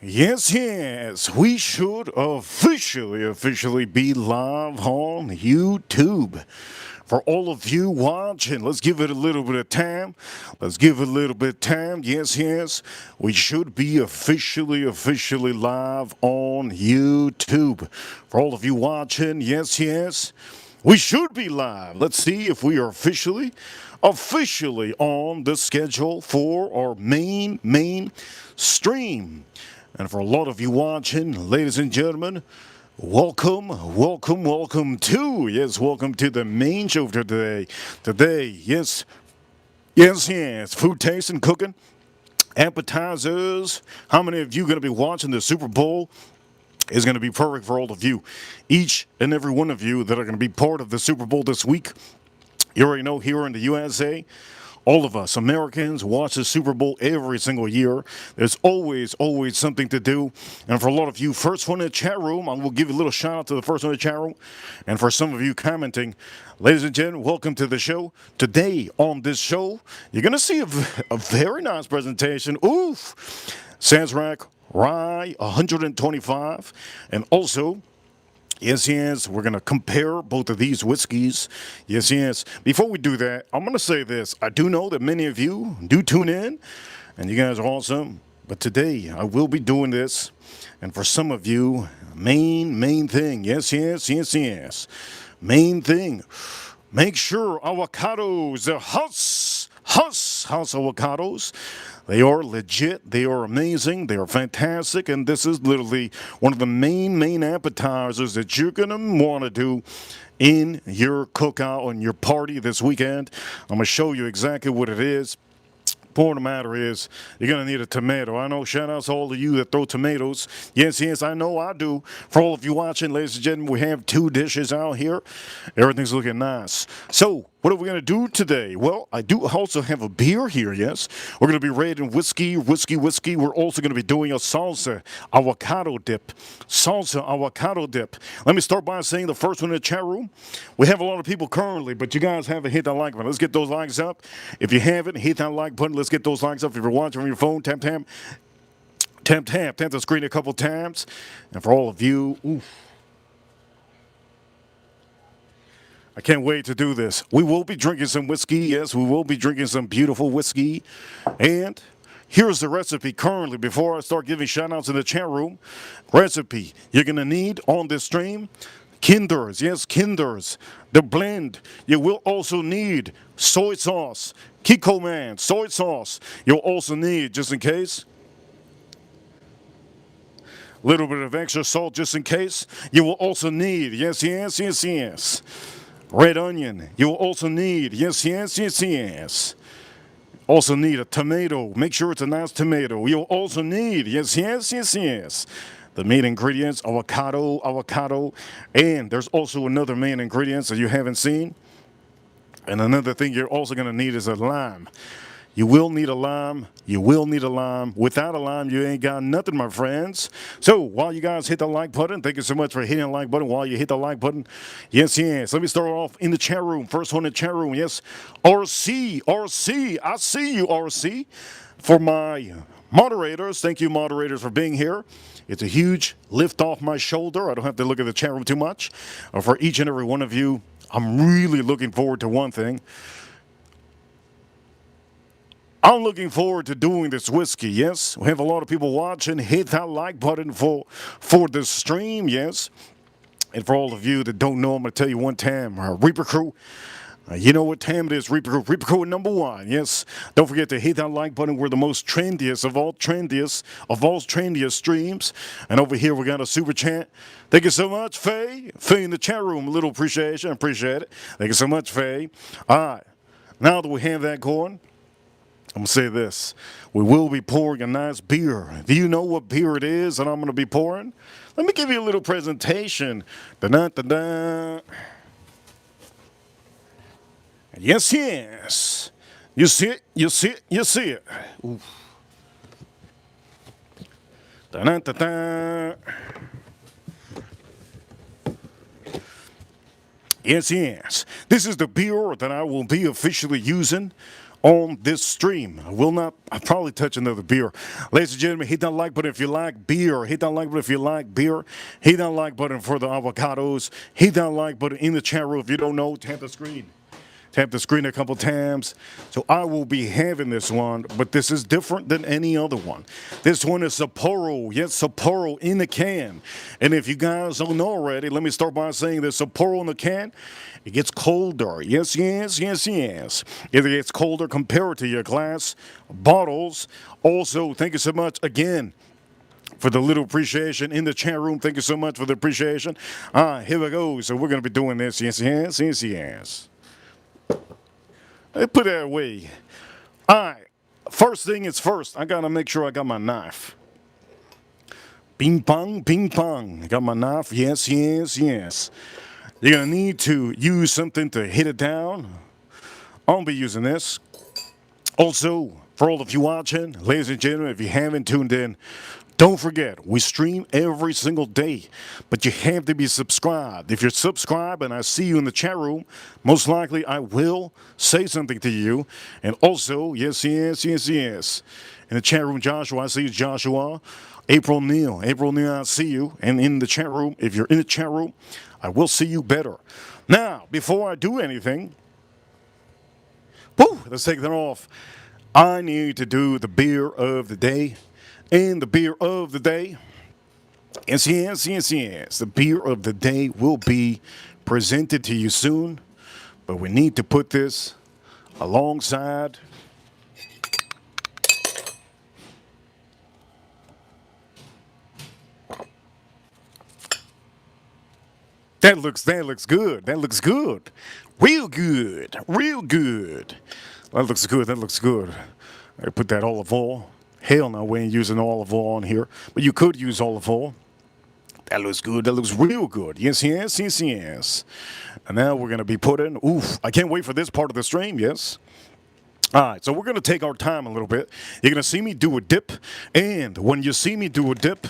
Yes, yes, we should officially be live on YouTube. For all of you watching, let's give it a little bit of time. Let's give it a little bit of time. Yes, yes, we should be officially live on YouTube. For all of you watching, yes, yes, we should be live. Let's see if we are officially on the schedule for our main stream. And for a lot of you watching, ladies and gentlemen, welcome welcome to the main show for today. Today, yes, food tasting, cooking, appetizers. How many of you going to be watching the Super Bowl? Is going to be perfect for all of you. Each and every one of you that are going to be part of the Super Bowl this week. You already know here in the USA, all of us Americans watch the Super Bowl every single year. There's always something to do. And for a lot of you, first one in the chat room, I will give you a little shout out to the first one in the chat room. And for some of you commenting, ladies and gentlemen, welcome to the show. Today on this show, you're going to see a very nice presentation. Oof! Sazerac Rye 125. And also, yes, we're going to compare both of these whiskeys. Yes. Before we do that, I'm going to say this. I do know that many of you do tune in, and you guys are awesome. But today, I will be doing this. And for some of you, main thing. Yes. Main thing. Make sure avocados, the house avocados. They are legit, they are amazing, they are fantastic, and this is literally one of the main appetizers that you're going to want to do in your cookout and your party this weekend. I'm going to show you exactly what it is. Point of the matter is, you're going to need a tomato. I know, shout outs to all of you that throw tomatoes. Yes, I know I do. For all of you watching, ladies and gentlemen, we have two dishes out here. Everything's looking nice. So, what are we going to do today? Well, I do also have a beer here, yes. We're going to be rating whiskey. We're also going to be doing a salsa avocado dip. Let me start by saying the first one in the chat room. We have a lot of people currently, but you guys haven't hit that like button. Let's get those likes up. If you haven't, hit that like button. Let's get those likes up. If you're watching on your phone, tap the screen a couple times. And for all of you, I can't wait to do this. We will be drinking some whiskey. Yes, we will be drinking some beautiful whiskey. And here's the recipe currently before I start giving shout outs in the chat room. Recipe you're going to need on this stream. Kinders, the blend. You will also need soy sauce, Kikkoman soy sauce. You'll also need, just in case, a little bit of extra salt just in case. You will also need, yes, red onion. You will also need, yes. Also need a tomato. Make sure it's a nice tomato. You'll also need, yes. The main ingredients, avocado. And there's also another main ingredient that you haven't seen. And another thing you're also going to need is a lime. You will need a lime. Without a lime, you ain't got nothing, my friends. So while you guys hit the like button, thank you so much for hitting the like button. While you hit the like button, yes. Let me start off in the chat room. First one in the chat room, yes. RC. I see you, RC. For my moderators, thank you, moderators, for being here. It's a huge lift off my shoulder. I don't have to look at the chat room too much. For each and every one of you, I'm really looking forward to one thing. I'm looking forward to doing this whiskey, yes. We have a lot of people watching. Hit that like button for the stream, yes. And for all of you that don't know, I'm going to tell you one time, Reaper Crew, you know what time it is, Reaper Crew number one, yes. Don't forget to hit that like button. We're the most trendiest of all trendiest streams. And over here we got a super chat. Thank you so much, Faye. Faye in the chat room, a little appreciation. I appreciate it. Thank you so much, Faye. All right, now that we have that going, I'm going to say this. We will be pouring a nice beer. Do you know what beer it is that I'm going to be pouring? Let me give you a little presentation. Da-da-da-da. Yes. You see it. Oof. Da-da-da-da. Yes. This is the beer that I will be officially using on this stream. I will not, I'll probably touch another beer. Ladies and gentlemen, hit that like button if you like beer. Hit that like button if you like beer. Hit that like button for the avocados. Hit that like button in the chat room. If you don't know, tap the screen. Tap the screen a couple times. So I will be having this one, but this is different than any other one. This one is Sapporo. Yes, Sapporo in the can. And if you guys don't know already, let me start by saying this Sapporo in the can, it gets colder. Yes, yes, yes, yes. It gets colder compared to your glass bottles. Also, thank you so much again for the little appreciation in the chat room. Thank you so much for the appreciation. Here we go. So we're going to be doing this. Yes, yes, yes, yes. Put that away. All right. First thing is first. I got to make sure I got my knife. Ping pong, ping pong. I got my knife. Yes, yes, yes. You're going to need to use something to hit it down. I'll be using this. Also, for all of you watching, ladies and gentlemen, if you haven't tuned in, don't forget, we stream every single day, but you have to be subscribed. If you're subscribed and I see you in the chat room, most likely I will say something to you. And also, yes, yes, yes, yes. In the chat room, Joshua, I see you, Joshua. April Neal, I see you. And in the chat room, if you're in the chat room, I will see you better. Now, before I do anything, let's take that off. I need to do the beer of the day. And the beer of the day, yes, yes, yes, yes. The beer of the day will be presented to you soon, but we need to put this alongside That looks good. That looks good. Real good. Real good. That looks good. That looks good. I put that olive oil. Hell no, we ain't using olive oil on here. But you could use olive oil. That looks good. That looks real good. Yes, yes, yes, yes. And now we're going to be putting, I can't wait for this part of the stream, yes. All right, so we're going to take our time a little bit. You're going to see me do a dip. And when you see me do a dip,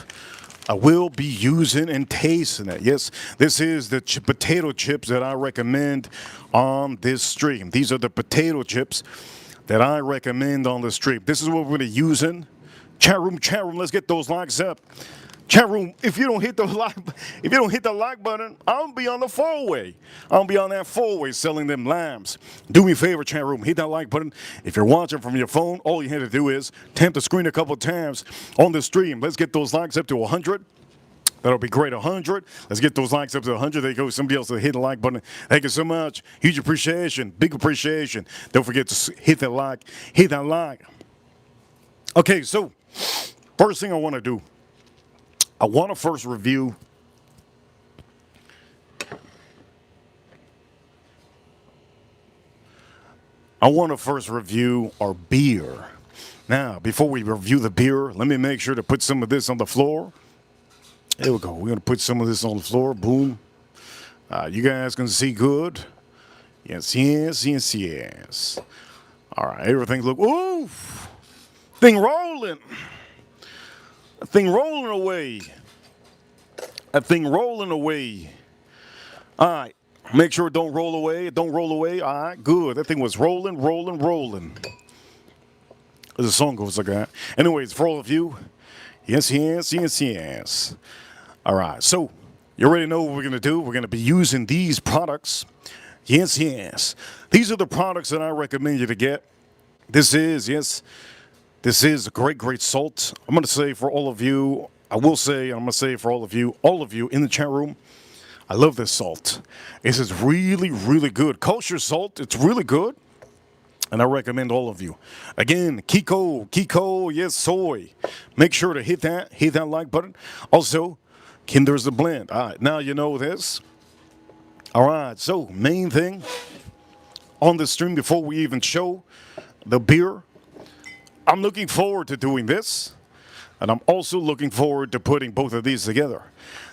I will be using and tasting it. Yes, this is the potato chips that I recommend on this stream. These are the potato chips that I recommend on the stream. This is what we're going to be using. Chat room, let's get those likes up. Chat room, if you don't hit the like button, I'll be on the four-way. I'll be on that four-way selling them lambs. Do me a favor, chat room, hit that like button. If you're watching from your phone, all you have to do is tap the screen a couple of times on the stream. Let's get those likes up to 100. That'll be great. 100. Let's get those likes up to 100. There you go. Somebody else will hit the like button. Thank you so much. Huge appreciation. Big appreciation. Don't forget to hit that like. Hit that like. Okay, so first thing I want to do, I want to first review our beer. Now, before we review the beer, let me make sure to put some of this on the floor. There we go. We're going to put some of this on the floor. Boom. You guys can see good. Yes, yes, yes, yes. All right. Everything look. Ooh. Thing rolling. A thing rolling away. A thing rolling away. All right. Make sure it don't roll away. Don't roll away. All right. Good. That thing was rolling, rolling, rolling. The song goes like that. Anyways, for all of you. Yes, yes, yes, yes. All right, so you already know what we're going to do. We're going to be using these products. Yes, yes. These are the products that I recommend you to get. This is a great, great salt. I'm going to say for all of you, I'm going to say for all of you in the chat room, I love this salt. This is really, really good. Kosher salt, it's really good. And I recommend all of you. Again, Kiko, yes, soy. Make sure to hit that like button. Also, Kinder's the blend. All right, now you know this. All right, so main thing on the stream before we even show the beer, I'm looking forward to doing this. And I'm also looking forward to putting both of these together.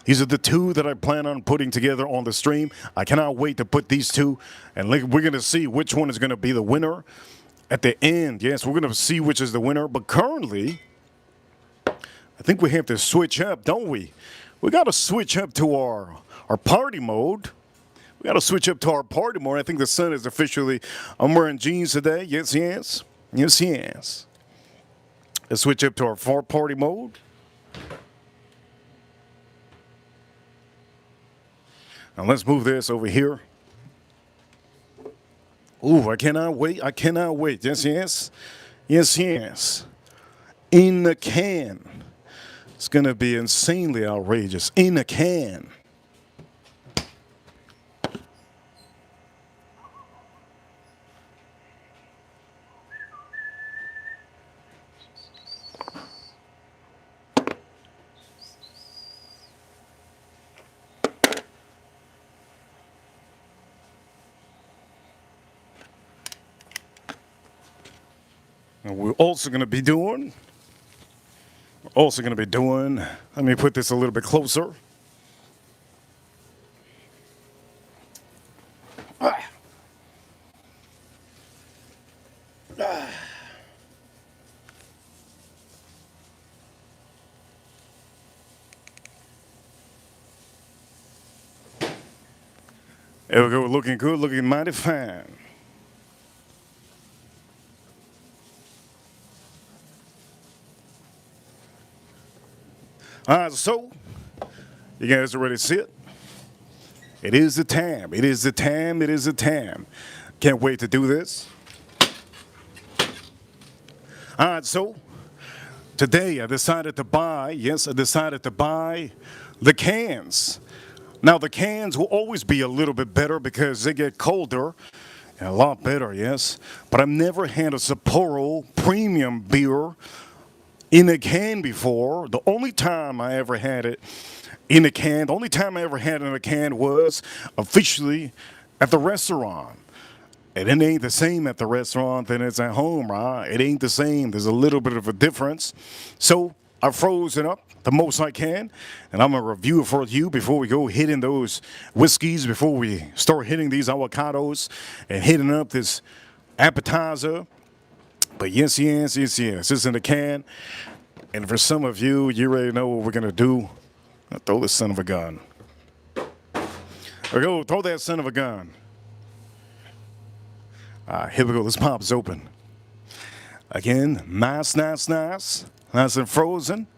These are the two that I plan on putting together on the stream. I cannot wait to put these two. And we're going to see which one is going to be the winner at the end. Yes, we're going to see which is the winner. But currently, I think we have to switch up, don't we? We got to switch up to our party mode. We We got to switch up to our party mode. I think the sun is officially. I'm wearing jeans today. Yes, yes. Yes, yes. Let's switch up to our party mode. Now let's move this over here. Ooh, I cannot wait. I cannot wait. Yes, yes. Yes, yes. In the can. It's going to be insanely outrageous. In a can. And we're also going to be doing, let me put this a little bit closer. There we go, looking good, looking mighty fine. All right, so you guys are ready to sit? It is the time. It is the time. It is the time. Can't wait to do this. All right, so today I decided to buy, yes, I decided to buy the cans. Now, the cans will always be a little bit better because they get colder. And a lot better, yes. But I've never had a Sapporo premium beer in a can before. The only time I ever had it in a can, the only time I ever had it in a can was officially at the restaurant. And it ain't the same at the restaurant than it's at home, right? It ain't the same. There's a little bit of a difference. So I froze it up the most I can, and I'm going to review it for you before we go hitting those whiskeys, before we start hitting these avocados and hitting up this appetizer. But yes, yes, yes, yes, it's in the can. And for some of you, you already know what we're going to do. I'll throw this son of a gun. There we go, throw that son of a gun. Here we go, this pop is open. Again, nice, nice, nice. Nice and frozen.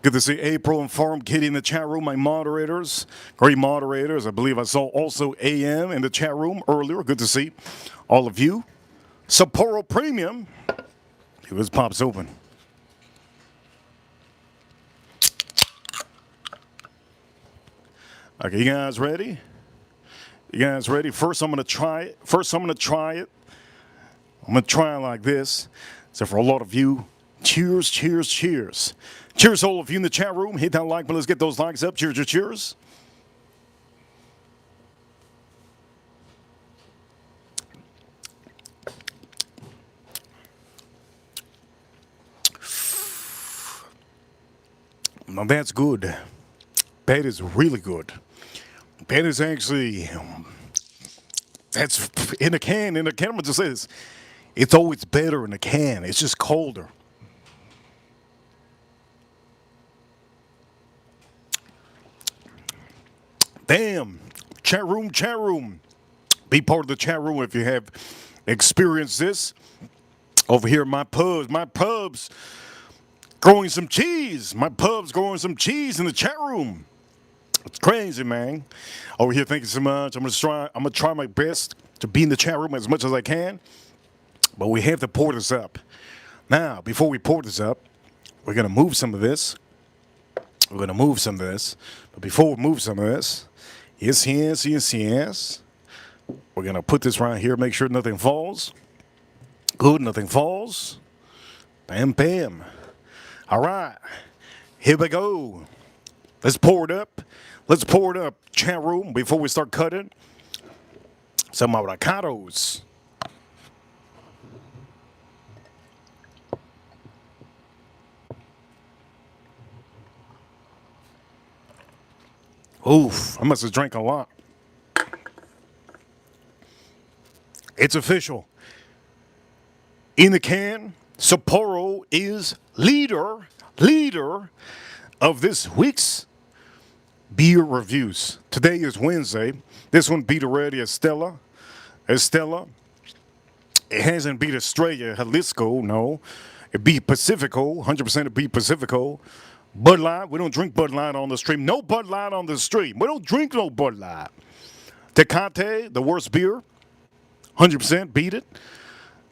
Good to see April and Farm Kitty in the chat room, my moderators. Great moderators. I believe I saw also AM in the chat room earlier. Good to see all of you. Sapporo Premium. Here was pops open. Okay, you guys ready? You guys ready? First, I'm going to try it. I'm going to try it like this. So for a lot of you, cheers, cheers, cheers. Cheers, all of you in the chat room. Hit that like button. Let's get those likes up. Cheers, cheers, cheers. Now that's good. That is really good. That is actually, that's in a can. In a can, I'm just say this. It's always better in a can. It's just colder. Damn. Chat room, chat room. Be part of the chat room if you have experienced this. Over here, my pub's growing some cheese. My pub's growing some cheese in the chat room. It's crazy, man. Over here, thank you so much. I'm gonna try my best to be in the chat room as much as I can. But we have to pour this up. Now, before we pour this up, we're gonna move some of this. But before we move some of this, yes. We're gonna put this right here, make sure nothing falls. Good, nothing falls. Bam, bam. All right, here we go. Let's pour it up. Chat room, before we start cutting some avocados. Oof, I must have drank a lot. It's official. In the can, Sapporo is leader of this week's beer reviews. Today is Wednesday. This one beat already Estella. Estella. It hasn't beat Estrella, Jalisco, no. It beat Pacifico, 100% it beat Pacifico. Bud Light, we don't drink Bud Light on the stream. No Bud Light on the stream. We don't drink no Bud Light. Tecate, the worst beer, 100% beat it.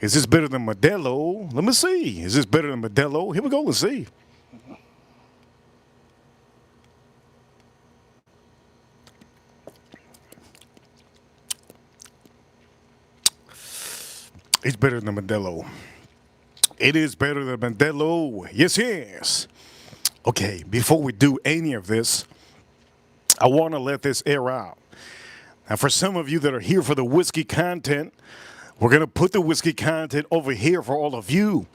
Is this better than Modelo? Let me see. Is this better than Modelo? Here we go, let's see. It's better than Modelo. It is better than Modelo. Yes, yes. Okay, before we do any of this, I want to let this air out. Now, for some of you that are here for the whiskey content, we're going to put the whiskey content over here for all of you.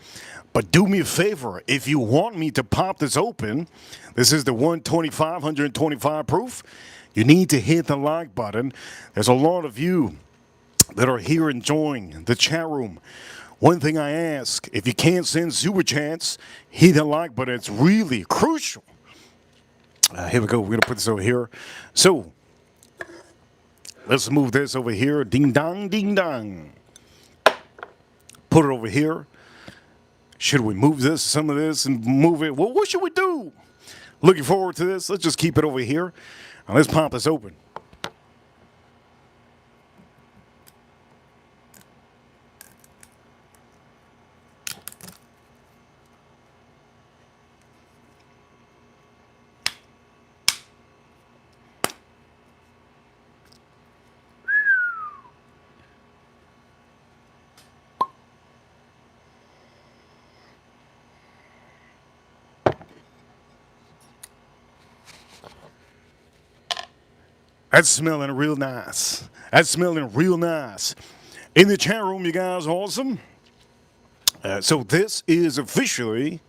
But do me a favor, if you want me to pop this open, this is the 125 proof, you need to hit the like button. There's a lot of you that are here enjoying the chat room. One thing I ask, if you can't send super chats, hit the like button. It's really crucial. Here we go. We're going to put this over here. So, let's move this over here. Ding dong, ding dong. Put it over here. Should we move this, some of this, and move it? Well, what should we do? Looking forward to this. Let's just keep it over here. Now, let's pop this open. That's smelling real nice. That's smelling real nice. In the chat room, you guys awesome? So this is officially,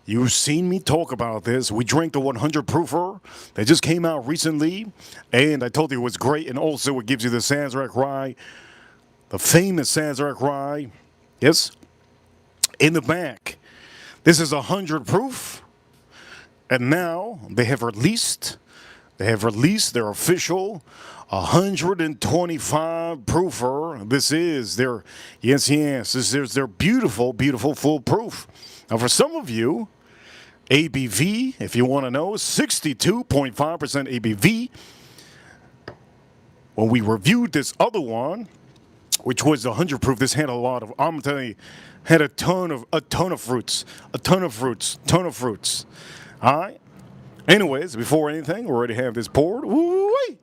you've seen me talk about this. We drank the 100 proofer that just came out recently. And I told you it was great. And also it gives you the Sazerac rye, the famous Sazerac rye. Yes. In the back. This is 100 proof. And now they have released their official 125 proofer. This is their, yes, this is their beautiful, beautiful full proof. Now, for some of you, ABV, if you want to know, 62.5% ABV. When we reviewed this other one, which was 100 proof, this had a lot of, I'm telling you, had a ton of fruits. All right. Anyways, before anything, we already have this poured. Woo-wee.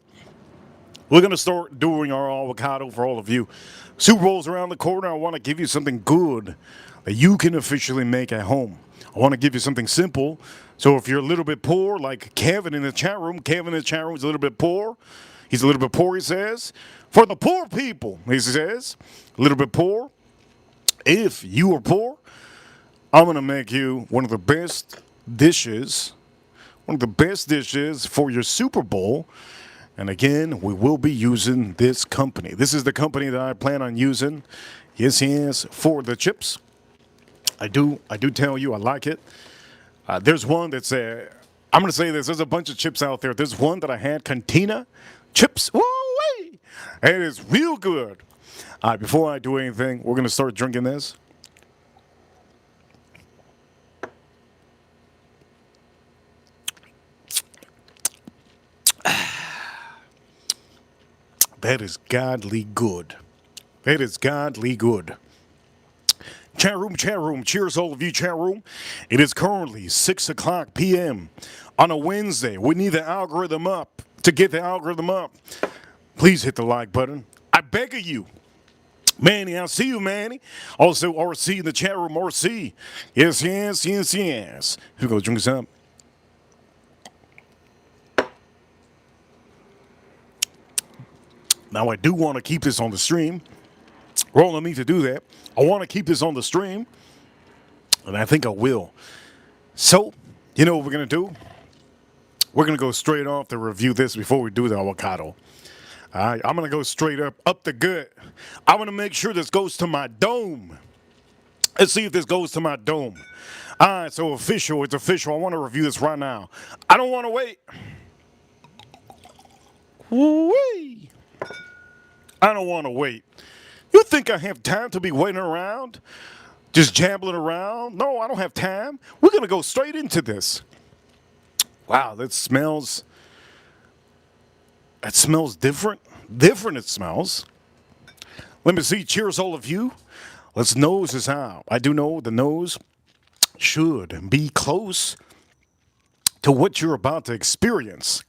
We're going to start doing our avocado for all of you. Super Bowl's around the corner. I want to give you something good that you can officially make at home. I want to give you something simple. So if you're a little bit poor, like Kevin in the chat room is a little bit poor. He's a little bit poor, he says. For the poor people, he says. A little bit poor. If you are poor, I'm going to make you one of the best dishes for your Super Bowl. And again, we will be using this company. This is the company that I plan on using. Yes, for the chips. I do tell you, I like it. There's one that's I'm going to say this. There's a bunch of chips out there. There's one that I had, Cantina chips. Woo-wee! It is real good. Before I do anything, we're going to start drinking this. That is godly good. That is godly good. Chat room. Cheers, all of you, chat room. It is currently 6 o'clock p.m. on a Wednesday. We need the algorithm up. To get the algorithm up, please hit the like button. I beg of you. Manny, I'll see you, Manny. Also, RC in the chat room, RC. Yes. Here we go, drink this up. Now, I do want to keep this on the stream. Roll on me to do that. I want to keep this on the stream, and I think I will. So, you know what we're going to do? We're going to go straight off to review this before we do the avocado. All right, I'm going to go straight up the gut. I'm going to make sure this goes to my dome. Let's see if this goes to my dome. All right, so it's official. I want to review this right now. I don't want to wait. Wee. I don't want to wait. You think I have time to be waiting around? Just jambling around? No, I don't have time. We're going to go straight into this. Wow, that smells different. Different it smells. Let me see. Cheers, all of you. Let's nose this out. I do know the nose should be close to what you're about to experience.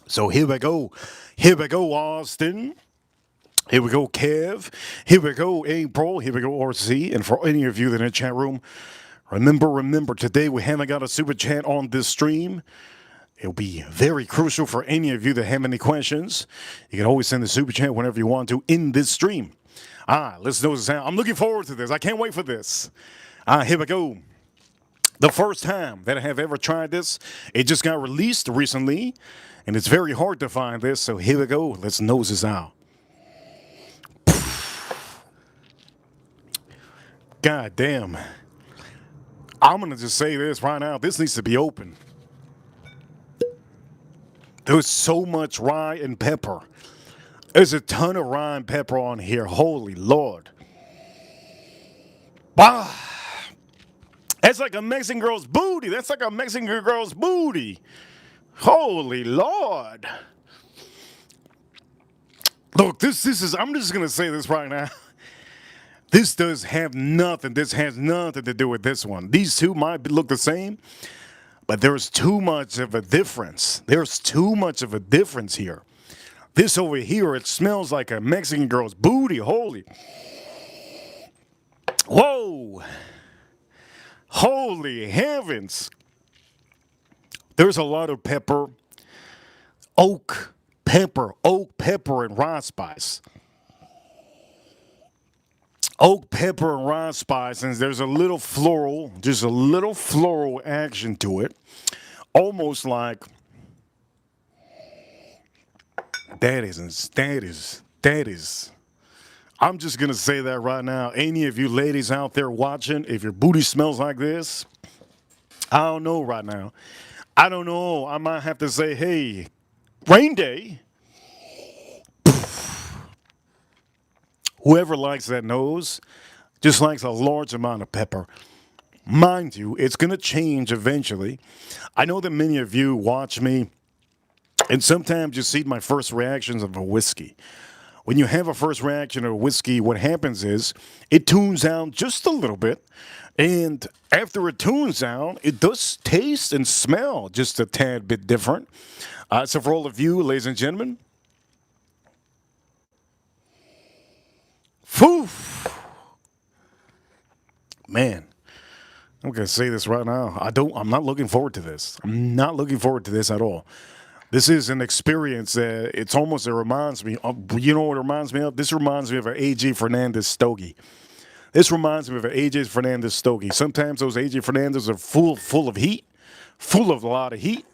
So here we go. Here we go, Austin. Here we go, Kev. Here we go, April. Here we go, RC. And for any of you that are in the chat room, remember, today we haven't got a super chat on this stream. It'll be very crucial for any of you that have any questions. You can always send the super chat whenever you want to in this stream. Let's know this out. I'm looking forward to this. I can't wait for this. Here we go. The first time that I have ever tried this, it just got released recently, and it's very hard to find this. So here we go. Let's nose this out. God damn. I'm going to just say this right now. This needs to be open. There's so much rye and pepper. There's a ton of rye and pepper on here. Holy Lord. Bah. That's like a Mexican girl's booty. That's like a Mexican girl's booty. Holy Lord. Look, this is, I'm just going to say this right now. This does have nothing. This has nothing to do with this one. These two might look the same, but there's too much of a difference. There's too much of a difference here. This over here, it smells like a Mexican girl's booty. Holy. Whoa. Holy heavens. There's a lot of pepper. Oak pepper, and rye spice. Oak, pepper, and rye spice, and there's a little floral, just a little floral action to it. Almost like that is. I'm just going to say that right now. Any of you ladies out there watching, if your booty smells like this, I don't know right now. I don't know. I might have to say, hey, rain day. Whoever likes that nose just likes a large amount of pepper. Mind you, it's going to change eventually. I know that many of you watch me, and sometimes you see my first reactions of a whiskey. When you have a first reaction of a whiskey, what happens is it tunes down just a little bit, and after it tunes down, it does taste and smell just a tad bit different. So for all of you, ladies and gentlemen, phew, man, I'm gonna say this right now. I'm not looking forward to this. I'm not looking forward to this at all. This is an experience that it reminds me of, you know what it reminds me of? This reminds me of an AJ Fernandez stogie. This reminds me of an AJ Fernandez stogie. Sometimes those AJ Fernandez are full of heat, full of a lot of heat.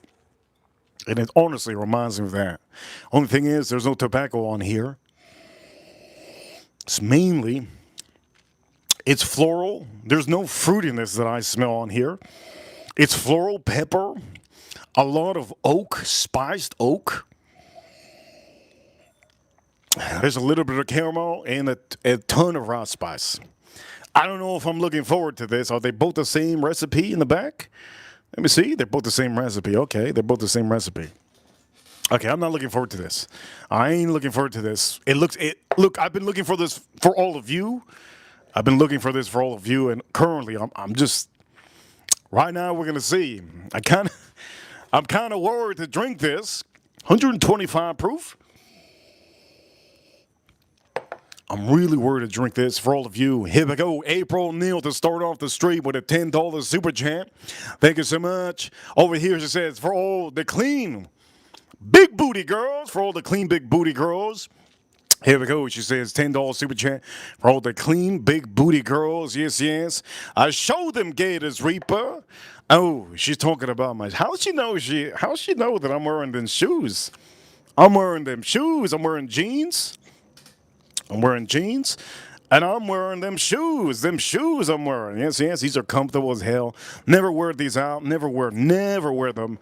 And it honestly reminds me of that. Only thing is, there's no tobacco on here. It's floral. There's no fruitiness that I smell on here. It's floral, pepper, a lot of oak, spiced oak. There's a little bit of caramel and a ton of raw spice. I don't know if I'm looking forward to this. Are they both the same recipe in the back? Let me see. They're both the same recipe. Okay, they're both the same recipe. Okay, I'm not looking forward to this. I ain't looking forward to this. Look, I've been looking for this for all of you. I've been looking for this for all of you, and currently I'm just right now we're gonna see. I'm kind of worried to drink this. 125 proof. I'm really worried to drink this for all of you. Here we go. April Neal to start off the stream with a $10 super chat. Thank you so much. Over here she says, for all the clean big booty girls, for all the clean big booty girls. Here we go. She says $10 super chat for all the clean big booty girls. Yes. I show them Gators Reaper. Oh, she's talking about my. How she know that I'm wearing them shoes? I'm wearing them shoes. I'm wearing jeans. And I'm wearing them shoes. Them shoes I'm wearing. Yes. These are comfortable as hell. Never wear these out. Never wear them.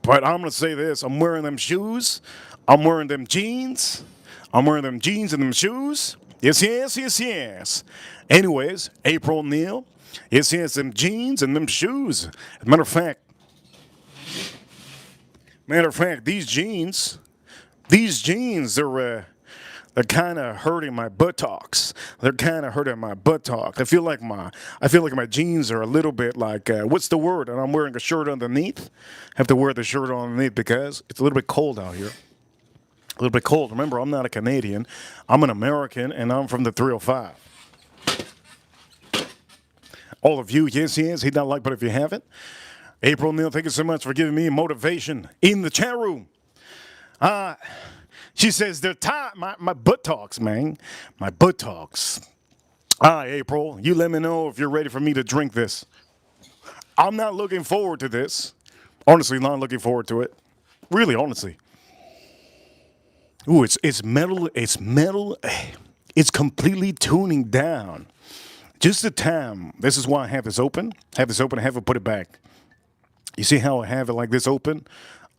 But I'm going to say this. I'm wearing them shoes. I'm wearing them jeans. I'm wearing them jeans and them shoes. Yes, yes, yes, yes. Anyways, April Neal. Yes, yes, them jeans and them shoes. Matter of fact, these jeans, they're kind of hurting my buttocks. They're kind of hurting my buttocks. I feel like my jeans are a little bit like, what's the word? And I'm wearing a shirt underneath. I have to wear the shirt underneath because it's a little bit cold out here. A little bit cold. Remember, I'm not a Canadian. I'm an American, and I'm from the 305. All of you, yes, yes, hit that like, but if you haven't, April Neal, thank you so much for giving me motivation in the chat room. She says they're tired. My buttocks, man. My buttocks. All right, April, you let me know if you're ready for me to drink this. I'm not looking forward to this. Honestly, not looking forward to it. Really, honestly. Ooh, it's metal. It's metal. It's completely tuning down. Just the time. This is why I have this open. Have it put it back. You see how I have it like this open?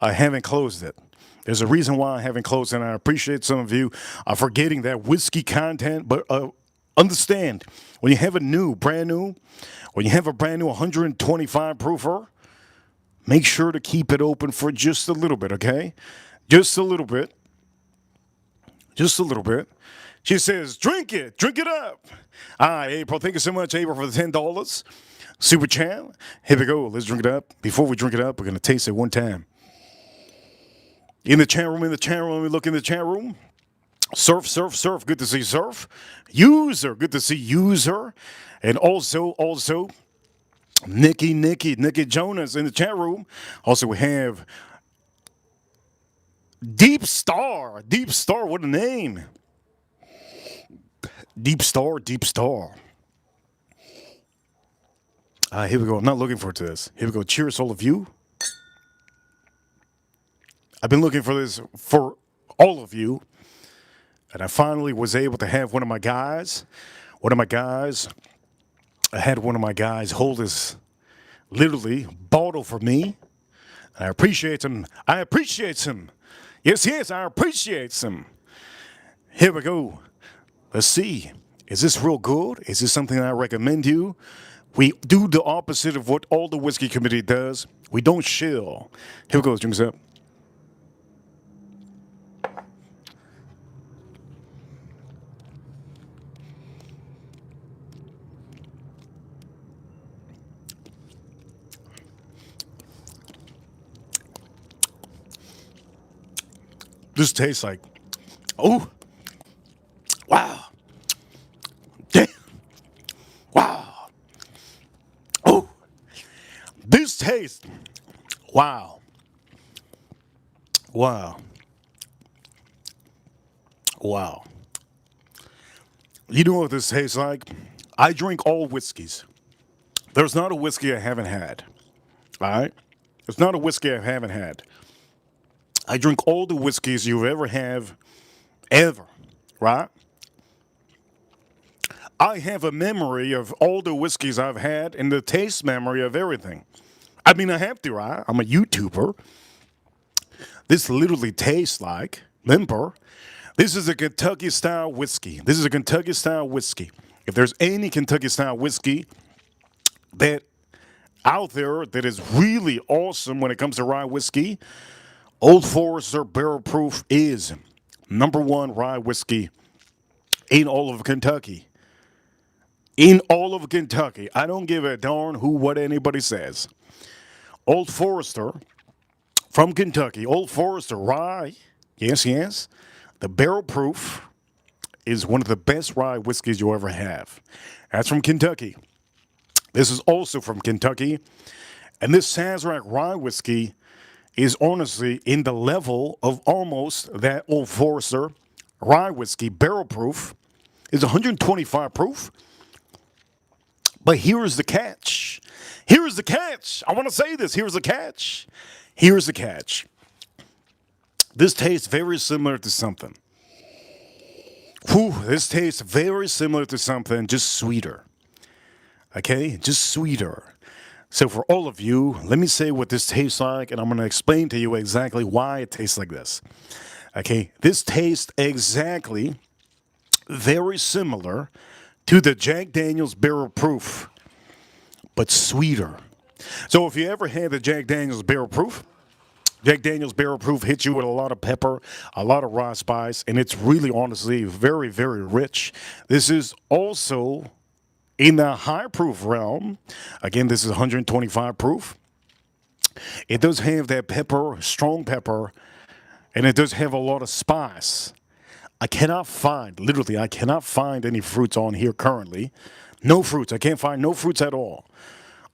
I haven't closed it. There's a reason why I haven't closed it, and I appreciate some of you forgetting that whiskey content, but understand, when you have a brand new 125 proofer, make sure to keep it open for just a little bit, okay? Just a little bit. Just a little bit. She says, drink it up. All right, April, thank you so much, April, for the $10. Super chat. Here we go. Let's drink it up. Before we drink it up, we're going to taste it one time. In the chat room, let me look in the chat room. Surf. Good to see Surf. User, good to see User. And also, Nikki Jonas in the chat room. Also, we have Deep Star, what a name. Deep Star. Here we go. I'm not looking forward to this. Here we go. Cheers, all of you. I've been looking for this for all of you. And I finally was able to have one of my guys. I had one of my guys hold this literally bottle for me. And I appreciate him. Yes, I appreciate him. Here we go. Let's see. Is this real good? Is this something I recommend you? We do the opposite of what all the whiskey committee does. We don't shill. Here we go. Let's drink this up. This tastes like, oh, wow. Damn. Wow. Oh, this tastes, wow. You know what this tastes like? I drink all whiskeys. There's not a whiskey I haven't had. All right? There's not a whiskey I haven't had. I drink all the whiskeys you ever have, ever, right? I have a memory of all the whiskeys I've had and the taste memory of everything. I mean, I have to, right? I'm a YouTuber. This literally tastes like, remember, this is a Kentucky-style whiskey. If there's any Kentucky-style whiskey that out there that is really awesome when it comes to rye whiskey, Old Forester Barrel Proof is #1 rye whiskey in all of Kentucky. I don't give a darn what anybody says. Old Forester from Kentucky. Old Forester rye. Yes. The Barrel Proof is one of the best rye whiskeys you'll ever have. That's from Kentucky. This is also from Kentucky. And this Sazerac rye whiskey is honestly in the level of almost that Old Forester rye whiskey. Barrel Proof is 125 proof. But here's the catch. I want to say this. Here's the catch. This tastes very similar to something. Just sweeter. Okay? Just sweeter. So for all of you, let me say what this tastes like, and I'm going to explain to you exactly why it tastes like this. Okay, this tastes exactly very similar to the Jack Daniel's Barrel Proof, but sweeter. So if you ever had the Jack Daniel's Barrel Proof hits you with a lot of pepper, a lot of raw spice, and it's really honestly very, very rich. This is also in the high proof realm. Again, this is 125 proof. It does have that pepper, strong pepper, and it does have a lot of spice. I cannot find any fruits on here currently. No fruits. I can't find no fruits at all.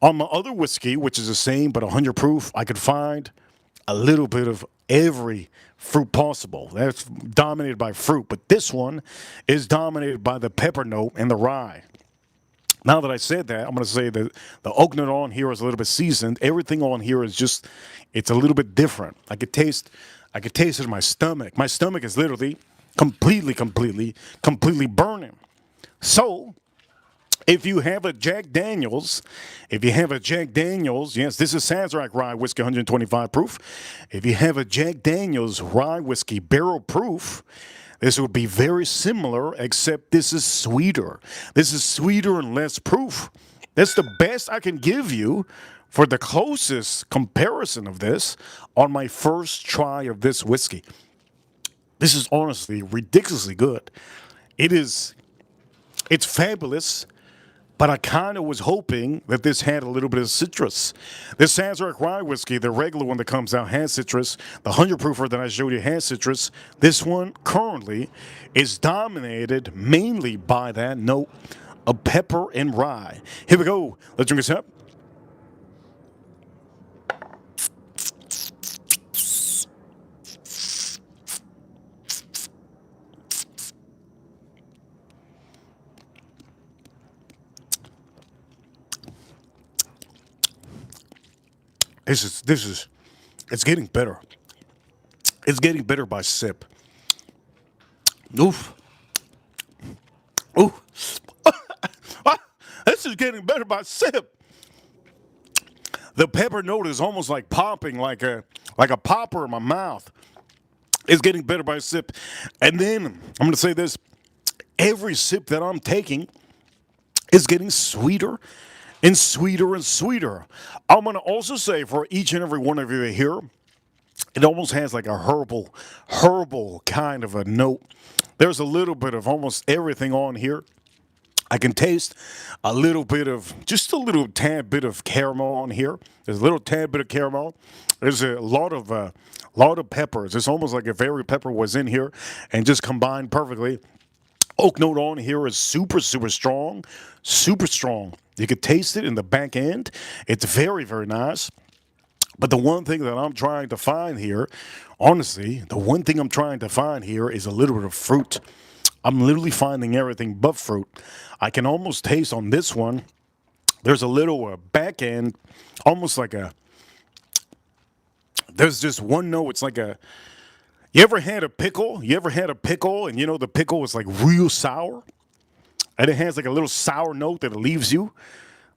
On my other whiskey, which is the same but 100 proof, I could find a little bit of every fruit possible. That's dominated by fruit. But this one is dominated by the pepper note and the rye. Now that I said that, I'm going to say that the oak note on here is a little bit seasoned. Everything on here is just, it's a little bit different. I could taste it in my stomach. My stomach is literally completely burning. So, if you have a Jack Daniels, yes, this is Sazerac Rye Whiskey 125 proof. If you have a Jack Daniels Rye Whiskey Barrel Proof, this would be very similar, except this is sweeter. This is sweeter and less proof. That's the best I can give you for the closest comparison of this on my first try of this whiskey. This is honestly ridiculously good. It's fabulous. But I kind of was hoping that this had a little bit of citrus. This Sazerac Rye Whiskey, the regular one that comes out, has citrus. The 100 proofer that I showed you has citrus. This one currently is dominated mainly by that note of pepper and rye. Here we go. Let's drink this up. It's getting better. It's getting better by sip. Oof. Oof. This is getting better by sip. The pepper note is almost like popping, like a popper in my mouth. It's getting better by sip. And then, I'm going to say this. Every sip that I'm taking is getting sweeter and sweeter and sweeter. I'm going to also say for each and every one of you here, it almost has like a herbal kind of a note. There's a little bit of almost everything on here. I can taste just a little tad bit of caramel on here. There's a little tad bit of caramel. There's a lot of peppers. It's almost like if every pepper was in here and just combined perfectly. Oak note on here is super strong, super strong. You can taste it in the back end. It's very, very nice. But the one thing that I'm trying to find here, honestly, the one thing I'm trying to find here is a little bit of fruit. I'm literally finding everything but fruit. I can almost taste on this one. There's a little back end, almost like there's just one note. It's like you ever had a pickle? You ever had a pickle and you know the pickle is like real sour? And it has like a little sour note that it leaves you.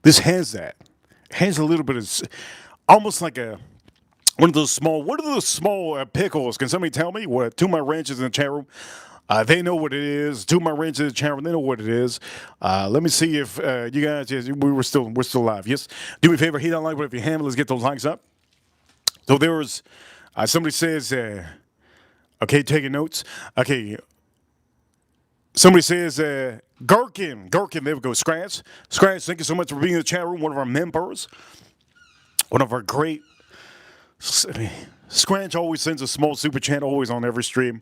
This has that. It has a little bit of, almost like one of those small pickles? Can somebody tell me? Two of my ranchers in the chat room, they know what it is. Two of my ranchers in the chat room, they know what it is. Let me see if you guys, yes, we're still live. Yes, do me a favor, hit that like button if you haven't. Let's get those likes up. So there was, somebody says, okay, taking notes. Okay. Somebody says, Gherkin, there we go, Scratch, thank you so much for being in the chat room, one of our members, one of our great, Scratch always sends a small super chat, always on every stream,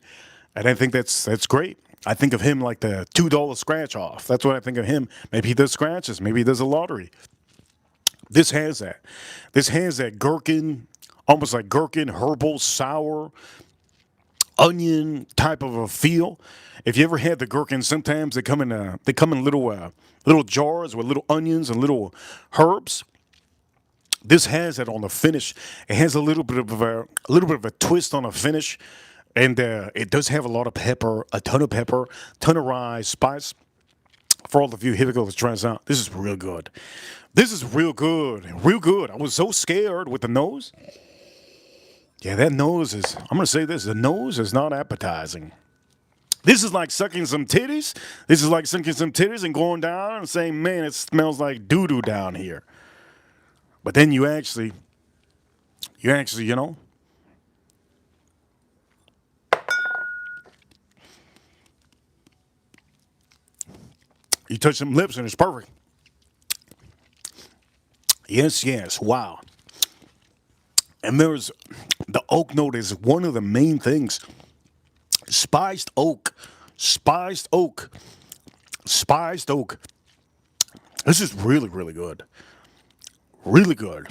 and I think that's great. I think of him like the $2 scratch off. That's what I think of him. Maybe he does scratches, maybe he does a lottery. This has that gherkin, almost like gherkin, herbal, sour, onion type of a feel. If you ever had the gherkins, sometimes they come in little jars with little onions and little herbs. This has that on the finish. It has a little bit of a twist on the finish, and it does have a lot of pepper, a ton of rye, spice. For all of you, here we go. Let's try this out. This is real good. This is real good. Real good. I was so scared with the nose. Yeah, that nose is, I'm going to say this, the nose is not appetizing. This is like sucking some titties. This is like sucking some titties and going down and saying, man, it smells like doo-doo down here. But then you actually, you know, you touch some lips and it's perfect. Yes, yes, wow. And there's, the oak note is one of the main things. Spiced oak, spiced oak, spiced oak. This is really, really good. Really good.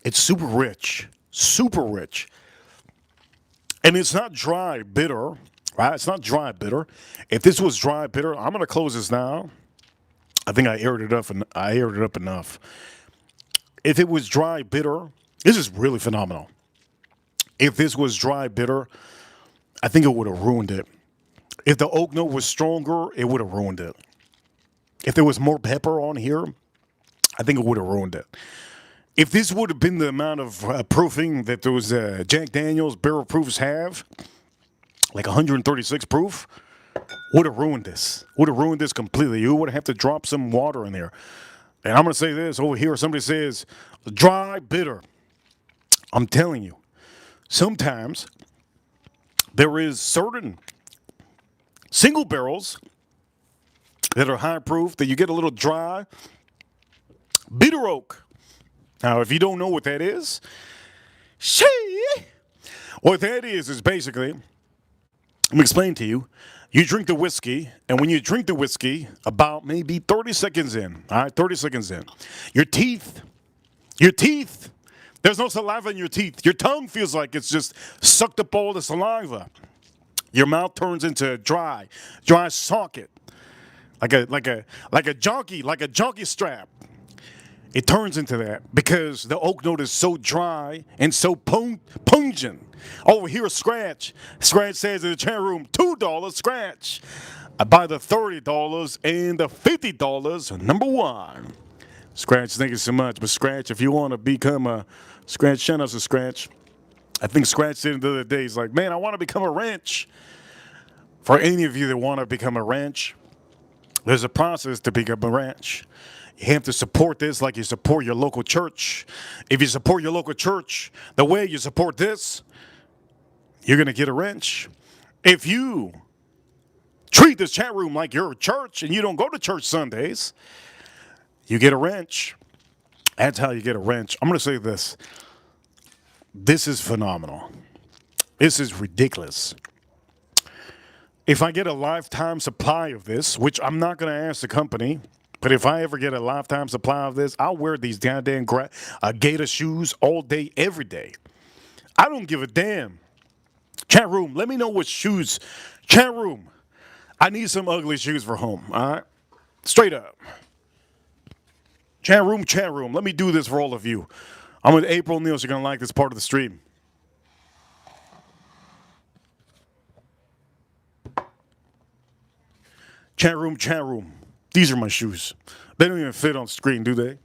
It's super rich, super rich. And it's not dry bitter, right? It's not dry bitter. If this was dry bitter, I'm going to close this now. I think I aired it up and I aired it up enough. If it was dry bitter, this is really phenomenal. If this was dry bitter, I think it would have ruined it. If the oak note was stronger, it would have ruined it. If there was more pepper on here, I think it would have ruined it. If this would have been the amount of proofing that those Jack Daniels barrel proofs have, like 136 proof, would have ruined this. Would have ruined this completely. You would have to drop some water in there. And I'm going to say this over here. Somebody says, dry, bitter. I'm telling you, sometimes there is certain single barrels that are high proof that you get a little dry, bitter oak. Now, if you don't know what that is, what that is basically, let me explain to you. You drink the whiskey, and when you drink the whiskey, about maybe 30 seconds in, all right, 30 seconds in, your teeth, there's no saliva in your teeth. Your tongue feels like it's just sucked up all the saliva. Your mouth turns into dry socket, like a junkie strap. It turns into that because the oak note is so dry and so pungent. Over here, Scratch. Scratch says in the chat room, $2 Scratch. I buy the $30 and the $50, number one. Scratch, thank you so much. But Scratch, if you want to become a Scratch, shout out to Scratch. I think Scratch said the other day, he's like, man, I want to become a ranch. For any of you that want to become a ranch, there's a process to become a ranch. You have to support this like you support your local church. If you support your local church the way you support this, you're going to get a ranch. If you treat this chat room like your church and you don't go to church Sundays, you get a ranch. That's how you get a ranch. I'm going to say this. This is phenomenal. This is ridiculous. If I get a lifetime supply of this, which I'm not going to ask the company, but if I ever get a lifetime supply of this, I'll wear these goddamn gator shoes all day, every day. I don't give a damn. Chat room, let me know what shoes. Chat room, I need some ugly shoes for home, all right? Straight up. Chat room, let me do this for all of you. I'm with April Neal. You're going to like this part of the stream. Chat room. These are my shoes. They don't even fit on screen, do they?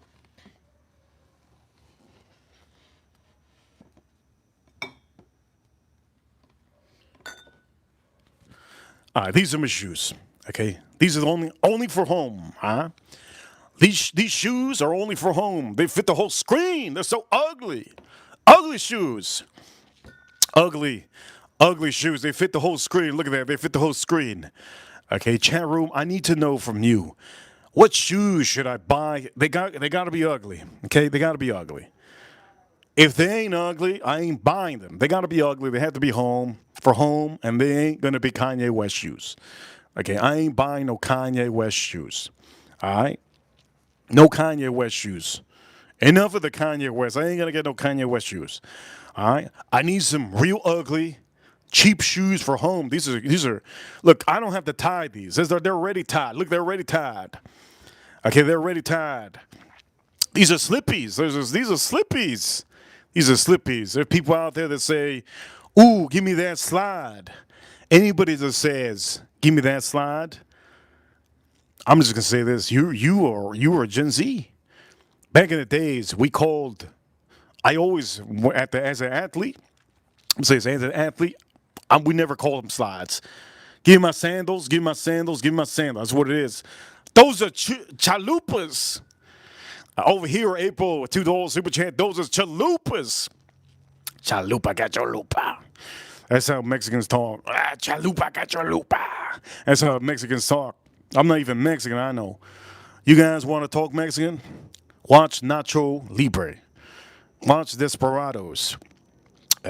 All right, these are my shoes. Okay, these are only for home, huh? These shoes are only for home. They fit the whole screen. They're so ugly. Ugly shoes. Ugly shoes. They fit the whole screen. Look at that. They fit the whole screen. Okay, chat room, I need to know from you. What shoes should I buy? They got to be ugly. Okay, they got to be ugly. If they ain't ugly, I ain't buying them. They got to be ugly. They have to be home, and they ain't going to be Kanye West shoes. Okay, I ain't buying no Kanye West shoes. All right? No Kanye West shoes. Enough of the Kanye West. I ain't going to get no Kanye West shoes. All right? I need some real ugly, cheap shoes for home. These are. Look, I don't have to tie these. They're already tied. Look, they're already tied. Okay, they're already tied. These are slippies. These are slippies. These are slippies. There are people out there that say, ooh, give me that slide. Anybody that says, give me that slide, I'm just gonna say this: you are Gen Z. Back in the days, we called. I always at the as an athlete. I'm saying as an athlete, we never called them slides. Give me my sandals. Give me my sandals. Give me my sandals. That's what it is. Those are chalupas. Over here, April, $2 super chat. Those are chalupas. Chalupa got your lupa. That's how Mexicans talk. Chalupa got your lupa. That's how Mexicans talk. I'm not even Mexican, I know. You guys want to talk Mexican? Watch Nacho Libre. Watch Desperados.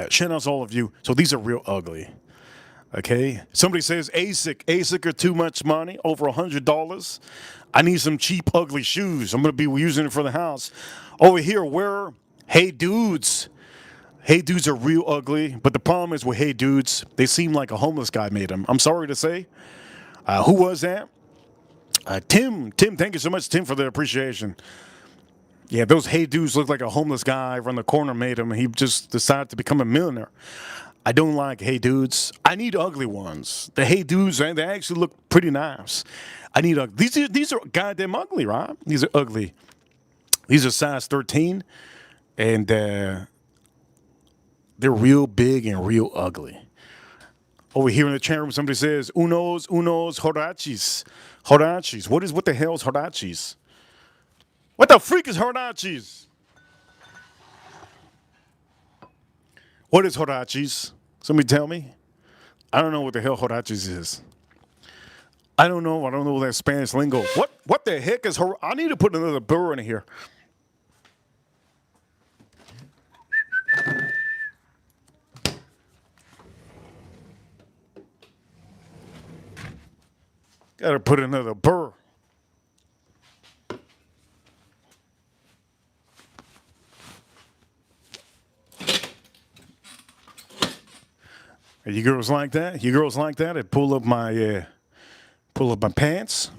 Shout out to all of you. So these are real ugly. Okay. Somebody says ASIC are too much money, over $100. I need some cheap, ugly shoes. I'm gonna be using it for the house. Over here, where Hey Dudes. Hey Dudes are real ugly, but the problem is with Hey Dudes, they seem like a homeless guy made them. I'm sorry to say. Who was that? Tim, thank you so much, Tim, for the appreciation. Yeah, those Hey Dudes look like a homeless guy around the corner made him. He just decided to become a millionaire. I don't like Hey Dudes. I need ugly ones. The Hey Dudes, they actually look pretty nice. I need ugly. These are goddamn ugly, right? These are ugly. These are size 13, and they're real big and real ugly. Over here in the chat room, somebody says, unos, horachis. Horachis. What the hell is horachis? What the freak is horachis? What is horachis? Somebody tell me. I don't know what the hell horachis is. I don't know. I don't know that Spanish lingo. What the heck is I need to put another burr in here. Gotta put another burr. You girls like that? You girls like that? I pull up my pants.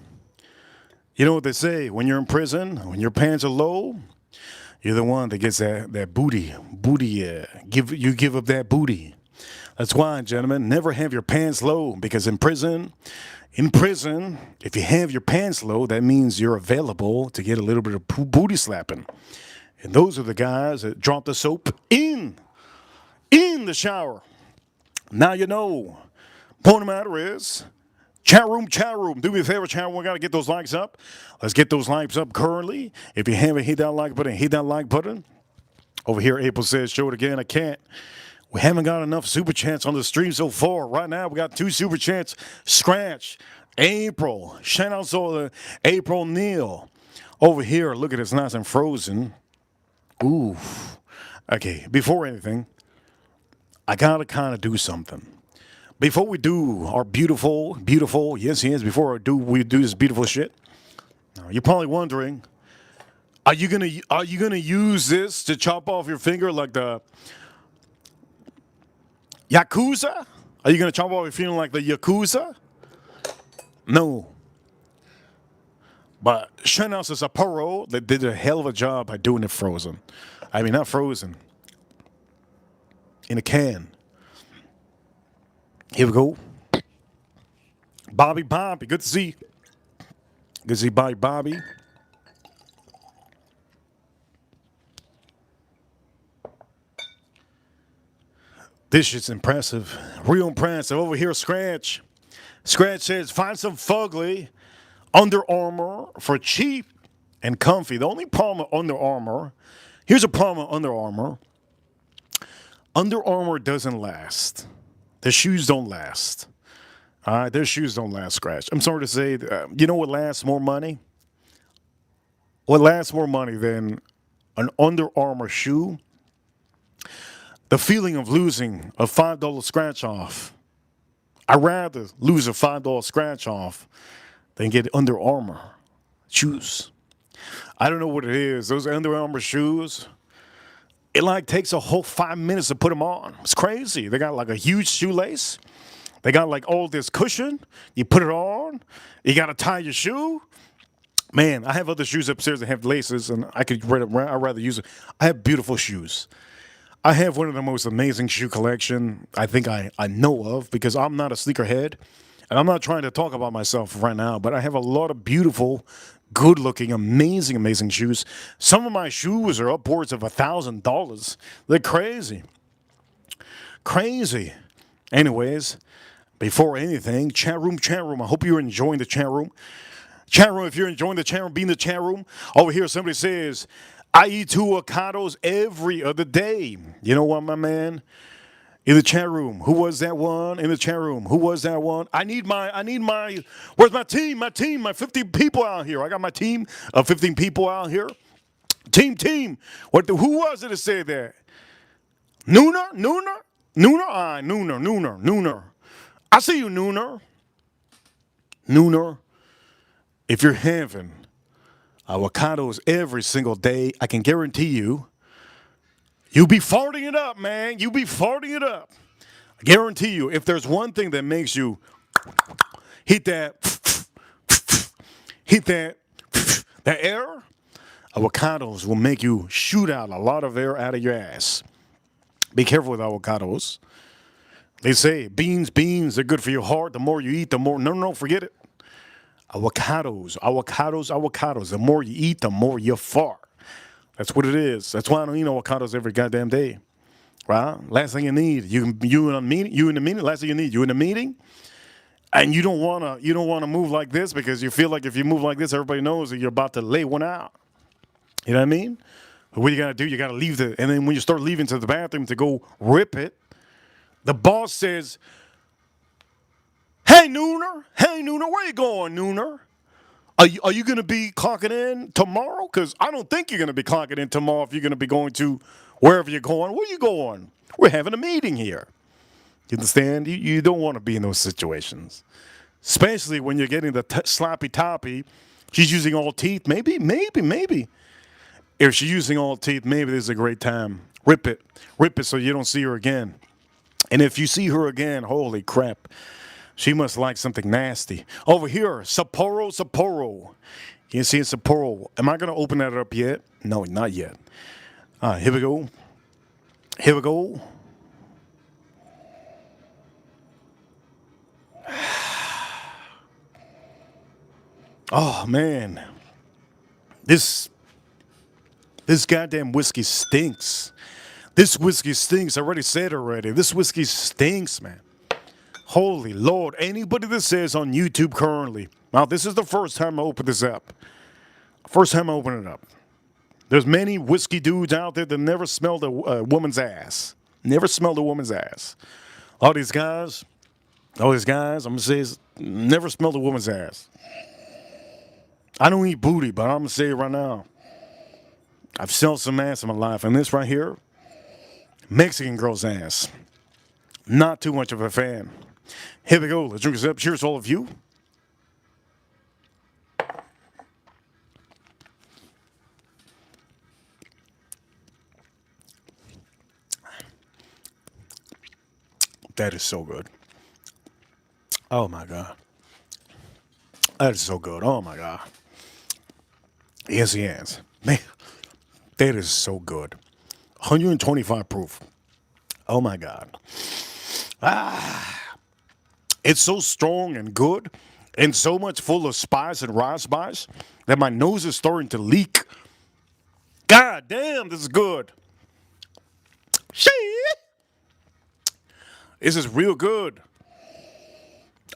You know what they say? When you're in prison, when your pants are low, you're the one that gets that booty. You give up that booty. That's why, gentlemen, never have your pants low, because in prison, if you have your pants low, that means you're available to get a little bit of booty slapping. And those are the guys that drop the soap in the shower. Now you know. Point of the matter is, chat room. Do me a favor, chat room. We got to get those likes up. Let's get those likes up currently. If you haven't hit that like button, hit that like button. Over here, April says, show it again. I can't. We haven't got enough super chats on the stream so far. Right now, we got 2 super chats. Scratch, April. Shout out to April Neal. Over here, look at this, nice and frozen. Ooh. Okay, before anything, I gotta kind of do something. Before we do our beautiful, yes, before we do this beautiful shit, you're probably wondering, are you gonna use this to chop off your finger like the Yakuza? Are you gonna chop off your finger like the Yakuza? No. But Shenos is a pro that did a hell of a job by doing it frozen. I mean, not frozen. In a can. Here we go. Bobby, good to see. Good to see Bobby. This shit's impressive. Real impressive. Over here, Scratch. Scratch says, find some fugly Under Armour for cheap and comfy. The only problem with Under Armour, here's a problem with Under Armour. Under Armour doesn't last. The shoes don't last. All right, their shoes don't last, Scratch. I'm sorry to say, you know what lasts more money? What lasts more money than an Under Armour shoe? The feeling of losing a $5 scratch off. I'd rather lose a $5 scratch off than get Under Armour shoes. I don't know what it is. Those Under Armour shoes, it like takes a whole 5 minutes to put them on. It's crazy. They got like a huge shoelace. They got like all this cushion. You put it on. You got to tie your shoe. Man, I have other shoes upstairs that have laces, and I'd rather use it. I have beautiful shoes. I have one of the most amazing shoe collection I think I know of, because I'm not a sneakerhead. And I'm not trying to talk about myself right now, but I have a lot of beautiful, good looking, amazing, amazing shoes. Some of my shoes are upwards of $1,000. They're crazy. Crazy. Anyways, before anything, chat room, chat room. I hope you're enjoying the chat room. Chat room, if you're enjoying the chat room, be in the chat room. Over here, somebody says, I eat 2 avocados every other day. You know what, my man? In the chat room, who was that one? In the chat room, who was that one? I need my, where's my team? My 15 people out here. I got my team of 15 people out here. Team. Who was it that said that? Nooner? Nooner. I see you, Nooner. Nooner, if you're having avocados every single day, I can guarantee you be farting it up, man. You be farting it up. I guarantee you, if there's one thing that makes you hit that air, avocados will make you shoot out a lot of air out of your ass. Be careful with avocados. They say beans, they're good for your heart. The more you eat, the more, no, forget it. Avocados. The more you eat, the more you fart. That's what it is. That's why I don't eat avocados every goddamn day. Right? Last thing you need, you in a meeting. Last thing you need, you in a meeting, and you don't wanna move like this because you feel like if you move like this, everybody knows that you're about to lay one out. You know what I mean? But what you gotta do, you gotta leave and then when you start leaving to the bathroom to go rip it, the boss says, Hey Nooner, where you going, Nooner? Are you going to be clocking in tomorrow? Because I don't think you're going to be clocking in tomorrow if you're going to be going to wherever you're going. Where you going? We're having a meeting here. You understand? You don't want to be in those situations. Especially when you're getting the sloppy toppy. She's using all teeth. Maybe. If she's using all teeth, maybe this is a great time. Rip it so you don't see her again. And if you see her again, holy crap. She must like something nasty. Over here, Sapporo. You see Sapporo. Am I going to open that up yet? No, not yet. Here we go. Oh, man. This goddamn whiskey stinks. This whiskey stinks. I already said already. This whiskey stinks, man. Holy Lord, anybody that says on YouTube currently, now this is the first time I open this up. First time I open it up. There's many whiskey dudes out there that never smelled a woman's ass. Never smelled a woman's ass. All these guys, I'm going to say, never smelled a woman's ass. I don't eat booty, but I'm going to say it right now. I've smelled some ass in my life, and this right here, Mexican girl's ass. Not too much of a fan. Here we go. Let's drink this up. Cheers to all of you. That is so good. Oh, my God. That is so good. Oh, my God. Yes, man, that is so good. 125 proof. Oh, my God. It's so strong and good and so much full of spice and raspberries that my nose is starting to leak. God damn, this is good. Shit. This is real good.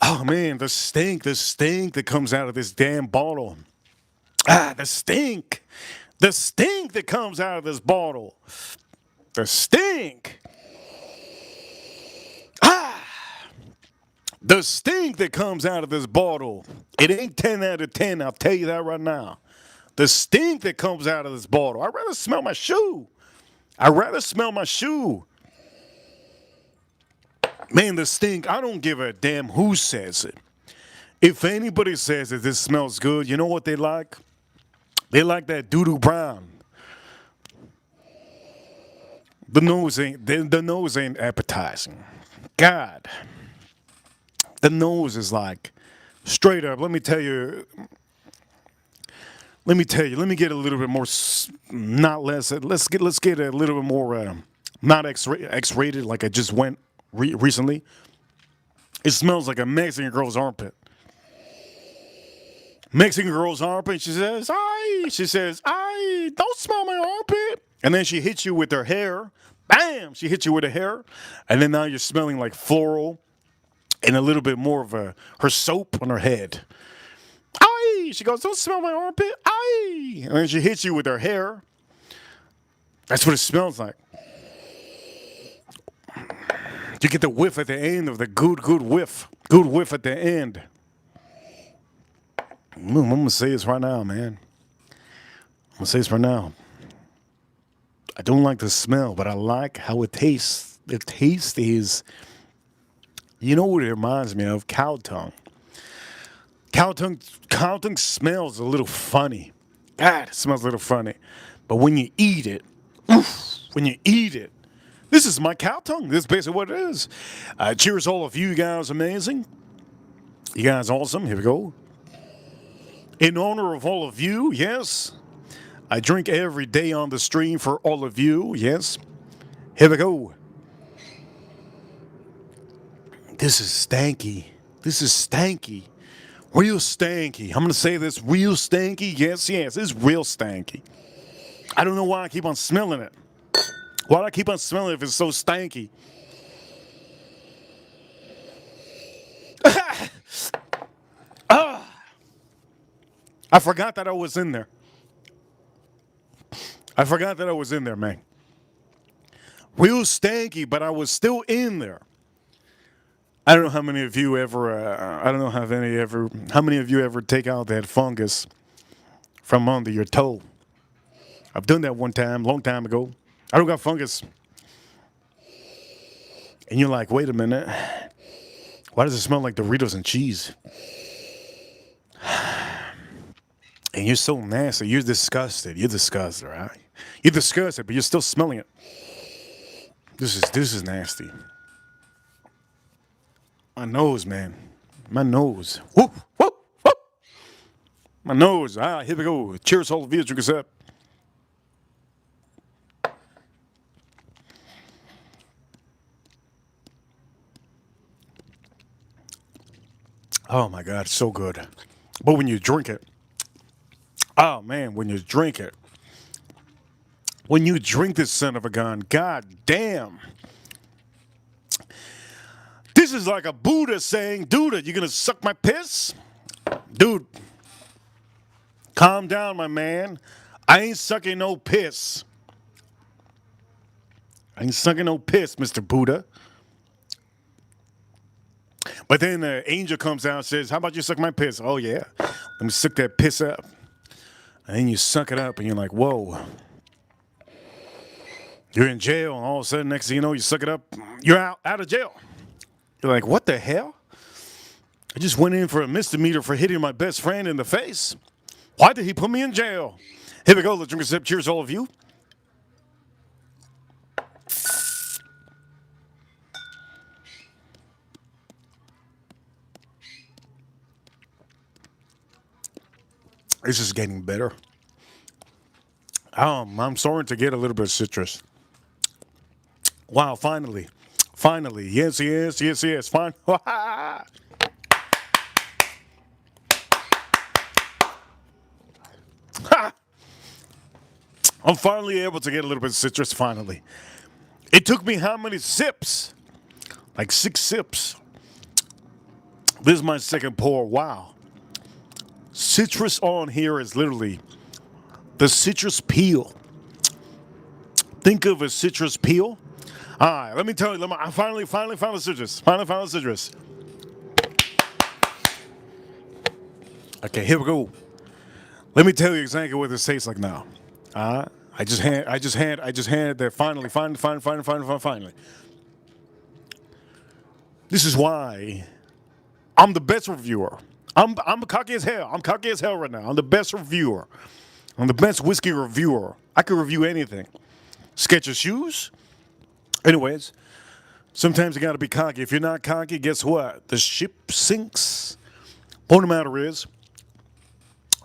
Oh, man, the stink that comes out of this damn bottle. The stink that comes out of this bottle. The stink. The stink that comes out of this bottle. It ain't 10 out of 10, I'll tell you that right now. The stink that comes out of this bottle. I'd rather smell my shoe. Man, the stink, I don't give a damn who says it. If anybody says that this smells good, you know what they like? They like that doo-doo brown. The nose ain't appetizing. God. The nose is like, straight up, let me get a little bit more, not less, let's get a little bit more, not X-rated like I just went recently. It smells like a Mexican girl's armpit. Mexican girl's armpit. She says, "Ay." She says, "Ay, don't smell my armpit." And then she hits you with her hair. Bam! She hits you with her hair, and then now you're smelling like floral and a little bit more of her soap on her head. Ay! She goes, "Don't smell my armpit." Ay! And then she hits you with her hair. That's what it smells like. You get the whiff at the end of the good whiff. Good whiff at the end. I'm going to say this right now, man. I'm going to say this right now. I don't like the smell, but I like how it tastes. The taste is, you know what it reminds me of? Cow tongue. Cow tongue smells a little funny. God, it smells a little funny. But when you eat it, when you eat it, this is my cow tongue. This is basically what it is. Cheers, all of you. You guys amazing. You guys awesome. Here we go. In honor of all of you, yes. I drink every day on the stream for all of you, yes. Here we go. This is stanky. This is stanky. Real stanky. I'm going to say this, real stanky. Yes, it's real stanky. I don't know why I keep on smelling it. Why do I keep on smelling it if it's so stanky? I forgot that I was in there. I forgot that I was in there, man. Real stanky, but I was still in there. I don't know how many of you ever, how many of you ever take out that fungus from under your toe? I've done that one time, long time ago. I don't got fungus. And you're like, wait a minute. Why does it smell like Doritos and cheese? And you're so nasty. You're disgusted. You're disgusted, right? You're disgusted, but you're still smelling it. This is nasty. My nose, man. My nose. Whoop, whoop, whoop. My nose. Here we go. Cheers, all of you. Drink us up. Oh my God, it's so good. But when you drink it, oh man, when you drink this son of a gun, God damn. This is like a Buddha saying, dude, you gonna suck my piss? Dude, calm down, my man. I ain't sucking no piss. I ain't sucking no piss, Mr. Buddha. But then the angel comes out and says, how about you suck my piss? Oh, yeah. Let me suck that piss up. And then you suck it up and you're like, whoa. You're in jail and all of a sudden, next thing you know, you suck it up. You're out of jail. You're like, what the hell? I just went in for a misdemeanor for hitting my best friend in the face. Why did he put me in jail? Here we go. Let's drink a sip. Cheers, all of you. This is getting better. I'm starting to get a little bit of citrus. Wow, finally. Finally. Yes. Fine. I'm finally able to get a little bit of citrus, finally. It took me how many sips? Like 6 sips. This is my second pour. Wow. Citrus on here is literally the citrus peel. Think of a citrus peel. All right, let me tell you. I finally found the citrus. Finally found the citrus. Okay, here we go. Let me tell you exactly what this tastes like now. I just had that finally. This is why I'm the best reviewer. I'm cocky as hell. I'm cocky as hell right now. I'm the best reviewer. I'm the best whiskey reviewer. I can review anything. Sketch of shoes. Anyways, sometimes you got to be cocky. If you're not cocky, guess what? The ship sinks. Point of the matter is,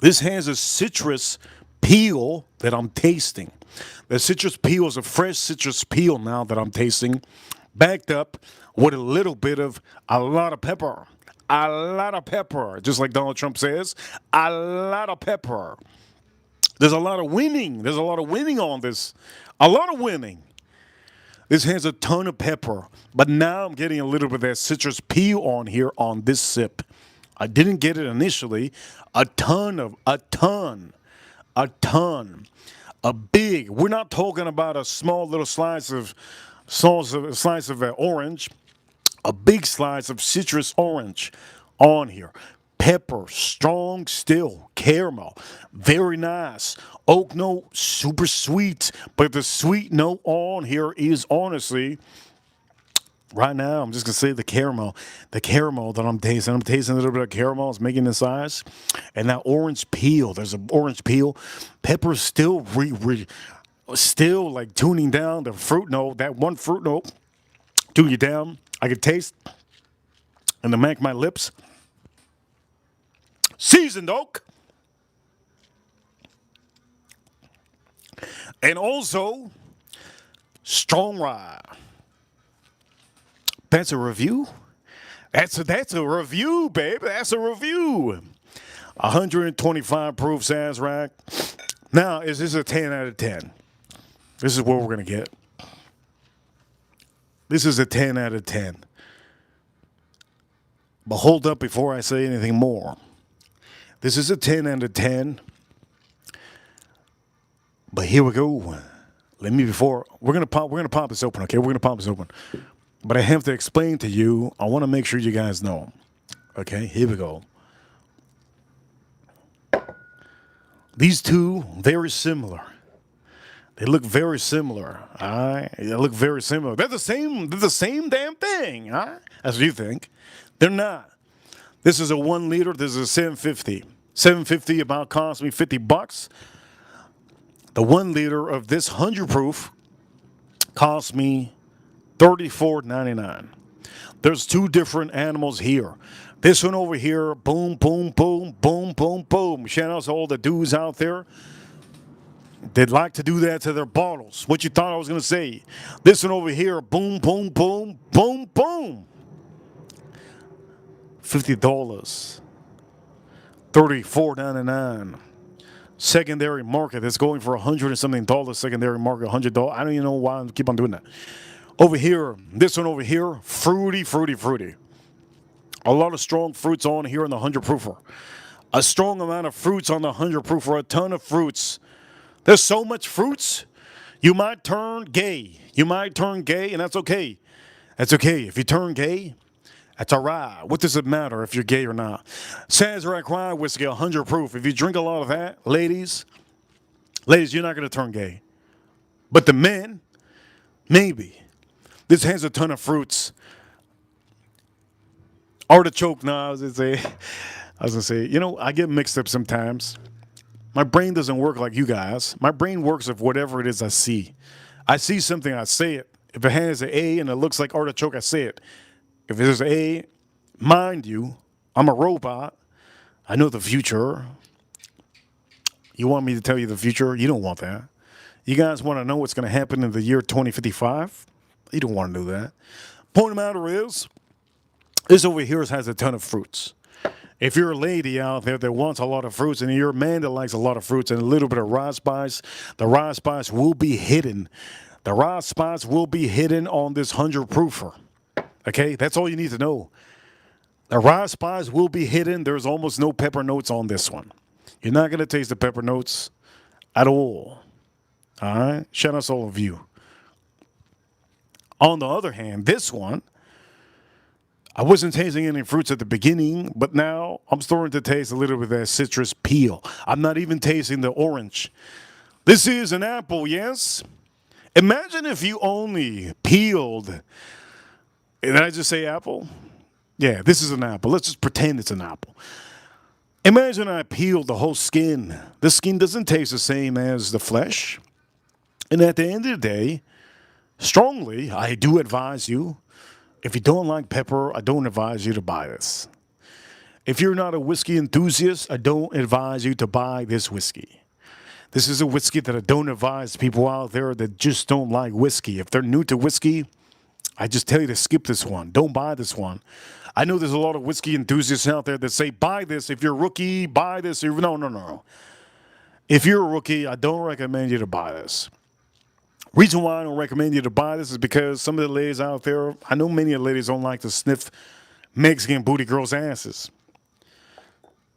this has a citrus peel that I'm tasting. The citrus peel is a fresh citrus peel now that I'm tasting, backed up with a lot of pepper. A lot of pepper. Just like Donald Trump says, a lot of pepper. There's a lot of winning. There's a lot of winning on this. A lot of winning. This has a ton of pepper, but now I'm getting a little bit of that citrus peel on here on this sip. I didn't get it initially. A ton, a big. We're not talking about a small little slice of orange. A big slice of citrus orange on here. Pepper, strong still, caramel, very nice. Oak note, super sweet, but the sweet note on here is honestly, right now, I'm just gonna say the caramel that I'm tasting. I'm tasting a little bit of caramel. It's making this ice, and that orange peel. There's an orange peel. Pepper still still like tuning down the fruit note. That one fruit note, tune you down. I can taste, and to make my lips. Seasoned oak. And also, strong rye. That's a review? That's a review, baby. That's a review. 125 proof Sazerac. Now, is this a 10 out of 10? This is what we're going to get. This is a 10 out of 10. But hold up before I say anything more. This is a 10 out of 10. But here we go. We're gonna pop this open, okay? We're gonna pop this open. But I have to explain to you. I want to make sure you guys know. Okay, here we go. These two very similar. They look very similar. All right, they look very similar. They're the same. They're the same damn thing. All right, that's what you think. They're not. This is a 1 liter. This is a 750. 750 about cost me $50. The 1 liter of this 100 proof cost me $34.99. There's two different animals here. This one over here, boom, boom, boom, boom, boom, boom. Shout out to all the dudes out there. They'd like to do that to their bottles. What you thought I was going to say? This one over here, boom, boom, boom, boom, boom. $50. $34.99. Secondary market that's going for $100 and something dollars. Secondary market, $100. I don't even know why I keep on doing that. Over here, this one over here, fruity, fruity, fruity. A lot of strong fruits on here in the 100 proofer. A strong amount of fruits on the 100 proofer. A ton of fruits. There's so much fruits, you might turn gay. You might turn gay, and that's okay. That's okay. If you turn gay, that's all right. What does it matter if you're gay or not? Sazerac Rye Whiskey, 100 proof. If you drink a lot of that, ladies, you're not going to turn gay. But the men, maybe. This has a ton of fruits. Artichoke, no, I was going to say, you know, I get mixed up sometimes. My brain doesn't work like you guys. My brain works of whatever it is I see. I see something, I say it. If it has an A and it looks like artichoke, I say it. If there's an A, mind you, I'm a robot. I know the future. You want me to tell you the future? You don't want that. You guys want to know what's going to happen in the year 2055? You don't want to know that. Point of the matter is, this over here has a ton of fruits. If you're a lady out there that wants a lot of fruits and you're a man that likes a lot of fruits and a little bit of rye spice, the rye spice will be hidden. The rye spice will be hidden on this 100 proofer. Okay, that's all you need to know. The rye spice will be hidden. There's almost no pepper notes on this one. You're not going to taste the pepper notes at all. All right, shout out to all of you. On the other hand, this one, I wasn't tasting any fruits at the beginning, but now I'm starting to taste a little bit of that citrus peel. I'm not even tasting the orange. This is an apple, yes? Imagine if you only peeled. Did I just say apple? Yeah, this is an apple. Let's just pretend it's an apple. Imagine I peeled the whole skin. The skin doesn't taste the same as the flesh. And at the end of the day, strongly, I do advise you, if you don't like pepper, I don't advise you to buy this. If you're not a whiskey enthusiast, I don't advise you to buy this whiskey. This is a whiskey that I don't advise people out there that just don't like whiskey. If they're new to whiskey, I just tell you to skip this one. Don't buy this one. I know there's a lot of whiskey enthusiasts out there that say, buy this. If you're a rookie, buy this. No, no, no. If you're a rookie, I don't recommend you to buy this. Reason why I don't recommend you to buy this is because some of the ladies out there, I know many of the ladies don't like to sniff Mexican booty girls' asses.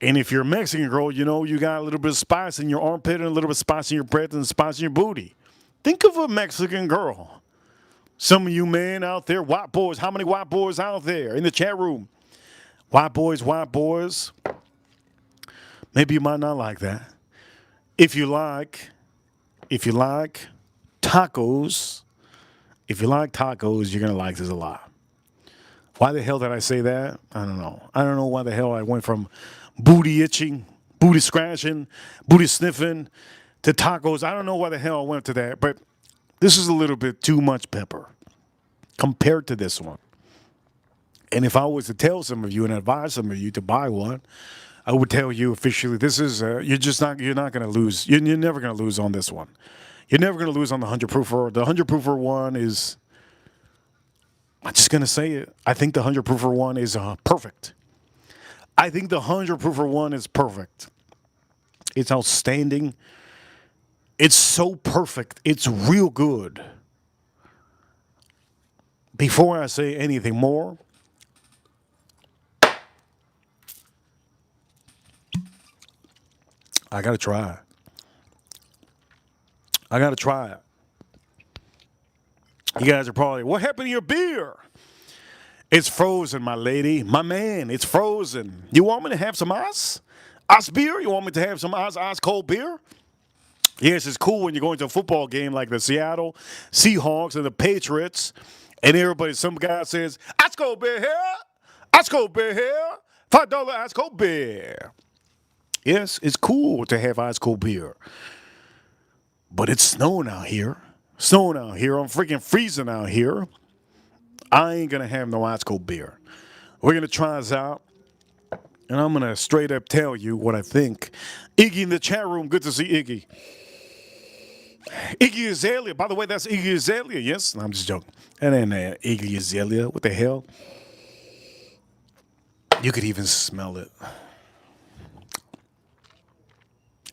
And if you're a Mexican girl, you know you got a little bit of spice in your armpit and a little bit of spice in your breath and spice in your booty. Think of a Mexican girl. Some of you men out there, white boys, how many white boys out there in the chat room? White boys, white boys. Maybe you might not like that. If you like tacos, you're going to like this a lot. Why the hell did I say that? I don't know. I don't know why the hell I went from booty itching, booty scratching, booty sniffing to tacos. I don't know why the hell I went to that, but this is a little bit too much pepper compared to this one. And if I was to tell some of you and advise some of you to buy one, I would tell you officially, this is you're not going to lose. You're never going to lose on this one. You're never going to lose on the 100 proofer. The 100 proofer one is, I'm just going to say it. I think the 100 proofer one is perfect. I think the 100 proofer one is perfect. It's outstanding. It's so perfect. It's real good. Before I say anything more, I got to try it. I got to try it. You guys are probably, what happened to your beer? It's frozen, my lady. My man, it's frozen. You want me to have some ice? Ice beer? You want me to have some ice cold beer? Yes, it's cool when you're going to a football game like the Seattle Seahawks and the Patriots, and some guy says, ice cold beer here, ice cold beer here, $5 ice cold beer. Yes, it's cool to have ice cold beer. But it's snowing out here. Snowing out here. I'm freaking freezing out here. I ain't going to have no ice cold beer. We're going to try this out. And I'm going to straight up tell you what I think. Iggy in the chat room. Good to see Iggy. Iggy Azalea. By the way, that's Iggy Azalea. Yes? No, I'm just joking. And then Iggy Azalea. What the hell? You could even smell it.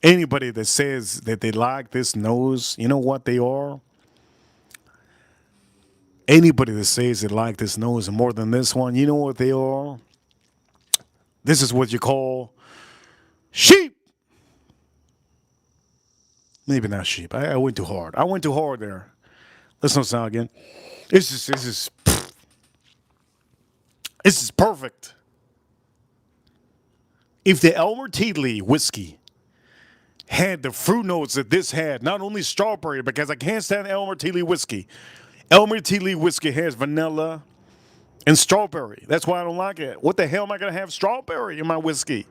Anybody that says that they like this knows, you know what they are? Anybody that says they like this knows more than this one, you know what they are? This is what you call sheep. Maybe not sheep. I went too hard. I went too hard there. Let's not sound again. This is perfect. If the Elmer Tea Lee whiskey had the fruit notes that this had, not only strawberry, because I can't stand Elmer Tea Lee whiskey. Elmer Tea Lee whiskey has vanilla and strawberry. That's why I don't like it. What the hell am I going to have strawberry in my whiskey?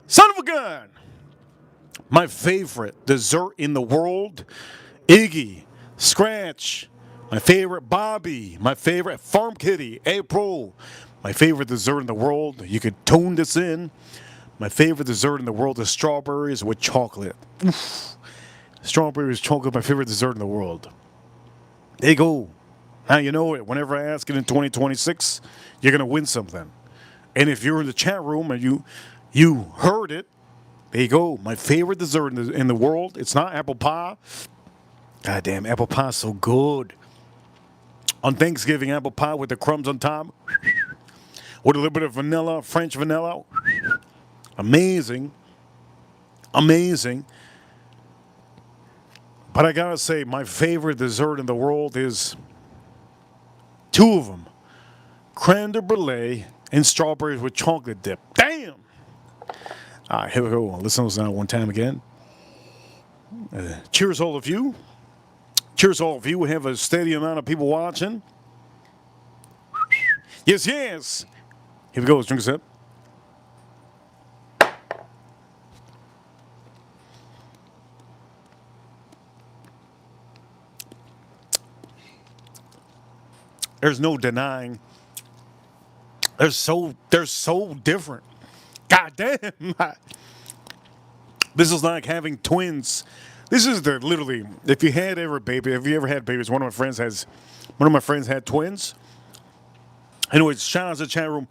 Son of a gun! My favorite dessert in the world, Iggy, Scratch. My favorite, Bobby. My favorite, Farm Kitty, April. My favorite dessert in the world, you could tone this in. My favorite dessert in the world is strawberries with chocolate. Oof. Strawberries, chocolate, my favorite dessert in the world. There you go. Now you know it. Whenever I ask it in 2026, you're going to win something. And if you're in the chat room and you heard it, there you go. My favorite dessert in the world, it's not apple pie. God damn, apple pie is so good. On Thanksgiving, apple pie with the crumbs on top. With a little bit of vanilla, French vanilla. Amazing. Amazing. But I gotta say, my favorite dessert in the world is two of them. Creme de brulee and strawberries with chocolate dip. Damn! All right, here we go. Listen to this one time again. Cheers, all of you. Cheers, all of you. We have a steady amount of people watching. Yes, yes. Here we go. Let's drink a sip. There's no denying. They're so different. God damn. This is like having twins. This is literally, if you ever had babies, one of my friends has One of my friends had twins. Anyways, shout out to the chat room.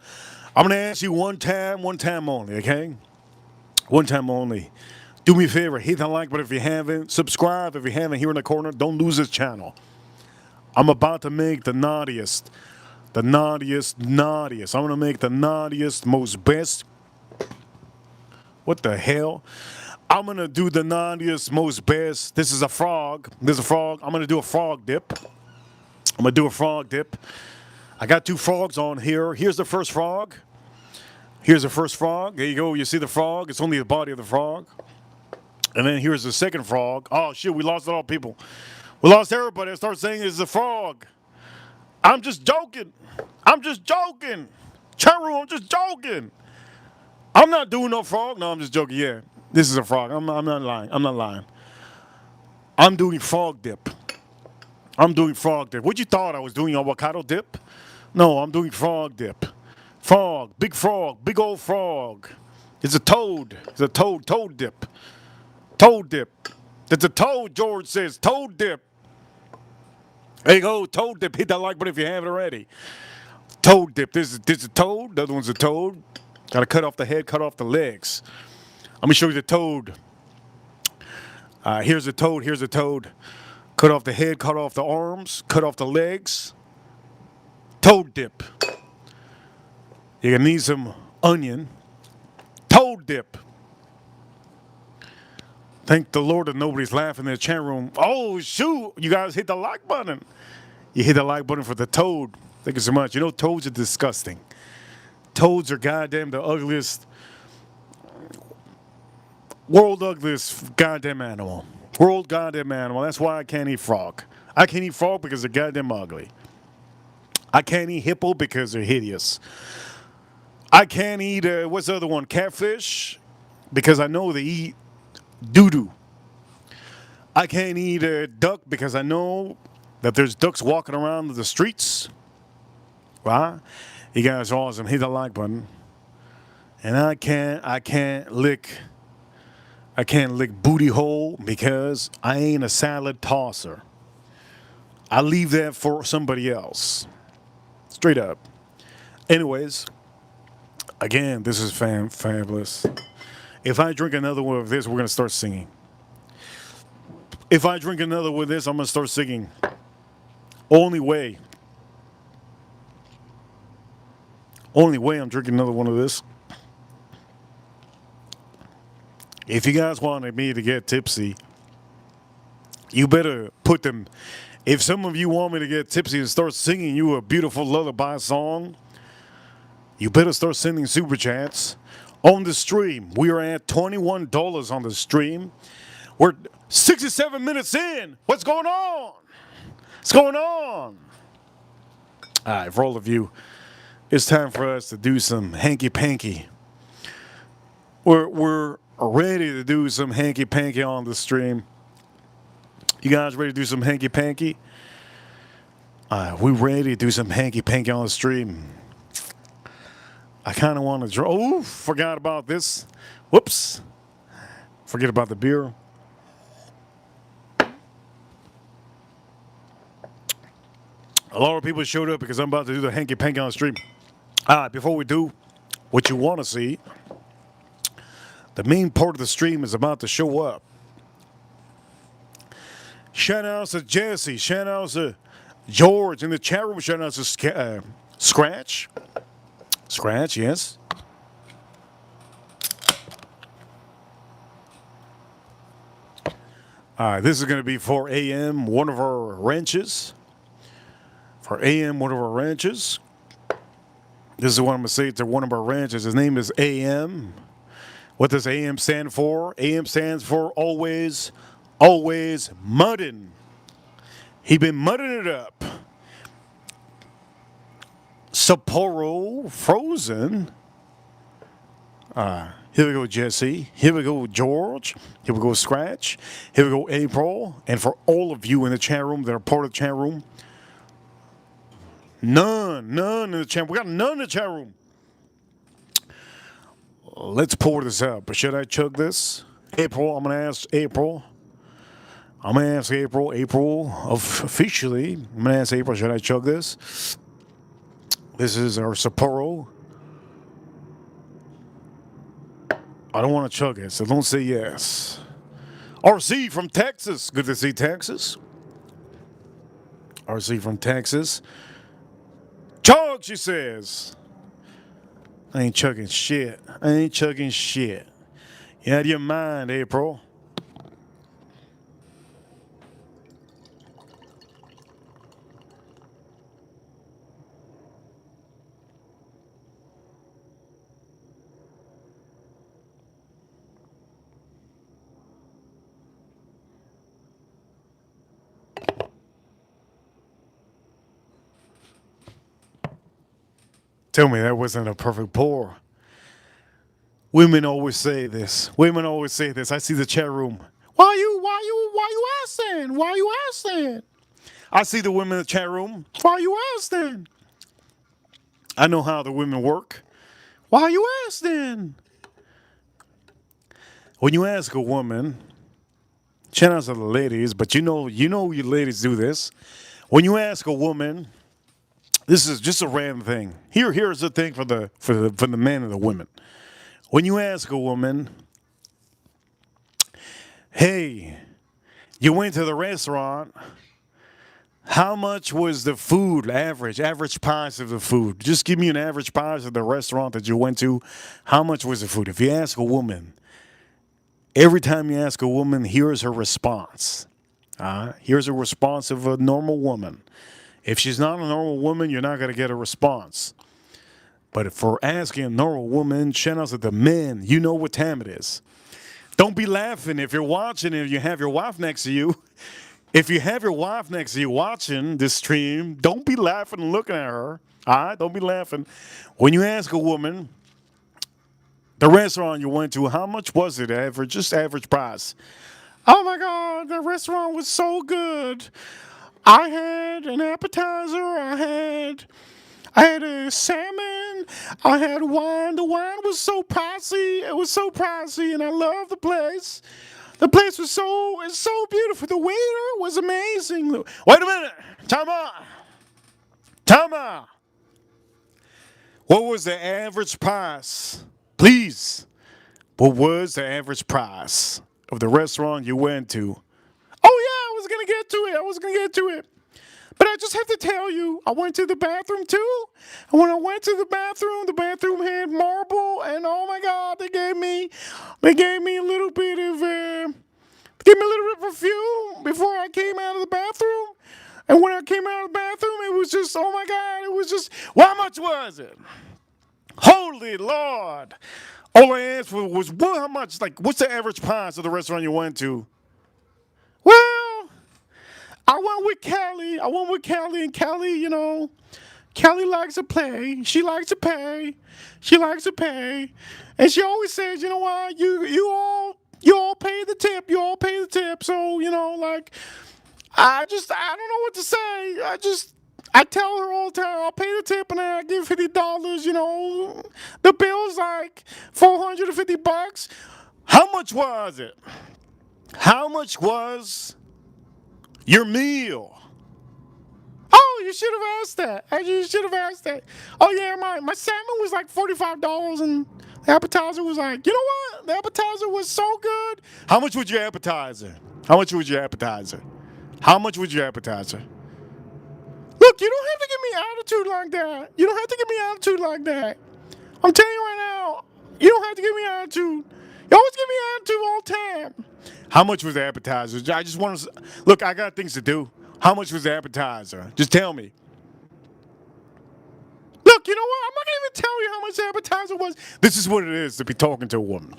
I'm gonna ask you one time only, okay? One time only. Do me a favor, hit that like button if you haven't. Subscribe if you haven't here in the corner. Don't lose this channel. I'm about to make the naughtiest. I'm gonna make the naughtiest, most best. What the hell? I'm gonna do the naughtiest, most best. This is a frog. This is a frog. I'm gonna do a frog dip. I got 2 frogs on here. Here's the first frog. Here's the first frog. There you go. You see the frog? It's only the body of the frog. And then here's the second frog. Oh, shit. We lost it all, people. We lost everybody. I start saying it's a frog. I'm just joking. Chat room, I'm just joking. I'm not doing no frog. No, I'm just joking. Yeah, this is a frog. I'm not lying. I'm doing frog dip. What you thought I was doing avocado dip? No, I'm doing frog dip. Frog, big old frog. It's a toad. Toad dip. It's a toad, George says. Toad dip. There you go, toad dip. Hit that like button if you haven't already. Toad dip. This is a toad. The other one's a toad. Gotta cut off the head, cut off the legs. Let me show you the toad. Here's a toad. Cut off the head, cut off the arms, cut off the legs. Toad dip. You're gonna need some onion. Toad dip. Thank the Lord that nobody's laughing in the chat room. Oh, shoot. You guys hit the like button. You hit the like button for the toad. Thank you so much. You know, toads are disgusting. Toads are goddamn the ugliest, world ugliest goddamn animal. That's why I can't eat frog. I can't eat frog because they're goddamn ugly. I can't eat hippo because they're hideous. I can't eat, what's the other one? Catfish, because I know they eat doo-doo. I can't eat duck because I know that there's ducks walking around the streets. Right? You guys are awesome. Hit the like button. And I can't lick booty hole because I ain't a salad tosser. I leave that for somebody else. Straight up. Anyways, again, this is fabulous. If I drink another one of this, we're going to start singing. If I drink another one of this, I'm going to start singing. Only way I'm drinking another one of this. If you guys wanted me to get tipsy, you better put them. If some of you want me to get tipsy and start singing you a beautiful lullaby song, you better start sending super chats on the stream. We are at $21 on the stream. We're 67 minutes in. What's going on? All right, for all of you, it's time for us to do some hanky-panky. We're ready to do some hanky-panky on the stream. You guys ready to do some hanky-panky? We ready to do some hanky-panky on the stream. I kind of want to draw. Oh, forgot about this. Whoops. Forget about the beer. A lot of people showed up because I'm about to do the hanky-panky on the stream. Before we do what you want to see, the main part of the stream is about to show up. Shout out to Jesse. Shout out to George in the chat room. Shout out to Scratch. Scratch, yes. This is going to be for AM, one of our ranches. For AM, one of our ranches. This is what I'm going to say to one of our ranches. His name is AM. What does AM stand for? AM stands for always muddin'. He been mudding it up. Sapporo frozen. Here we go, Jesse. Here we go, George. Here we go, Scratch. Here we go, April. And for all of you in the chat room that are part of the chat room, none in the chat. We got none in the chat room. Let's pour this up. Should I chug this? April, I'm going to ask April. I'm gonna ask April. April, officially, I'm gonna ask April. Should I chug this? This is our Sapporo. I don't want to chug it, so don't say yes. RC from Texas. Good to see Texas. RC from Texas. Chug, she says. I ain't chugging shit. I ain't chugging shit. You out of your mind, April. Tell me that wasn't a perfect pour. Women always say this. Women always say this. I see the chat room. Why you asking? Why you asking? I see the women in the chat room. Why you asking? I know how the women work. Why you asking? When you ask a woman, shout out to the ladies, but you ladies do this. When you ask a woman, this is just a random thing. Here's the thing for the men and the women. When you ask a woman, hey, you went to the restaurant, how much was the food average price of the food? Just give me an average price of the restaurant that you went to. How much was the food? If you ask a woman, every time you ask a woman, here's her response. Here's a response of a normal woman. If she's not a normal woman, you're not going to get a response. But for asking a normal woman, shout out to the men, you know what time it is. Don't be laughing if you're watching and you have your wife next to you. If you have your wife next to you watching this stream, don't be laughing and looking at her. All right? Don't be laughing. When you ask a woman, the restaurant you went to, how much was it average? Just average price. Oh my God, the restaurant was so good. I had an appetizer. I had a salmon. I had wine. The wine was so pricey. It was so pricey, and I love the place. The place was it's so beautiful. The waiter was amazing. Wait a minute. Time out. Time out. What was the average price? Please. What was the average price of the restaurant you went to? Oh, yeah, I was going to get to it. But I just have to tell you, I went to the bathroom too. And when I went to the bathroom had marble, and oh my God, they gave me a little bit of perfume before I came out of the bathroom. And when I came out of the bathroom, it was just, oh my God, it was just, well, how much was it? Holy Lord. All I asked for was, well, how much, like, what's the average price of the restaurant you went to? Well, I went with Kelly, and Kelly, Kelly likes to play. She likes to pay. And she always says, you know what, you all pay the tip. So, like, I don't know what to say. I tell her all the time, I'll pay the tip and then I give $50, The bill's like $450. How much was it? How much was your meal? Oh, you should have asked that. You should have asked that. Oh, yeah, my salmon was like $45 and the appetizer was like, you know what? The appetizer was so good. How much was your appetizer? Look, you don't have to give me attitude like that. I'm telling you right now, you don't have to give me attitude. You always give me attitude all the time. How much was the appetizer? I just want to look. I got things to do. How much was the appetizer? Just tell me. Look, you know what? I'm not gonna even tell you how much the appetizer was. This is what it is to be talking to a woman.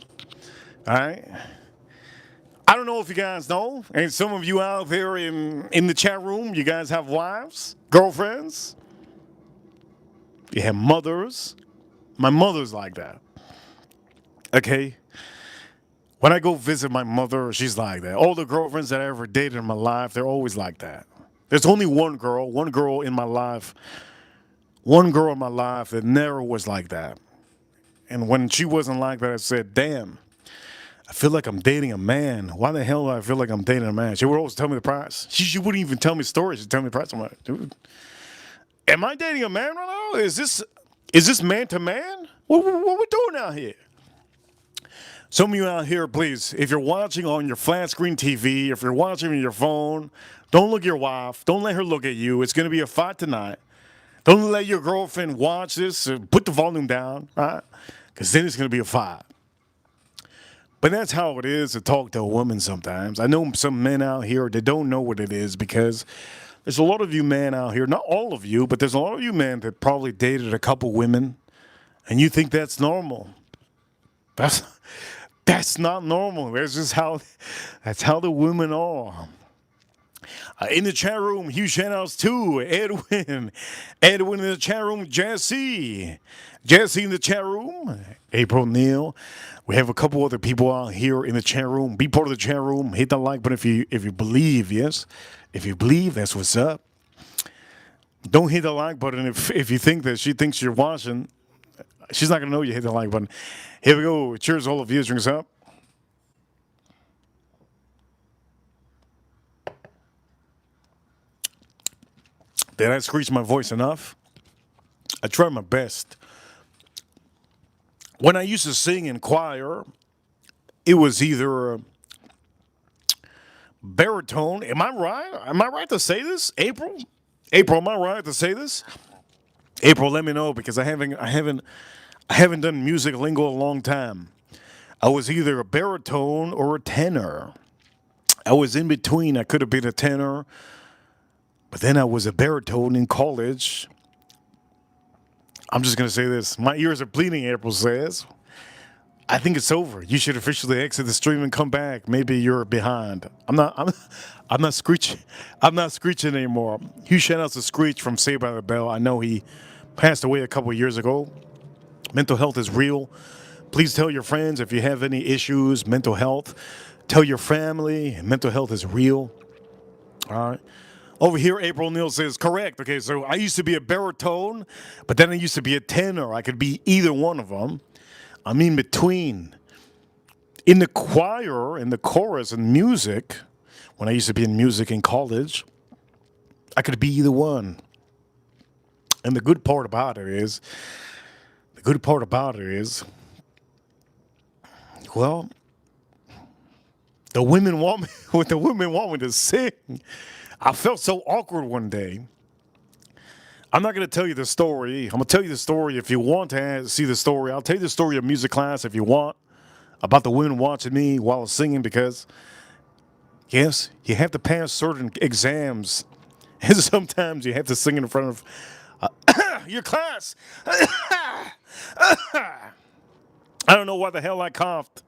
All right. I don't know if you guys know, and some of you out there in the chat room, you guys have wives, girlfriends. You have mothers. My mother's like that. Okay. When I go visit my mother, she's like that. All the girlfriends that I ever dated in my life, they're always like that. There's only one girl in my life that never was like that. And when she wasn't like that, I said, damn, I feel like I'm dating a man. Why the hell do I feel like I'm dating a man? She would always tell me the price. She wouldn't even tell me stories. She'd tell me the price. I'm like, dude, am I dating a man right now? Is this man to man? What we doing out here? Some of you out here, please, if you're watching on your flat screen TV, if you're watching on your phone, don't look at your wife. Don't let her look at you. It's going to be a fight tonight. Don't let your girlfriend watch this. Put the volume down, right? Because then it's going to be a fight. But that's how it is to talk to a woman sometimes. I know some men out here that don't know what it is because there's a lot of you men out here, not all of you, but there's a lot of you men that probably dated a couple women and you think that's normal. That's not normal. That's how the women are. In the chat room, huge shout outs to Edwin. Edwin in the chat room, Jesse. Jesse in the chat room, April Neal. We have a couple other people out here in the chat room. Be part of the chat room. Hit the like button if you believe, yes. If you believe, that's what's up. Don't hit the like button if you think that she thinks you're watching. She's not going to know you hit the like button. Here we go. Cheers, all of you. Drinks up. Did I screech my voice enough? I tried my best. When I used to sing in choir, it was either baritone. Am I right? Am I right to say this? April? April, am I right to say this? April, let me know because I haven't done music lingo in a long time. I was either a baritone or a tenor. I was in between. I could have been a tenor, but then I was a baritone in college. I'm just going to say this. My ears are bleeding, April says. I think it's over. You should officially exit the stream and come back. Maybe you're behind. I'm not screeching. I'm not screeching anymore. Huge shout out to Screech from Saved by the Bell. I know he passed away a couple of years ago. Mental health is real. Please tell your friends if you have any issues, mental health. Tell your family. Mental health is real. All right. Over here, April Neal says, correct. Okay, so I used to be a baritone, but then I used to be a tenor. I could be either one of them. I'm in between. In the choir, in the chorus, and music, when I used to be in music in college, I could be either one. And the good part about it is, well, the women want me, what the women want me to sing. I felt so awkward one day. I'm not going to tell you the story. I'm going to tell you the story if you want to see the story. I'll tell you the story of music class if you want, about the women watching me while I was singing because, yes, you have to pass certain exams. And sometimes you have to sing in front of your class. I don't know why the hell I coughed.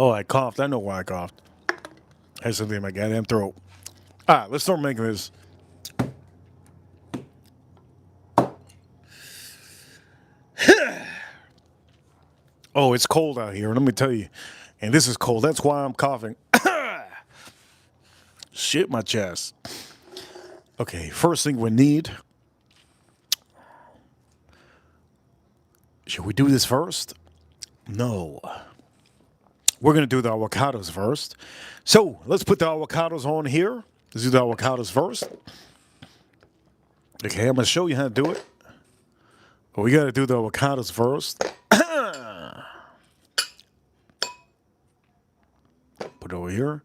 Oh, I coughed. I know why I coughed. I had something in my goddamn throat. All right, let's start making this. Oh, it's cold out here. Let me tell you. And this is cold. That's why I'm coughing. Shit my chest. Okay, first thing we need. Should we do this first? No. We're going to do the avocados first. So let's put the avocados on here. Let's do the avocados first. Okay, I'm going to show you how to do it. But we got to do the avocados first. Put it over here.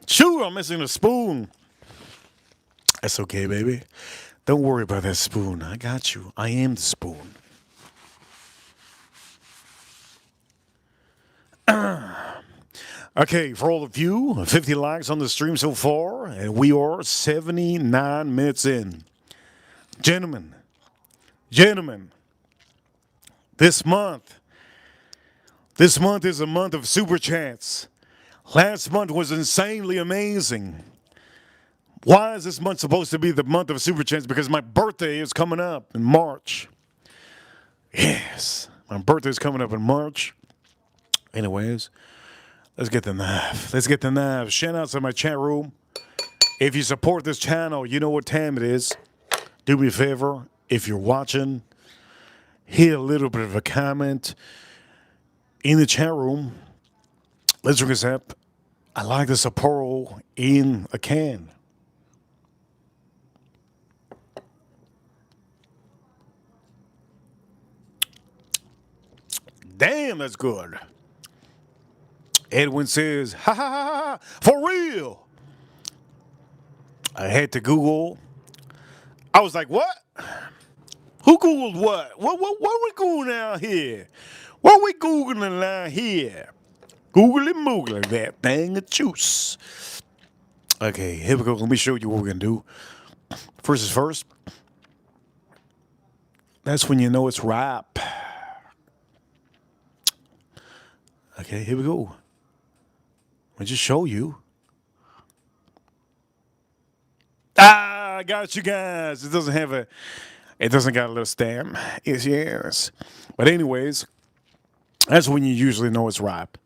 Shoot, I'm missing a spoon. That's okay, baby. Don't worry about that spoon. I got you. I am the spoon. Okay, for all of you, 50 likes on the stream so far, and we are 79 minutes in. Gentlemen, this month is a month of super chats. Last month was insanely amazing. Why is this month supposed to be the month of super chats? Because my birthday is coming up in March. Yes, my birthday is coming up in March. Anyways, let's get the knife. Let's get the knife. Shout outs to my chat room. If you support this channel, you know what time it is. Do me a favor. If you're watching, hit a little bit of a comment in the chat room. Let's drink this up. I like the Sapporo in a can. Damn, that's good. Edwin says, ha ha ha ha, for real. I had to Google. I was like, what? Who Googled what? What we Googling out here? What we Googling out here? Googly moogly, that thing of juice. Okay, here we go. Let me show you what we're going to do. First is first. That's when you know it's ripe. Okay, here we go. I'll just show you. Ah, I got you guys. It doesn't got a little stamp. It's yours. But anyways, that's when you usually know it's ripe.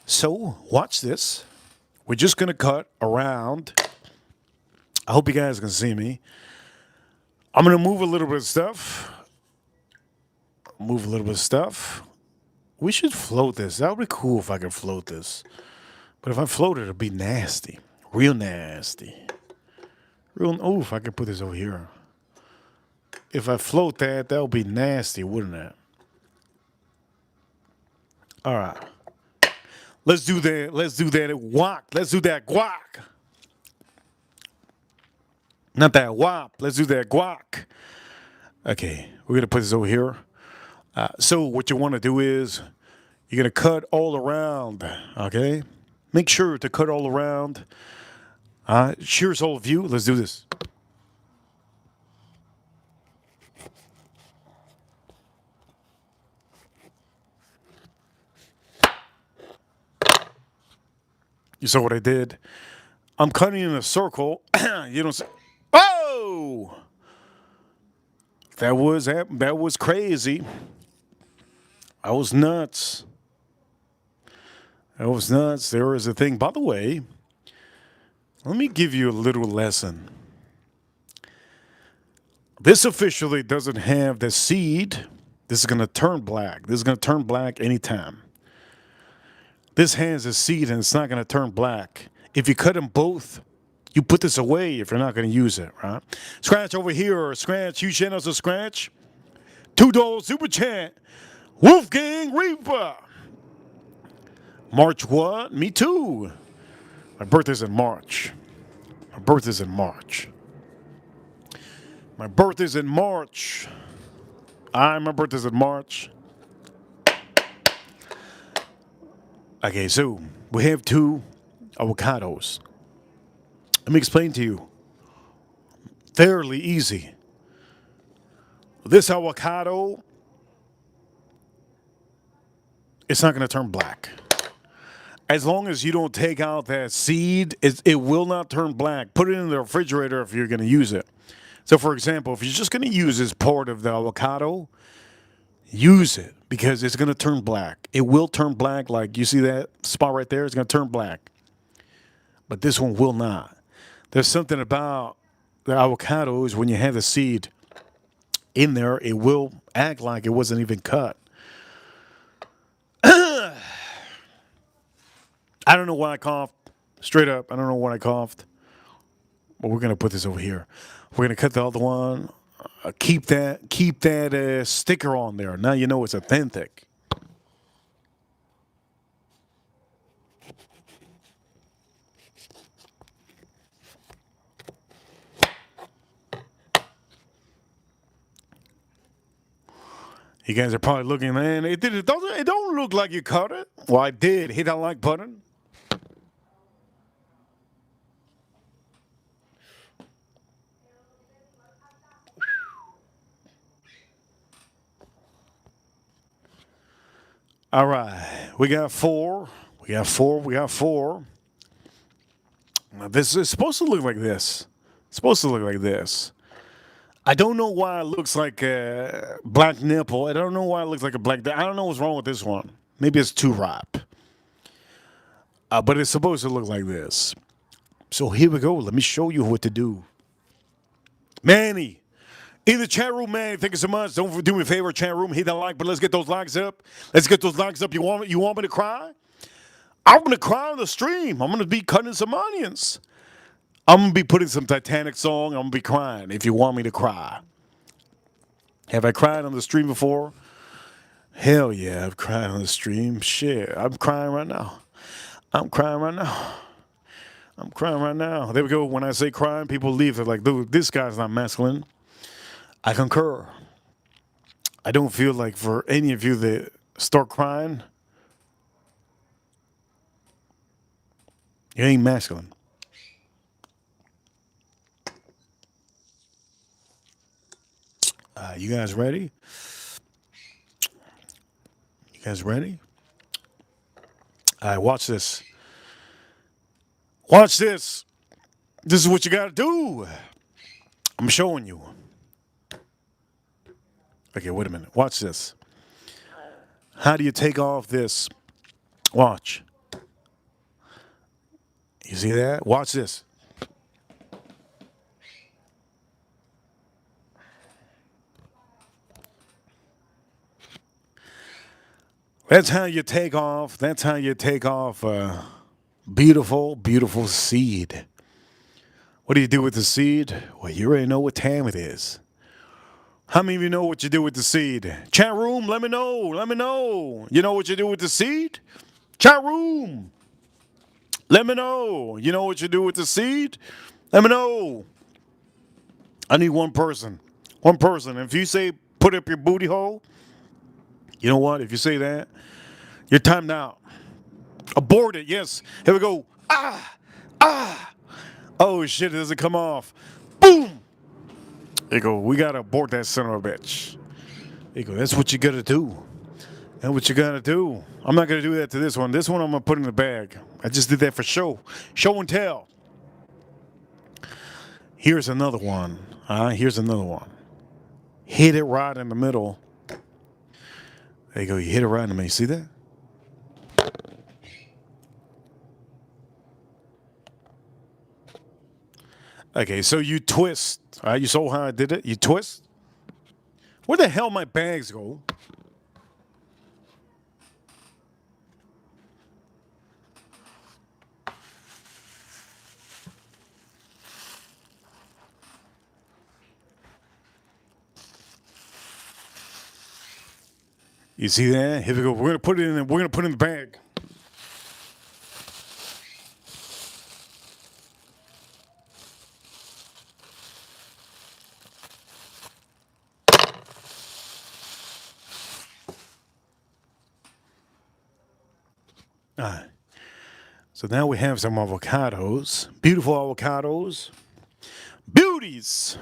So, watch this. We're just going to cut around. I hope you guys can see me. I'm going to move a little bit of stuff. We should float this. That would be cool if I could float this. But if I float it, it'll be nasty. Real nasty. Oh, if I could put this over here. If I float that, that would be nasty, wouldn't it? All right. Let's do that. Let's do that guac. Let's do that guac. Not that wop. Let's do that guac. Okay, we're going to put this over here. So what you want to do is you're going to cut all around, okay? Make sure to cut all around. Cheers, all of you. Let's do this. You saw what I did? I'm cutting in a circle. You don't say, oh! That was crazy. I was nuts. There is a thing. By the way, let me give you a little lesson. This officially doesn't have the seed. This is going to turn black. This is going to turn black anytime. This has a seed and it's not going to turn black. If you cut them both, you put this away if you're not going to use it, right? Scratch over here. Scratch. Huge channels of Scratch. $2 super chat. Wolfgang Reaper. March what? Me too. My birthday's in March. My birthday's in March. My birthday's in March. My birthday's in March. Okay, so we have 2 avocados. Let me explain to you. Fairly easy. This avocado, it's not going to turn black. As long as you don't take out that seed, it will not turn black. Put it in the refrigerator if you're going to use it. So, for example, if you're just going to use this part of the avocado, use it because it's going to turn black. It will turn black. Like you see that spot right there? It's going to turn black. But this one will not. There's something about the avocados when you have the seed in there, it will act like it wasn't even cut. I don't know why I coughed. Straight up, I don't know why I coughed. But we're going to put this over here. We're going to cut the other one. Keep that sticker on there. Now you know it's authentic. You guys are probably looking, man. It don't look like you cut it. Well, I did. Hit that like button. All right, we got 4. Now, this is supposed to look like this. I don't know why it looks like a black nipple. I don't know why it looks like a black. I don't know what's wrong with this one. Maybe it's too ripe. But it's supposed to look like this. So here we go. Let me show you what to do. Manny, in the chat room, man, thank you so much. Don't do me a favor, chat room, hit that like button. Let's get those likes up. Let's get those likes up. You want me to cry? I'm gonna cry on the stream. I'm gonna be cutting some onions. I'm gonna be putting some Titanic song. I'm gonna be crying if you want me to cry. Have I cried on the stream before? Hell yeah, I've cried on the stream. Shit, I'm crying right now. I'm crying right now. I'm crying right now. There we go. When I say crying, people leave. They're like, dude, this guy's not masculine. I concur. I don't feel like for any of you that start crying, you ain't masculine. You guys ready? You guys ready? All right, watch this. Watch this. This is what you got to do. I'm showing you. Okay, wait a minute. Watch this. How do you take off this? Watch. You see that? Watch this. That's how you take off. That's how you take off a beautiful, beautiful seed. What do you do with the seed? Well, you already know what time it is. How many of you know what you do with the seed? Chat room, let me know. Let me know. You know what you do with the seed? Chat room. Let me know. You know what you do with the seed? Let me know. I need one person. One person. If you say put up your booty hole, you know what? If you say that, you're timed out. Abort it. Yes. Here we go. Ah. Oh, shit. It doesn't come off. Boom. There you go. We got to abort that son of a bitch. There you go. That's what you got to do. That's what you got to do. I'm not going to do that to this one. This one I'm going to put in the bag. I just did that for show. Show and tell. Here's another one. Here's another one. Hit it right in the middle. There you go. You hit it right in the middle. You see that? Okay, so you twist. You saw how I did it? You twist. Where the hell my bags go? You see that? Here we go. We're gonna put it in. We're gonna put it in the bag. All right. So now we have some avocados. Beautiful avocados. Beauties.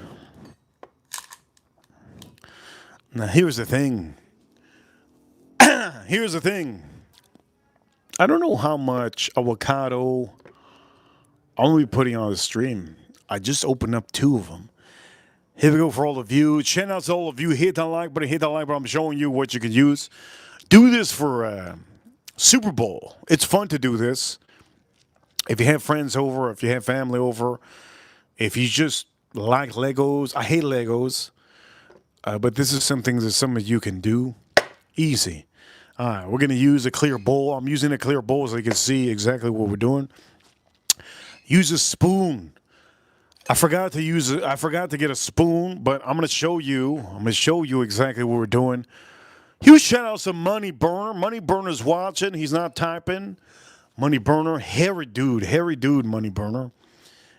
Now here's the thing. Here's the thing. I don't know how much avocado I'm going to be putting on the stream. I just opened up 2 of them. Here we go for all of you. Shout out to all of you. Hit that like button. Hit that like button. I'm showing you what you can use. Do this for Super Bowl. It's fun to do this. If you have friends over, if you have family over, if you just like Legos. I hate Legos. But this is something that some of you can do. Easy. All right, we're going to use a clear bowl. I'm using a clear bowl so you can see exactly what we're doing. Use a spoon. I forgot to get a spoon, but I'm going to show you. I'm going to show you exactly what we're doing. Huge shout out to Money Burner. Money Burner's watching. He's not typing. Money Burner, hairy dude, Money Burner.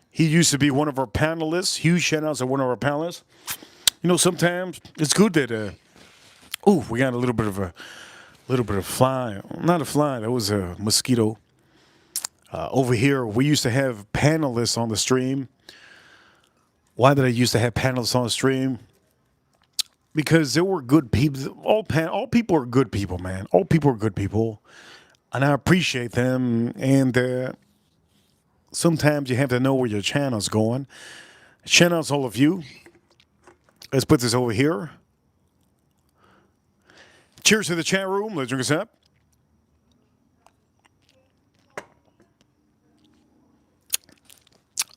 He used to be one of our panelists. Huge shout out to one of our panelists. You know, sometimes it's good that we got a little bit of fly. Not a fly, that was a mosquito. Over here, we used to have panelists on the stream. Why did I used to have panelists on the stream? Because there were good people. All people are good people, man. All people are good people. And I appreciate them. And sometimes you have to know where your channel's going. Shout out to all of you. Let's put this over here. Cheers to the chat room. Let's drink us up.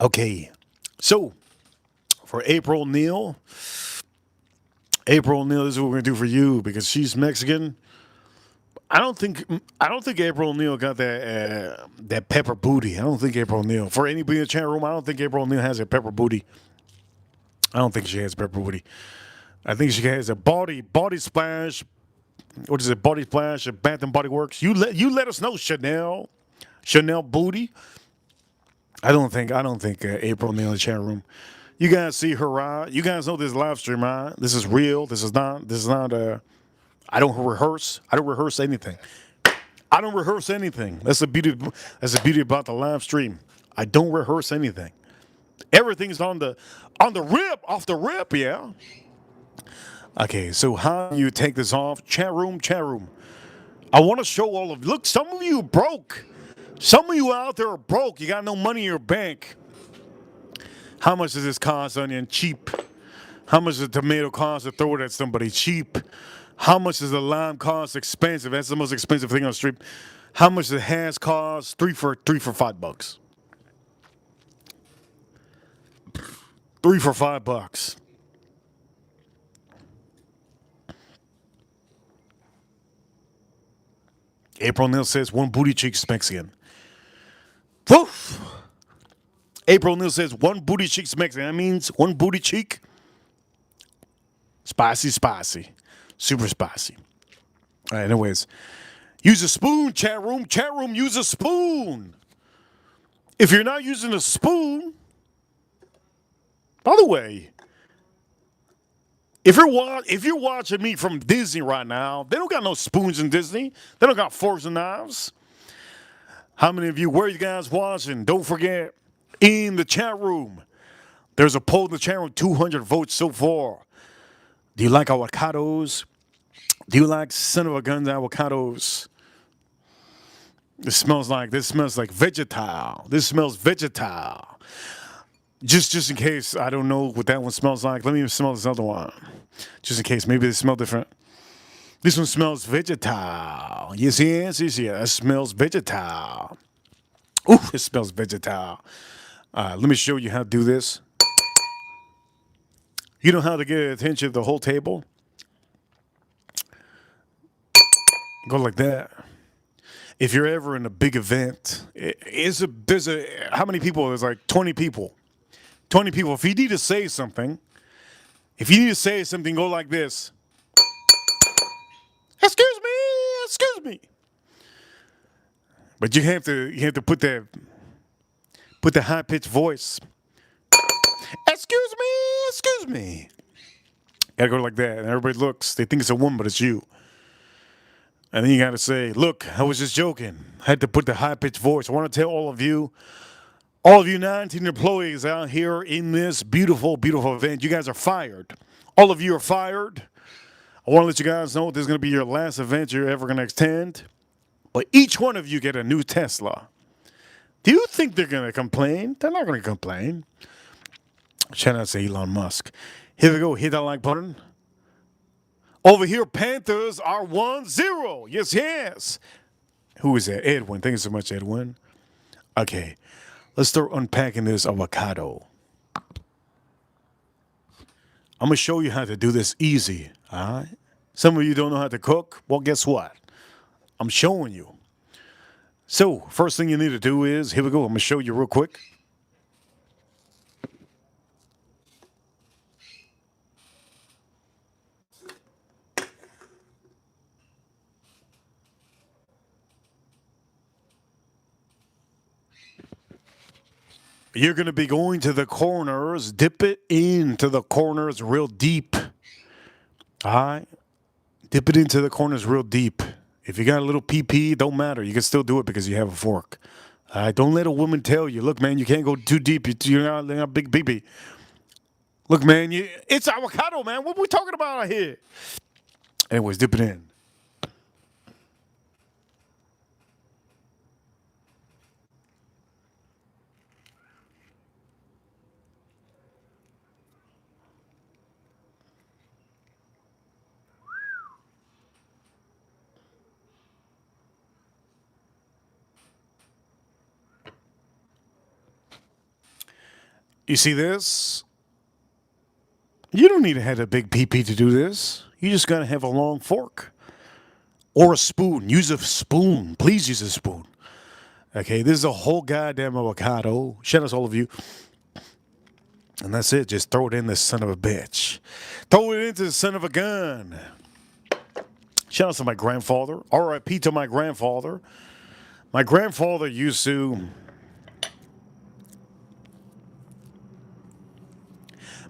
Okay, so for April Neal, this is what we're gonna do for you because she's Mexican. I don't think I don't think April O'Neil got that pepper booty. I don't think April O'Neil. For anybody in the chat room, I don't think April O'Neil has a pepper booty. I don't think she has pepper booty. I think she has a body splash. What is it? Body splash at Bath and Body Works. You let us know, Chanel booty. I don't think April O'Neil in the chat room. You guys see her, right? You guys know this live stream, right? This is real. This is not. I don't rehearse. I don't rehearse anything. I don't rehearse anything. That's the beauty. That's the beauty about the live stream. I don't rehearse anything. Everything's on the rip, off the rip. Yeah. Okay. So how do you take this off? Chat room, chat room. I want to show all of. Look, some of you broke. Some of you out there are broke. You got no money in your bank. How much does this cost, onion? Cheap. How much does a tomato cost to throw it at somebody? Cheap. How much does the lime cost? Expensive. That's the most expensive thing on the street. How much does the hash cost? Three for $5. Three for $5. April Neal says one booty cheek's Mexican. Woof. April Neal says one booty cheek's Mexican. That means one booty cheek. Spicy. Super spicy. All right, anyways. Use a spoon, chat room. Chat room, use a spoon. If you're not using a spoon, by the way, if you're watching me from Disney right now, they don't got no spoons in Disney. They don't got forks and knives. How many of you, where are you guys watching? Don't forget, in the chat room, there's a poll in the chat room, 200 votes so far. Do you like avocados? Do you like son of a guns avocados? This smells like vegetal. This smells vegetal. Just in case I don't know what that one smells like, let me smell this other one. Just in case, maybe they smell different. This one smells vegetal. Yes. It smells vegetal. Ooh, it smells vegetal. Let me show you how to do this. You know how to get attention of the whole table? Go like that. If you're ever in a big event, how many people? There's like 20 people. 20 people. If you need to say something, go like this. Excuse me. But you have to put the high pitched voice. Excuse me. Gotta go like that, and everybody looks. They think it's a woman, but it's you. And then you gotta say, "Look, I was just joking." I had to put the high pitched voice. I want to tell all of you 19 employees out here in this beautiful event, you guys are fired. All of you are fired. I want to let you guys know this is going to be your last event you're ever going to attend. But each one of you get a new Tesla. Do you think they're going to complain? They're not going to complain. Shout out to Elon Musk. Here we go. Hit that like button. Over here, Panthers are 1-0. Yes. Who is that? Edwin. Thank you so much, Edwin. Okay. Let's start unpacking this avocado. I'm going to show you how to do this easy. All right? Some of you don't know how to cook. Well, guess what? I'm showing you. So, first thing you need to do is, here we go. I'm going to show you real quick. You're going to be going to the corners. Dip it into the corners real deep. All right? Dip it into the corners real deep. If you got a little pee, don't matter. You can still do it because you have a fork. All right? Don't let a woman tell you, look, man, you can't go too deep. You're not a big pee. Look, man, it's avocado, man. What are we talking about out here? Anyways, dip it in. You see this? You don't need to have a big PP to do this. You just gotta have a long fork or a spoon. Use a spoon. Please use a spoon. Okay, this is a whole goddamn avocado. Shout out to all of you. And that's it. Just throw it in this son of a bitch. Throw it into the son of a gun. Shout out to my grandfather. R.I.P. to my grandfather. My grandfather used to...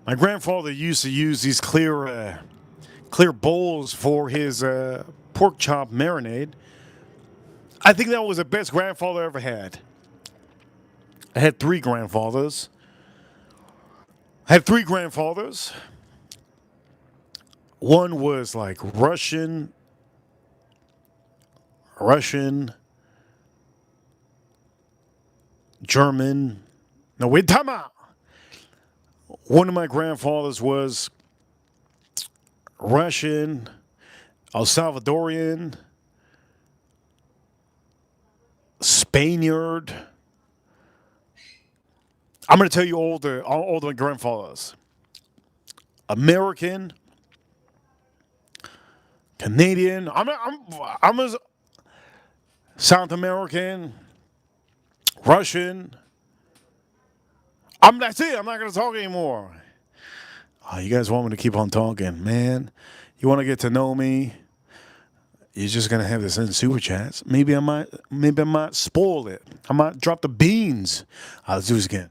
My grandfather used to use these clear bowls for his pork chop marinade. I think that was the best grandfather I ever had. I had three grandfathers. One was like Russian, German. No, wait, time out. One of my grandfathers was Russian, El Salvadorian, Spaniard. I'm going to tell you all the grandfathers. American, Canadian. I'm a South American, Russian. That's it. I'm not going to talk anymore. Oh, you guys want me to keep on talking, man? You want to get to know me? You're just gonna have this in super chats. Maybe I might spoil it. I might drop the beans. Let's do this again.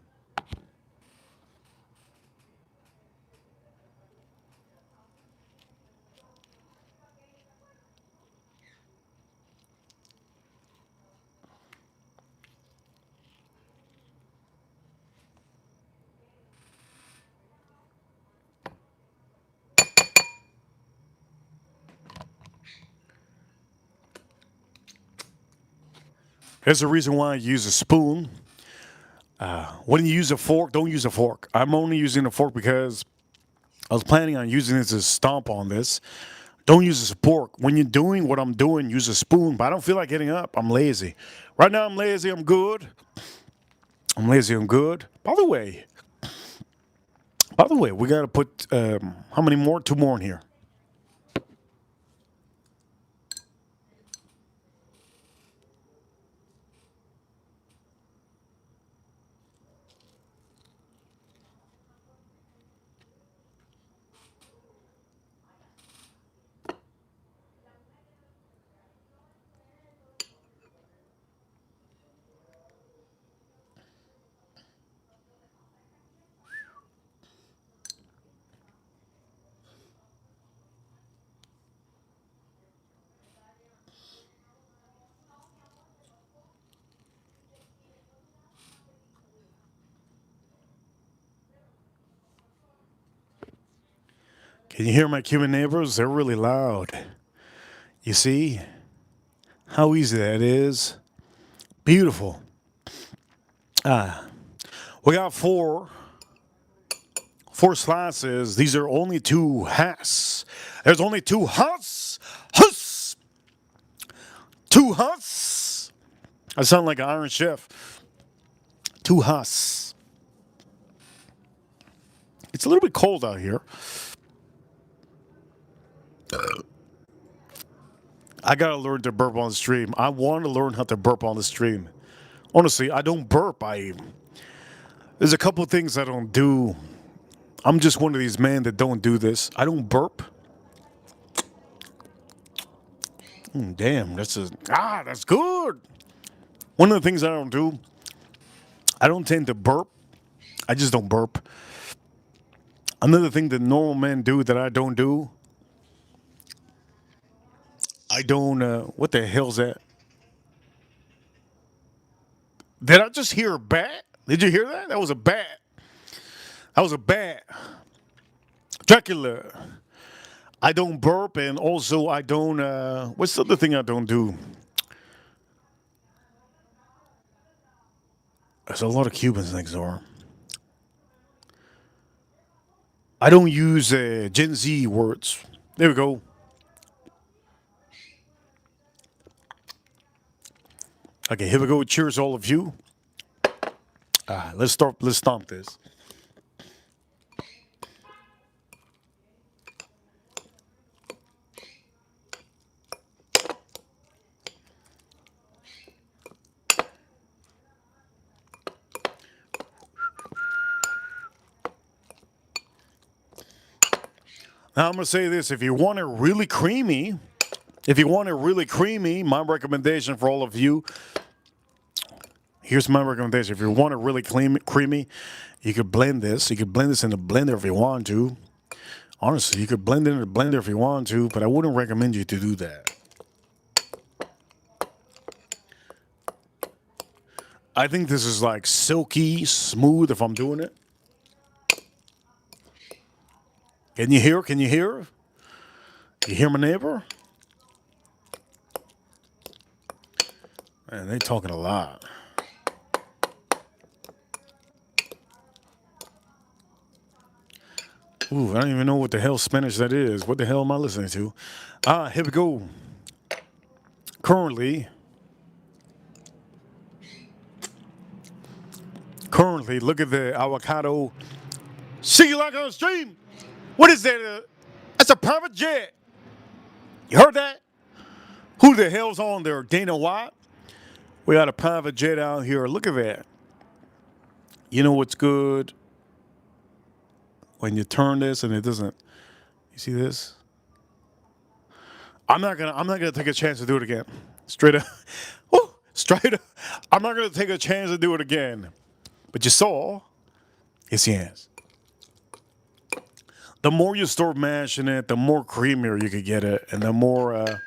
There's a reason why I use a spoon. When you use a fork, don't use a fork. I'm only using a fork because I was planning on using it to stomp on this. Don't use a fork. When you're doing what I'm doing, use a spoon. But I don't feel like getting up. I'm lazy. Right now, I'm lazy. I'm good. I'm good. By the way, we got to put, how many more? 2 more in here. Can you hear my Cuban neighbors? They're really loud. You see how easy that is? Beautiful. We got four slices. These are only 2 hats. There's only 2 hats. 2 hats. I sound like an Iron Chef. 2 hats. It's a little bit cold out here. I gotta learn to burp on the stream. I want to learn how to burp on the stream. Honestly, I don't burp. There's a couple of things I don't do. I'm just one of these men that don't do this. I don't burp. Damn, that's good. One of the things I don't do, I don't tend to burp. I just don't burp. Another thing that normal men do that I don't do, I don't, what the hell's that? Did I just hear a bat? Did you hear that? That was a bat. Dracula. I don't burp, and also I don't, what's the other thing I don't do? There's a lot of Cubans next door. I don't use Gen Z words. There we go. Okay, here we go. Cheers, all of you. Let's stomp this. Now I'm going to say this. If you want it really creamy, my recommendation for all of you, here's my recommendation. If you want it really creamy, you could blend this. You could blend this in a blender if you want to. Honestly, you could blend it in a blender if you want to, but I wouldn't recommend you to do that. I think this is like silky smooth if I'm doing it. Can you hear? Can you hear? You hear my neighbor? Man, they talking a lot. Ooh, I don't even know what the hell Spanish that is. What the hell am I listening to? Here we go. Currently, look at the avocado. See you like on the stream. What is that? That's a private jet. You heard that? Who the hell's on there? Dana White? We got a private jet out here. Look at that. You know what's good? When you turn this and it doesn't, you see this? I'm not gonna take a chance to do it again. Straight up. Woo, straight up. I'm not gonna take a chance to do it again. But you saw, yes, yes. The more you start mashing it, the more creamier you could get it, and the more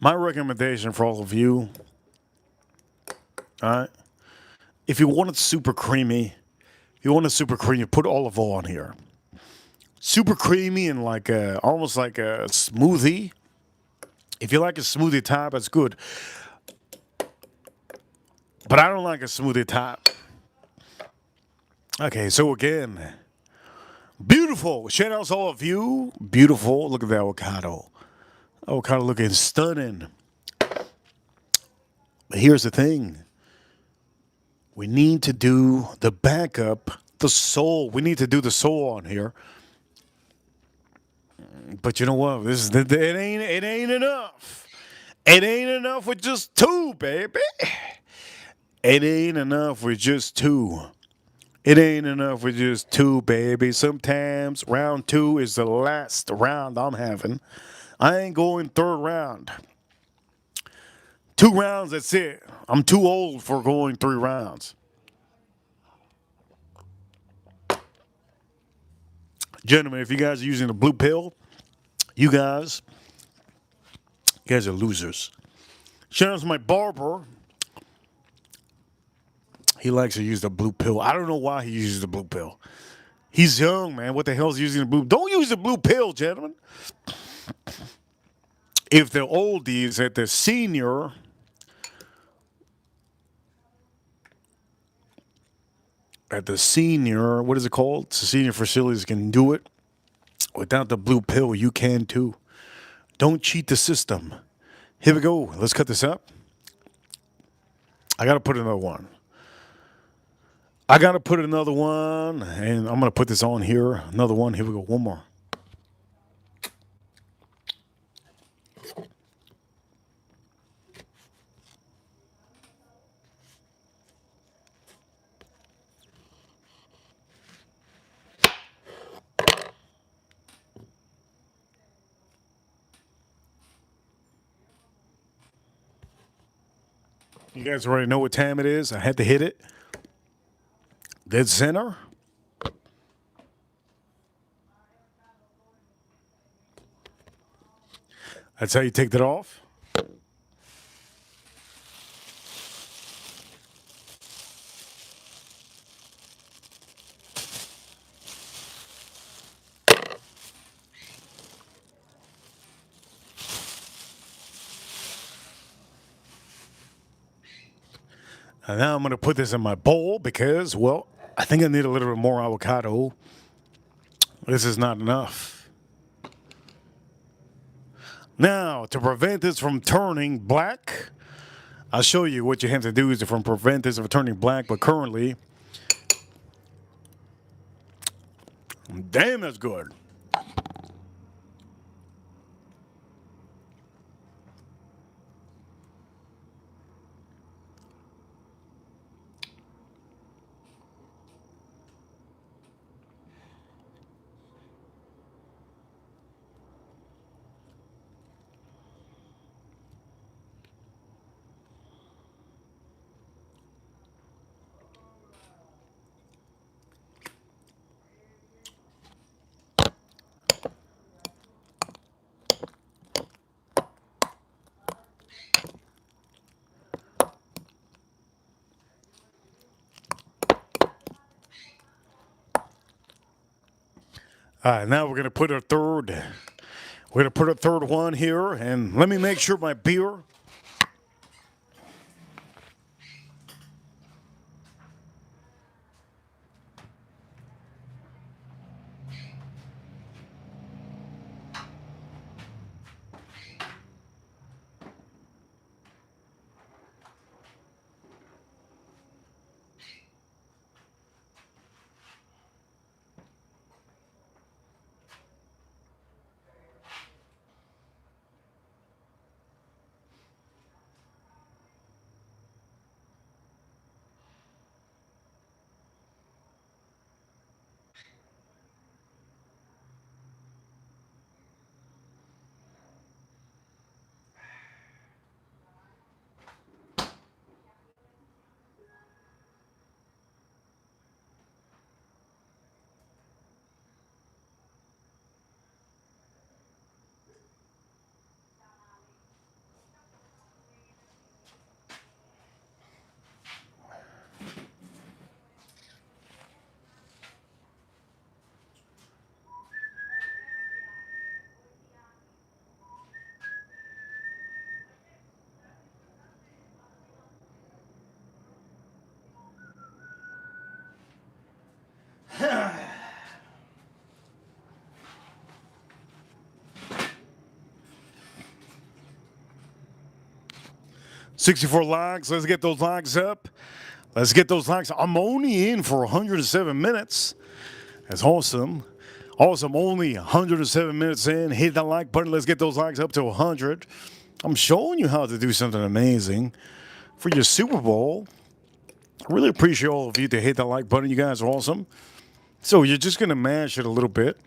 my recommendation for all of you, all right? If you want it super creamy, put olive oil on here. Super creamy and like almost like a smoothie. If you like a smoothie type, that's good. But I don't like a smoothie type. Okay, so again, beautiful. Shout out to all of you. Beautiful. Look at the avocado. Avocado looking stunning. But here's the thing. We need to do the backup, the soul. We need to do the soul on here. But you know what? It ain't enough. It ain't enough with just two, baby. It ain't enough with just two. It ain't enough with just two, baby. Sometimes round two is the last round I'm having. I ain't going third round. 2 rounds, that's it. I'm too old for going 3 rounds. Gentlemen, if you guys are using the blue pill, you guys are losers. Shout out to my barber. He likes to use the blue pill. I don't know why he uses the blue pill. He's young, man. What the hell is he using the blue? Don't use the blue pill, gentlemen. If the oldies at the senior, what is it called? The senior facilities can do it. Without the blue pill, you can too. Don't cheat the system. Here we go. Let's cut this up. I got to put another one. And I'm going to put this on here. Another one. Here we go. One more. You guys already know what time it is. I had to hit it. Dead center. That's how you take that off. And now I'm going to put this in my bowl because, well, I think I need a little bit more avocado. This is not enough. Now, to prevent this from turning black, I'll show you what you have to do is to prevent this from turning black. But currently, damn, that's good. Now we're gonna put a third. We're gonna put a third one here, and let me make sure my beer. 64 likes. Let's get those likes up. Let's get those likes. I'm only in for 107 minutes. That's awesome. Awesome. Only 107 minutes in. Hit that like button. Let's get those likes up to 100. I'm showing you how to do something amazing for your Super Bowl. I really appreciate all of you to hit that like button. You guys are awesome. So you're just going to mash it a little bit.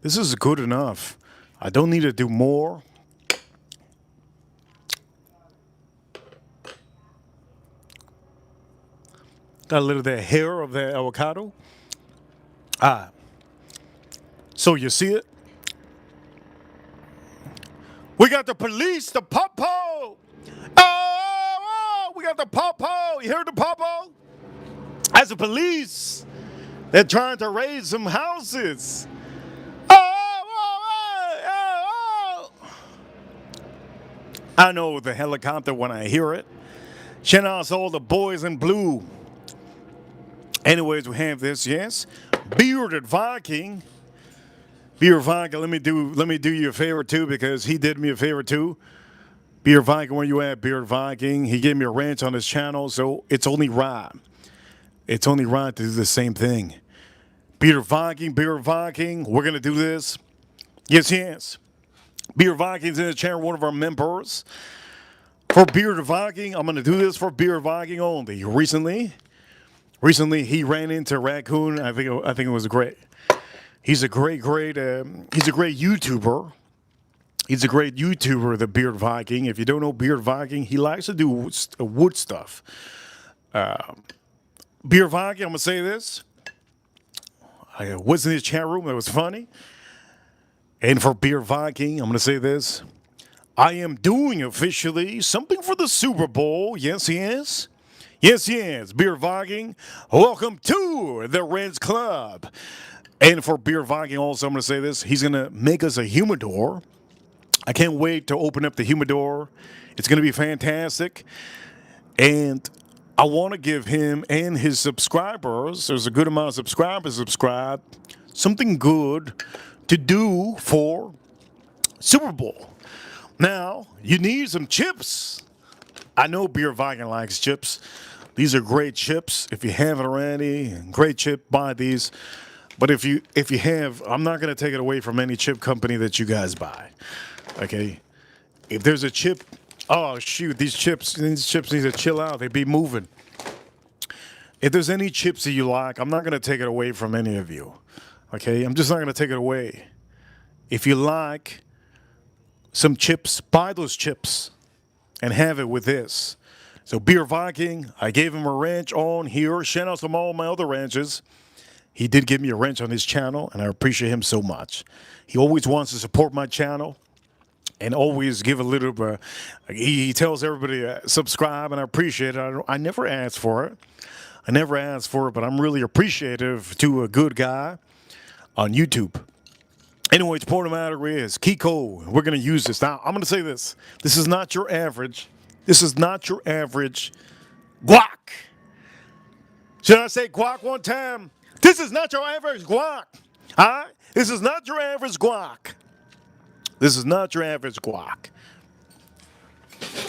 This is good enough. I don't need to do more. Got a little of the hair of the avocado. So you see it? We got the police, the popo. Oh, we got the popo. You heard the popo? As the police, they're trying to raise some houses. I know the helicopter when I hear it. Shout out to all the boys in blue. Anyways, we have this, yes. Bearded Viking. Bearded Viking, let me do you a favor too, because he did me a favor too. Bearded Viking, where you at, Bearded Viking? He gave me a ranch on his channel, so it's only right. It's only right to do the same thing. Bearded Viking, we're gonna do this. Yes. Bearded Viking's in the channel, one of our members. For Bearded Viking, I'm gonna do this for Bearded Viking only. Recently, he ran into a raccoon. I think it was great. He's a great YouTuber. He's a great YouTuber, the Bearded Viking. If you don't know Bearded Viking, he likes to do wood stuff. Bearded Viking, I'm gonna say this. I was in his chat room. That was funny. And for Bearded Viking, I'm gonna say this. I am doing officially something for the Super Bowl. Yes. Bearded Viking, welcome to the Reds Club. And for Bearded Viking also, I'm going to say this. He's going to make us a humidor. I can't wait to open up the humidor. It's going to be fantastic. And I want to give him and his subscribers, there's a good amount of subscribers subscribe, something good to do for Super Bowl. Now, you need some chips. I know Bearded Viking likes chips. These are great chips. If you haven't already, great chip, buy these. But if you have, I'm not going to take it away from any chip company that you guys buy. Okay? If there's a chip, oh shoot, these chips need to chill out. They be moving. If there's any chips that you like, I'm not going to take it away from any of you. Okay? I'm just not going to take it away. If you like some chips, buy those chips and have it with this. So Bearded Viking, I gave him a ranch on here. Shout out to all my other ranches. He did give me a ranch on his channel, and I appreciate him so much. He always wants to support my channel and always give a little, he tells everybody subscribe, and I appreciate it. I never ask for it. But I'm really appreciative to a good guy. on YouTube. Anyways, point of the matter is, Kiko, we're going to use this. Now, I'm going to say this. This is not your average. This is not your average guac. Should I say guac one time? This is not your average guac. All right? This is not your average guac. This is not your average guac.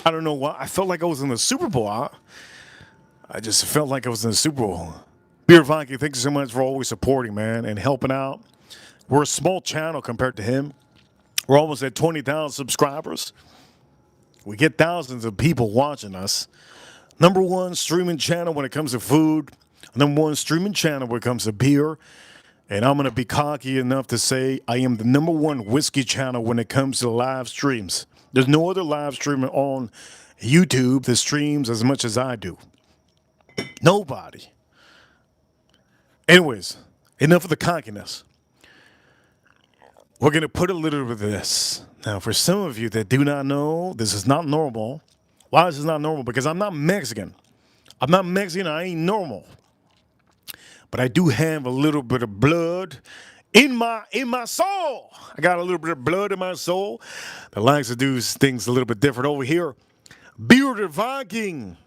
I don't know why. I felt like I was in the Super Bowl. I just felt like I was in the Super Bowl. Beer Viking, thank you so much for always supporting, man, and helping out. We're a small channel compared to him. We're almost at 20,000 subscribers. We get thousands of people watching us. Number one streaming channel when it comes to food. Number one streaming channel when it comes to beer. And I'm going to be cocky enough to say I am the number one whiskey channel when it comes to live streams. There's no other live streamer on YouTube that streams as much as I do. Nobody. Anyways, enough of the cockiness. We're going to put a little bit of this. Now, for some of you that do not know, this is not normal. Why is this not normal? Because I'm not Mexican. I'm not Mexican. I ain't normal. But I do have a little bit of blood in my soul. I got a little bit of blood in my soul that likes to do things a little bit different over here. Bearded Viking.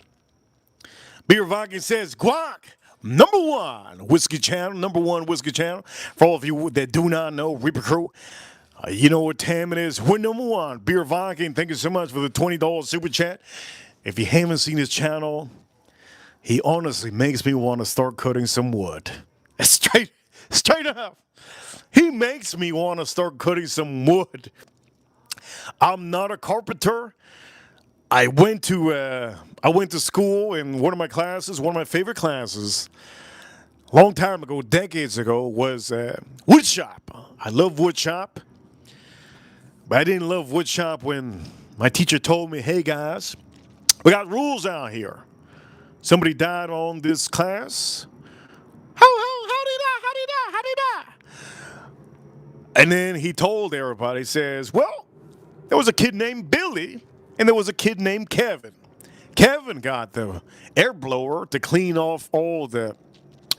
Bearded Viking says, guac. Number one whiskey channel, number one whiskey channel. For all of you that do not know, Reaper Crew, you know what time it is. We're number one. Beer Viking, thank you so much for the $20 super chat. If you haven't seen his channel, he honestly makes me want to start cutting some wood. Straight up. He makes me want to start cutting some wood. I'm not a carpenter. I went to school in one of my classes, one of my favorite classes, a long time ago, decades ago, was wood shop. I love wood shop, but I didn't love wood shop when my teacher told me, hey guys, we got rules out here. Somebody died on this class. How did he die? And then he told everybody, he says, well, there was a kid named Billy. And there was a kid named Kevin. Kevin got the air blower to clean off all the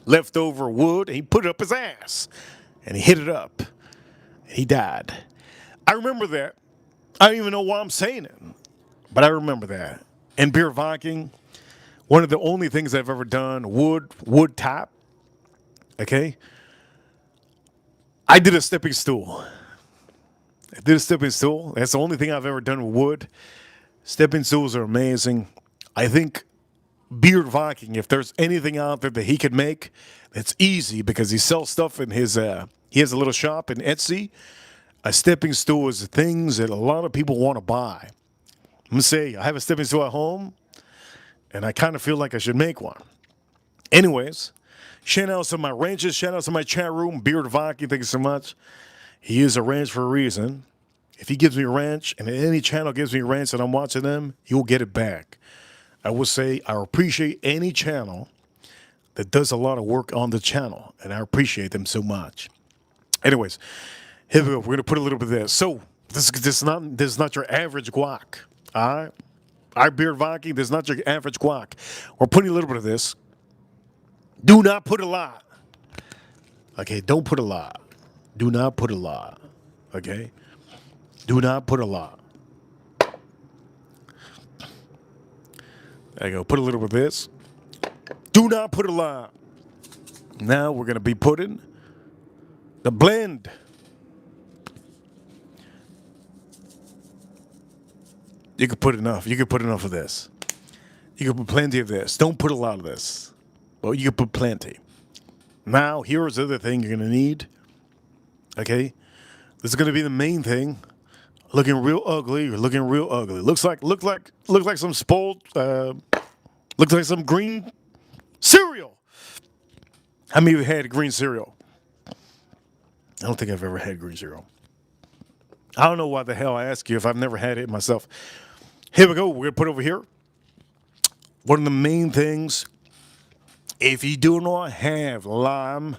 leftover wood, and he put it up his ass. And he hit it up. And he died. I remember that. I don't even know why I'm saying it. But I remember that. And Beer Viking, one of the only things I've ever done, wood top. Okay? I did a stepping stool. That's the only thing I've ever done with wood. Stepping stools are amazing. I think Beard Viking, if there's anything out there that he could make, it's easy because he sells stuff in his, he has a little shop in Etsy. A stepping stool is things that a lot of people want to buy. I'm going to say, I have a stepping stool at home, and I kind of feel like I should make one. Anyways, shout out to my ranches, shout out to my chat room, Beard Viking, thank you so much. He is a ranch for a reason. If he gives me a ranch, and any channel gives me a ranch and I'm watching them, he'll get it back. I will say I appreciate any channel that does a lot of work on the channel, and I appreciate them so much. Anyways, here we go. We're going to put a little bit of this. So, this is not your average guac. All right? Our Beard Viking, this is not your average guac. We're putting a little bit of this. Do not put a lot. Okay, don't put a lot. Do not put a lot. Okay? Do not put a lot. There you go. Put a little bit of this. Do not put a lot. Now we're going to be putting the blend. You could put enough. You could put enough of this. You could put plenty of this. Don't put a lot of this. But you could put plenty. Now, here's the other thing you're going to need. Okay? This is going to be the main thing. Looking real ugly. You're looking real ugly. Look like some spoiled, looks like some green cereal. How many of you had green cereal? I don't think I've ever had green cereal. I don't know why the hell I ask you if I've never had it myself. Here we go. We're going to put it over here. One of the main things, if you do not have lime,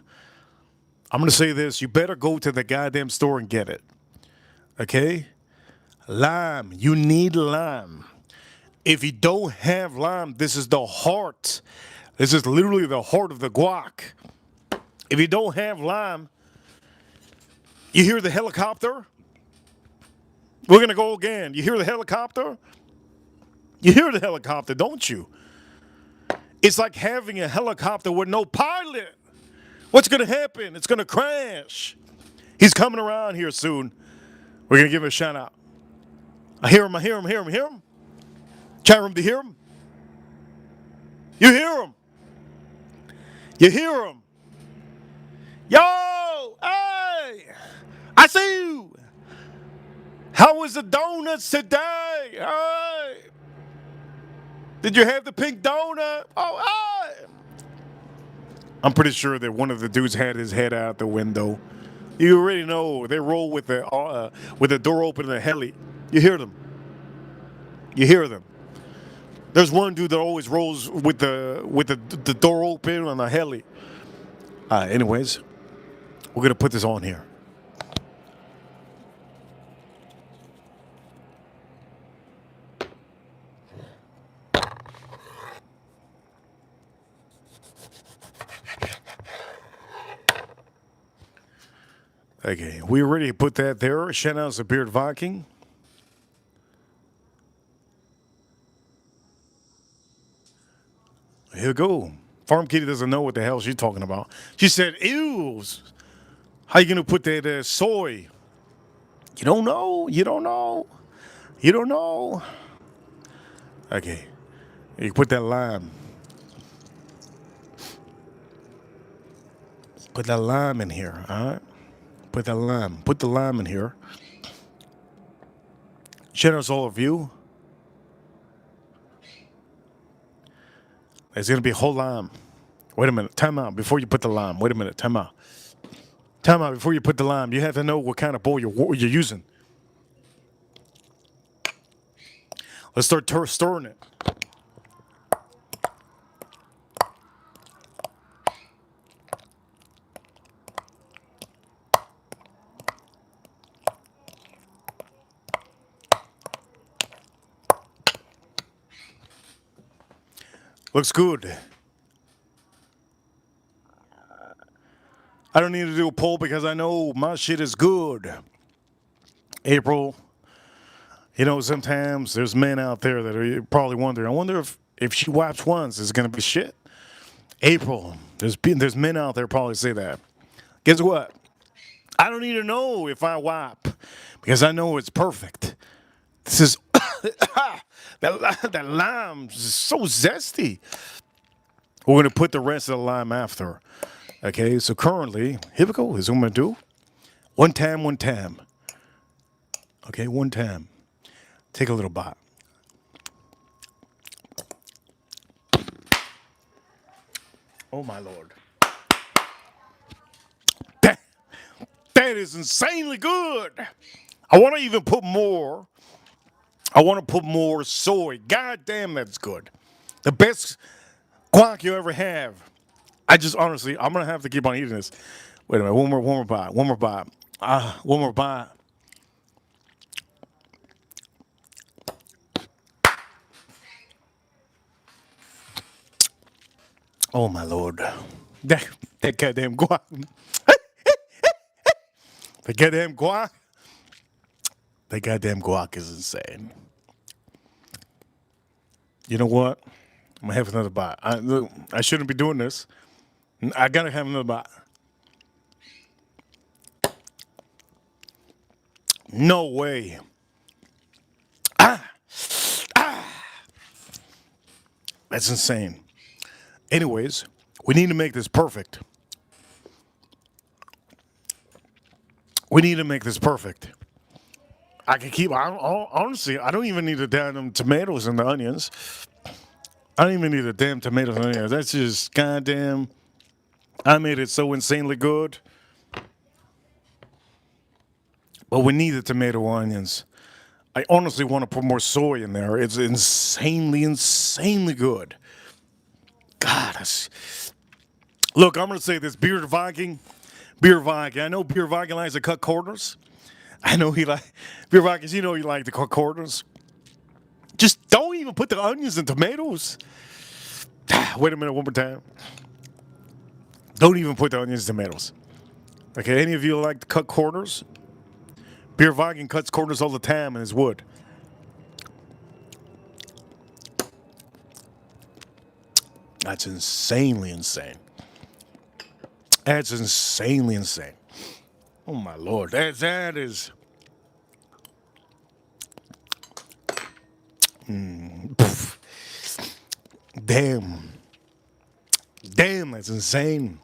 I'm going to say this. You better go to the goddamn store and get it. Okay? Lime. You need lime. If you don't have lime, this is the heart. This is literally the heart of the guac. If you don't have lime, You hear the helicopter? We're going to go again. You hear the helicopter? You hear the helicopter, don't you? It's like having a helicopter with no pilot. What's going to happen? It's going to crash. He's coming around here soon. We're going to give him a shout out. I hear him, I hear him, hear him, hear him. Chat room, do you hear him? You hear him. You hear him. Yo, hey, I see you. How was the donuts today? Hey. Did you have the pink donut? Oh, hey. I'm pretty sure that one of the dudes had his head out the window. You already know they roll with the door open in the heli. You hear them. You hear them. There's one dude that always rolls with the door open on the heli. Anyways, we're gonna put this on here. Okay, we already put that there. Shout out to Beard Viking. Here we go. Farm Kitty doesn't know what the hell she's talking about. She said, ew. How you going to put that soy? You don't know. You don't know. You don't know. Okay. You put that lime. Put that lime in here, all right? Put that lime. Put the lime in here. Shout out to all of you. There's going to be a whole lime. Wait a minute. Time out before you put the lime. Wait a minute. Time out. Time out before you put the lime. You have to know what kind of bowl you're using. Let's start stirring it. Looks good. I don't need to do a poll because I know my shit is good. April, you know, sometimes there's men out there that are probably wondering, I wonder if she wipes once, it's going to be shit. April, there's men out there probably say that. Guess what? I don't need to know if I wipe because I know it's perfect. This is that lime is so zesty. We're going to put the rest of the lime after. Okay, so currently, here we go. Here's what I'm going to do. One time. Okay, one time. Take a little bite. Oh, my Lord. That is insanely good. I want to even put more. I want to put more soy. God damn, that's good. The best guac you ever have. I just honestly, I'm gonna have to keep on eating this. Wait a minute, one more bite. One more bite. One more bite. Oh my Lord, that goddamn guac. The goddamn guac. The goddamn guac is insane. You know what? I'm gonna have another bite. I shouldn't be doing this. I gotta have another bite. No way. That's insane. Anyways, we need to make this perfect. We need to make this perfect. I can keep. Honestly, I don't even need the damn tomatoes and the onions. I don't even need the damn tomatoes and onions. That's just goddamn. I made it so insanely good. But we need the tomato onions. I honestly want to put more soy in there. It's insanely good. God, look, I'm going to say this. Beard Viking. I know Beard Viking likes to cut corners. I know he like Beer Vikings, you know you like the corners. Just don't even put the onions and tomatoes. Wait a minute, one more time. Don't even put the onions and tomatoes. Okay, any of you like to cut corners? Beer Wagen cuts corners all the time in his wood. That's insanely insane. That's insanely insane. Oh my lord, that is. Damn, damn, that's insane.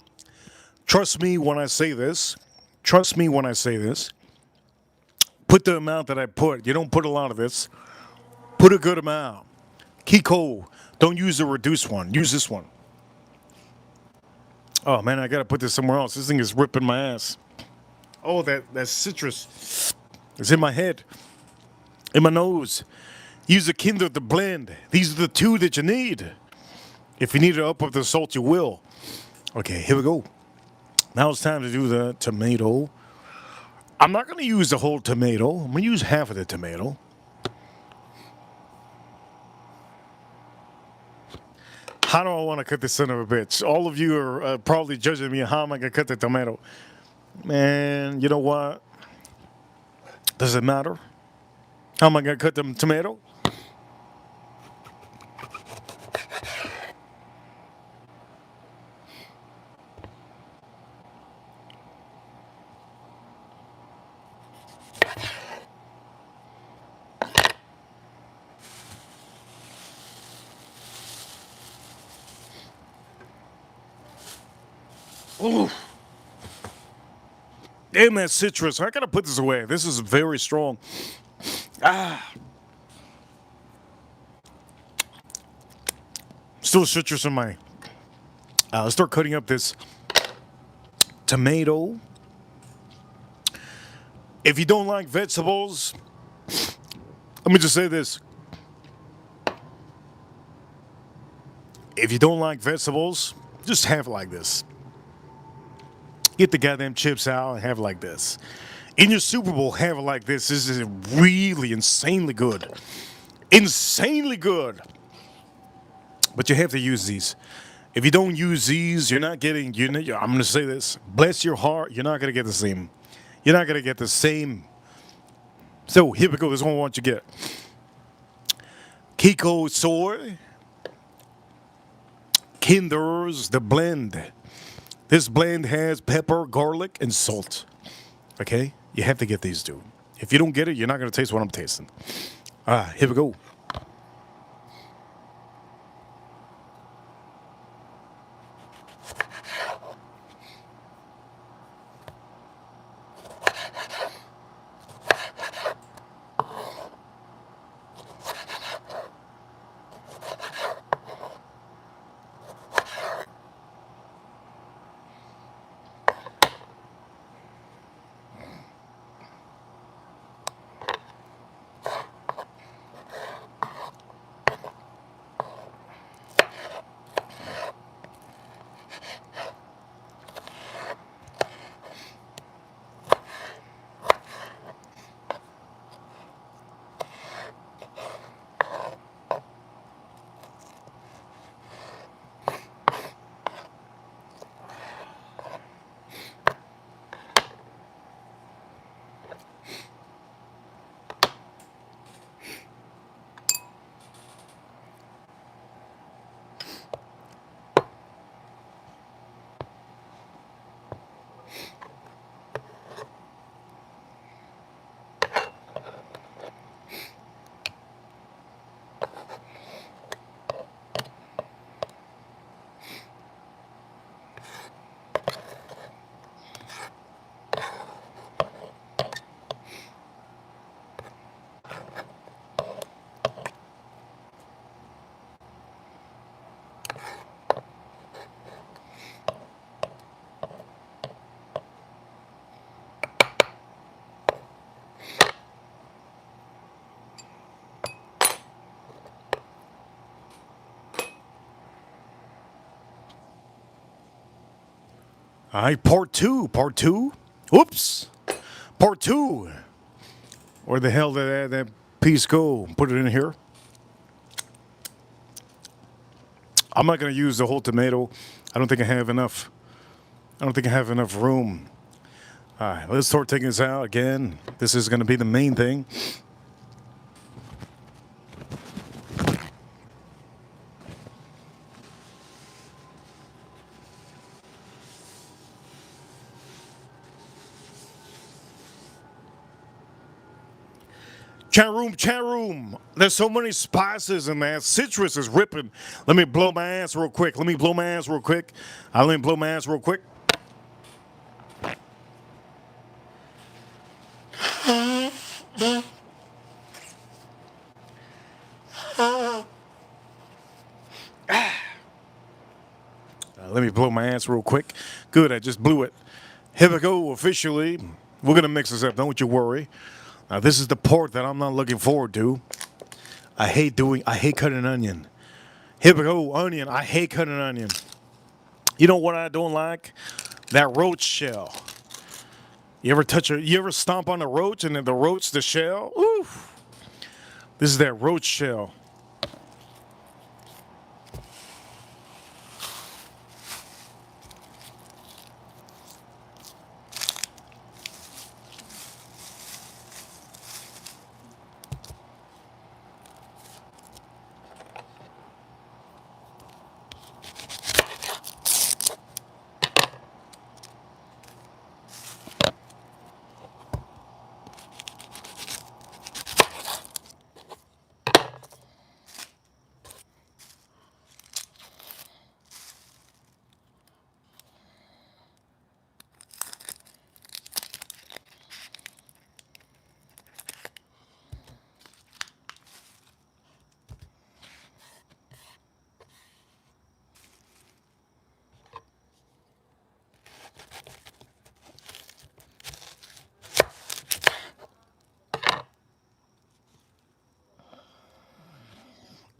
Trust me when I say this. Trust me when I say this. Put the amount that I put. You don't put a lot of this. Put a good amount. Kiko, don't use the reduced one. Use this one. Oh man, I gotta put this somewhere else. This thing is ripping my ass. Oh, that citrus is in my head, in my nose. Use the Kinder to blend. These are the two that you need. If you need to up the salt, you will. Okay, here we go. Now it's time to do the tomato. I'm not going to use the whole tomato. I'm going to use half of the tomato. How do I want to cut this son of a bitch? All of you are probably judging me. How am I going to cut the tomato? Man, you know what? Does it matter? How am I going to cut the tomato? Ooh. Damn, that citrus. I gotta put this away. This is very strong. Still citrus in my. Let's start cutting up this tomato. If you don't like vegetables, let me just say this. If you don't like vegetables, just have it like this. Get the goddamn chips out and have it like this. In your Super Bowl, have it like this. This is really insanely good. Insanely good. But you have to use these. If you don't use these, you're not getting, I'm going to say this. Bless your heart, you're not going to get the same. You're not going to get the same. So here we go. This is what I want you to get. Kiko soy. Kinder's the blend. This blend has pepper, garlic, and salt. Okay? You have to get these two. If you don't get it, you're not going to taste what I'm tasting. Here we go. All right, part two. Part two. Whoops. Part two. Where the hell did that piece go? Put it in here. I'm not going to use the whole tomato. I don't think I have enough. I don't think I have enough room. All right, let's start taking this out again. This is going to be the main thing. Chat room, chat room. There's so many spices in there. Citrus is ripping. Let me blow my ass real quick. Let me blow my ass real quick. Let me blow my ass real quick. Let me blow my ass real quick. Good, I just blew it. Here we go, officially. We're going to mix this up, don't you worry. Now, this is the part that I'm not looking forward to. I hate cutting an onion. Here we go, onion. I hate cutting an onion. You know what I don't like? That roach shell. You ever stomp on a roach and then the shell? Oof. This is that roach shell.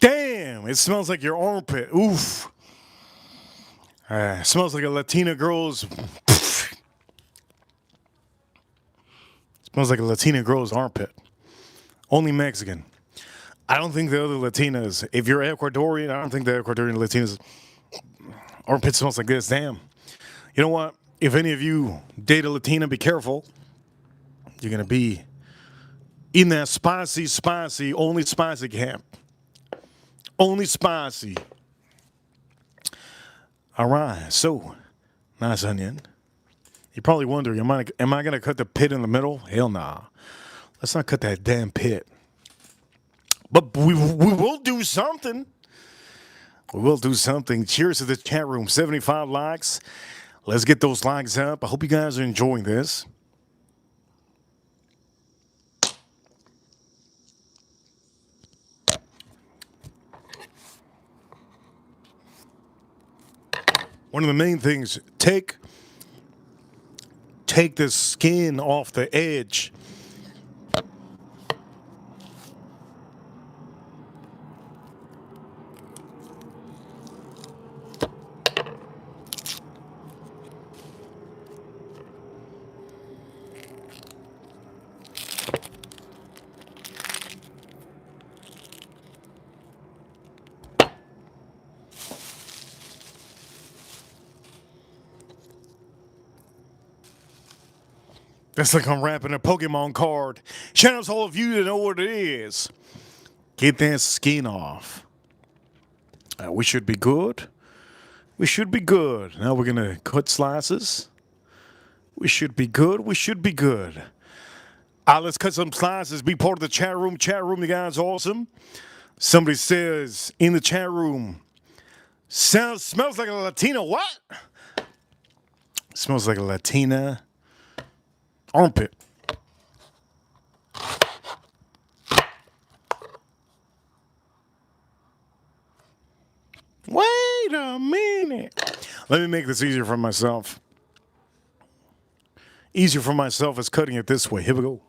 Damn, it smells like your armpit. Oof. Smells like a Latina girl's. Smells like a Latina girl's armpit. Only Mexican. I don't think the other Latinas, if you're Ecuadorian, I don't think the Ecuadorian Latinas armpit smells like this. Damn. You know what? If any of you date a Latina, be careful. You're going to be in that spicy, only spicy camp. Only spicy. All right, so nice onion. You're probably wondering, am I going to cut the pit in the middle? Hell nah. Let's not cut that damn pit. But we will do something. We will do something. Cheers to the chat room. 75 likes. Let's get those likes up. I hope you guys are enjoying this. One of the main things, take the skin off the edge. That's like I'm wrapping a Pokemon card. Shout out to all of you that know what it is. Get that skin off. We should be good. We should be good. Now we're going to cut slices. We should be good. We should be good. Let's cut some slices. Be part of the chat room. Chat room, you guys awesome. Somebody says in the chat room, smells like a Latina. What? Smells like a Latina armpit. Wait a minute. Let me make this easier for myself. Easier for myself is cutting it this way. Here we go.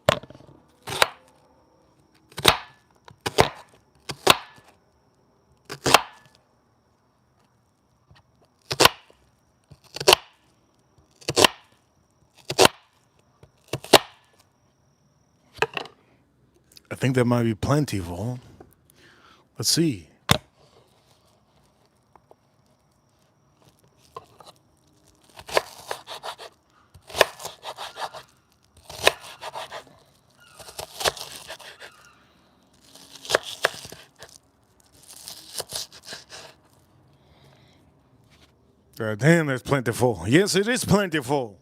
I think that might be plentiful. Let's see. Damn, that's plentiful. Yes, it is plentiful.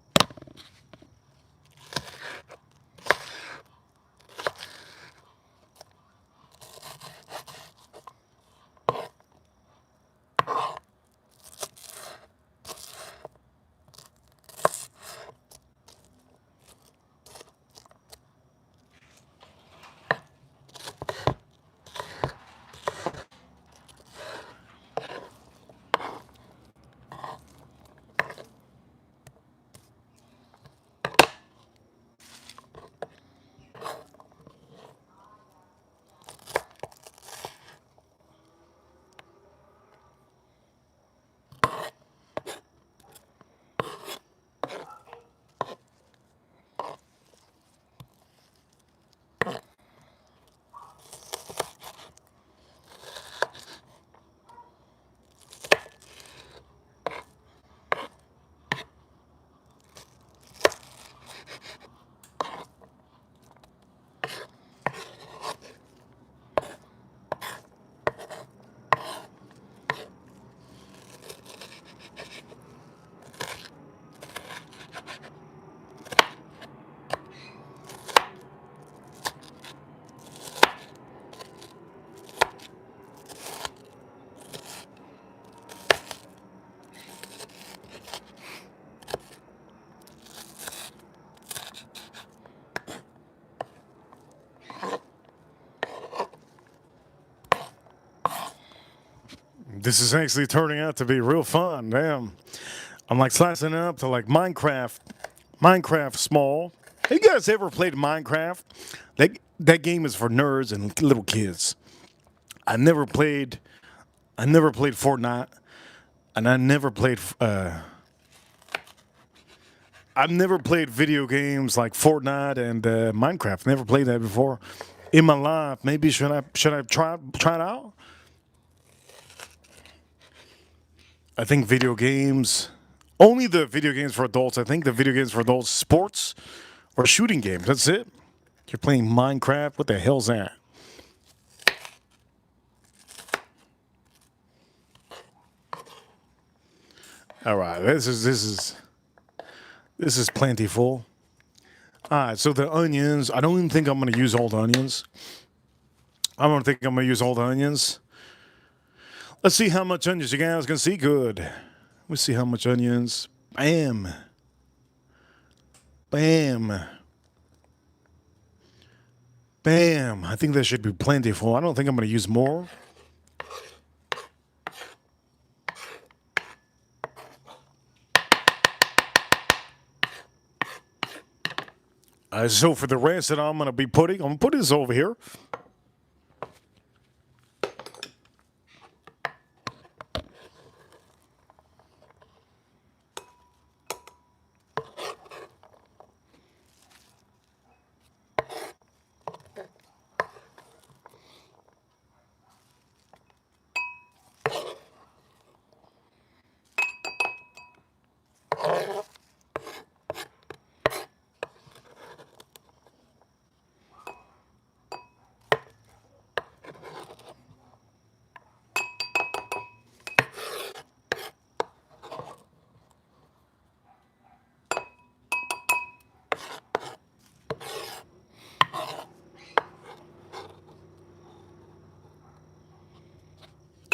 This is actually turning out to be real fun. Damn. I'm like slicing it up to like Minecraft small. Have you guys ever played Minecraft? That game is for nerds and little kids. I never played Fortnite, and I've never played video games like Fortnite and Minecraft. Never played that before in my life. Maybe should I try it out? I think video games, only the video games for adults. I think the video games for adults, sports or shooting games. That's it. You're playing Minecraft. What the hell's that? All right, this is plentiful. All right, so the onions. I don't even think I'm gonna use all the onions. I don't think I'm gonna use all the onions. Let's see how much onions you guys can see. Good. Let's see how much onions. Bam. Bam. Bam. I think that should be plentiful. I don't think I'm gonna use more. So for the rest that I'm gonna put this over here.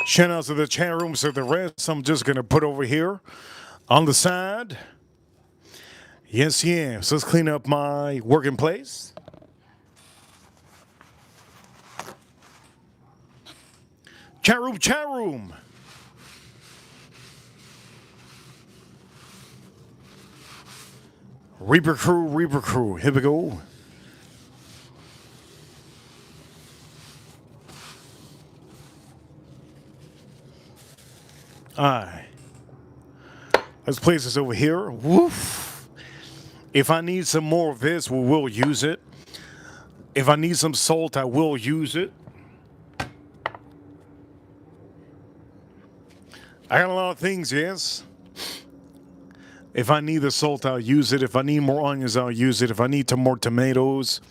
Shout out to the chat room. So the rest I'm just gonna put over here on the side. Yes, yeah. So let's clean up my working place. Chat room, chat room. Reaper crew. Here we go. Alright. Let's place this over here. Woof. If I need some more of this, we will use it. If I need some salt, I will use it. I got a lot of things, yes. If I need the salt, I'll use it. If I need more onions, I'll use it. If I need more tomatoes,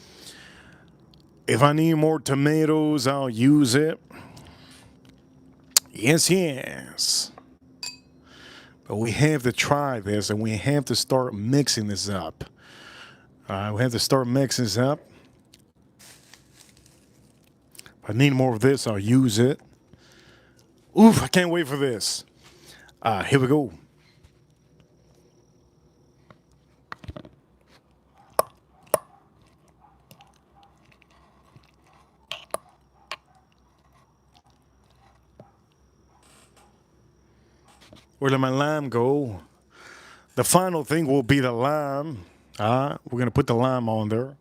I'll use it. Yes, yes. But we have to try this, and we have to start mixing this up. We have to start mixing this up. If I need more of this, I'll use it. Oof, I can't wait for this. Here we go. Where did my lime go? The final thing will be the lime. We're going to put the lime on there.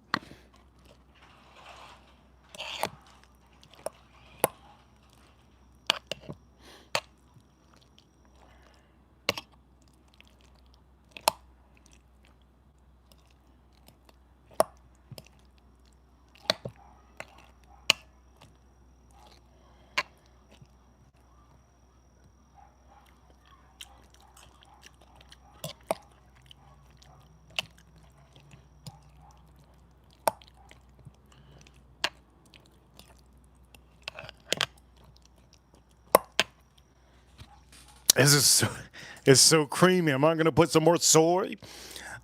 It's so creamy. Am I going to put some more soy?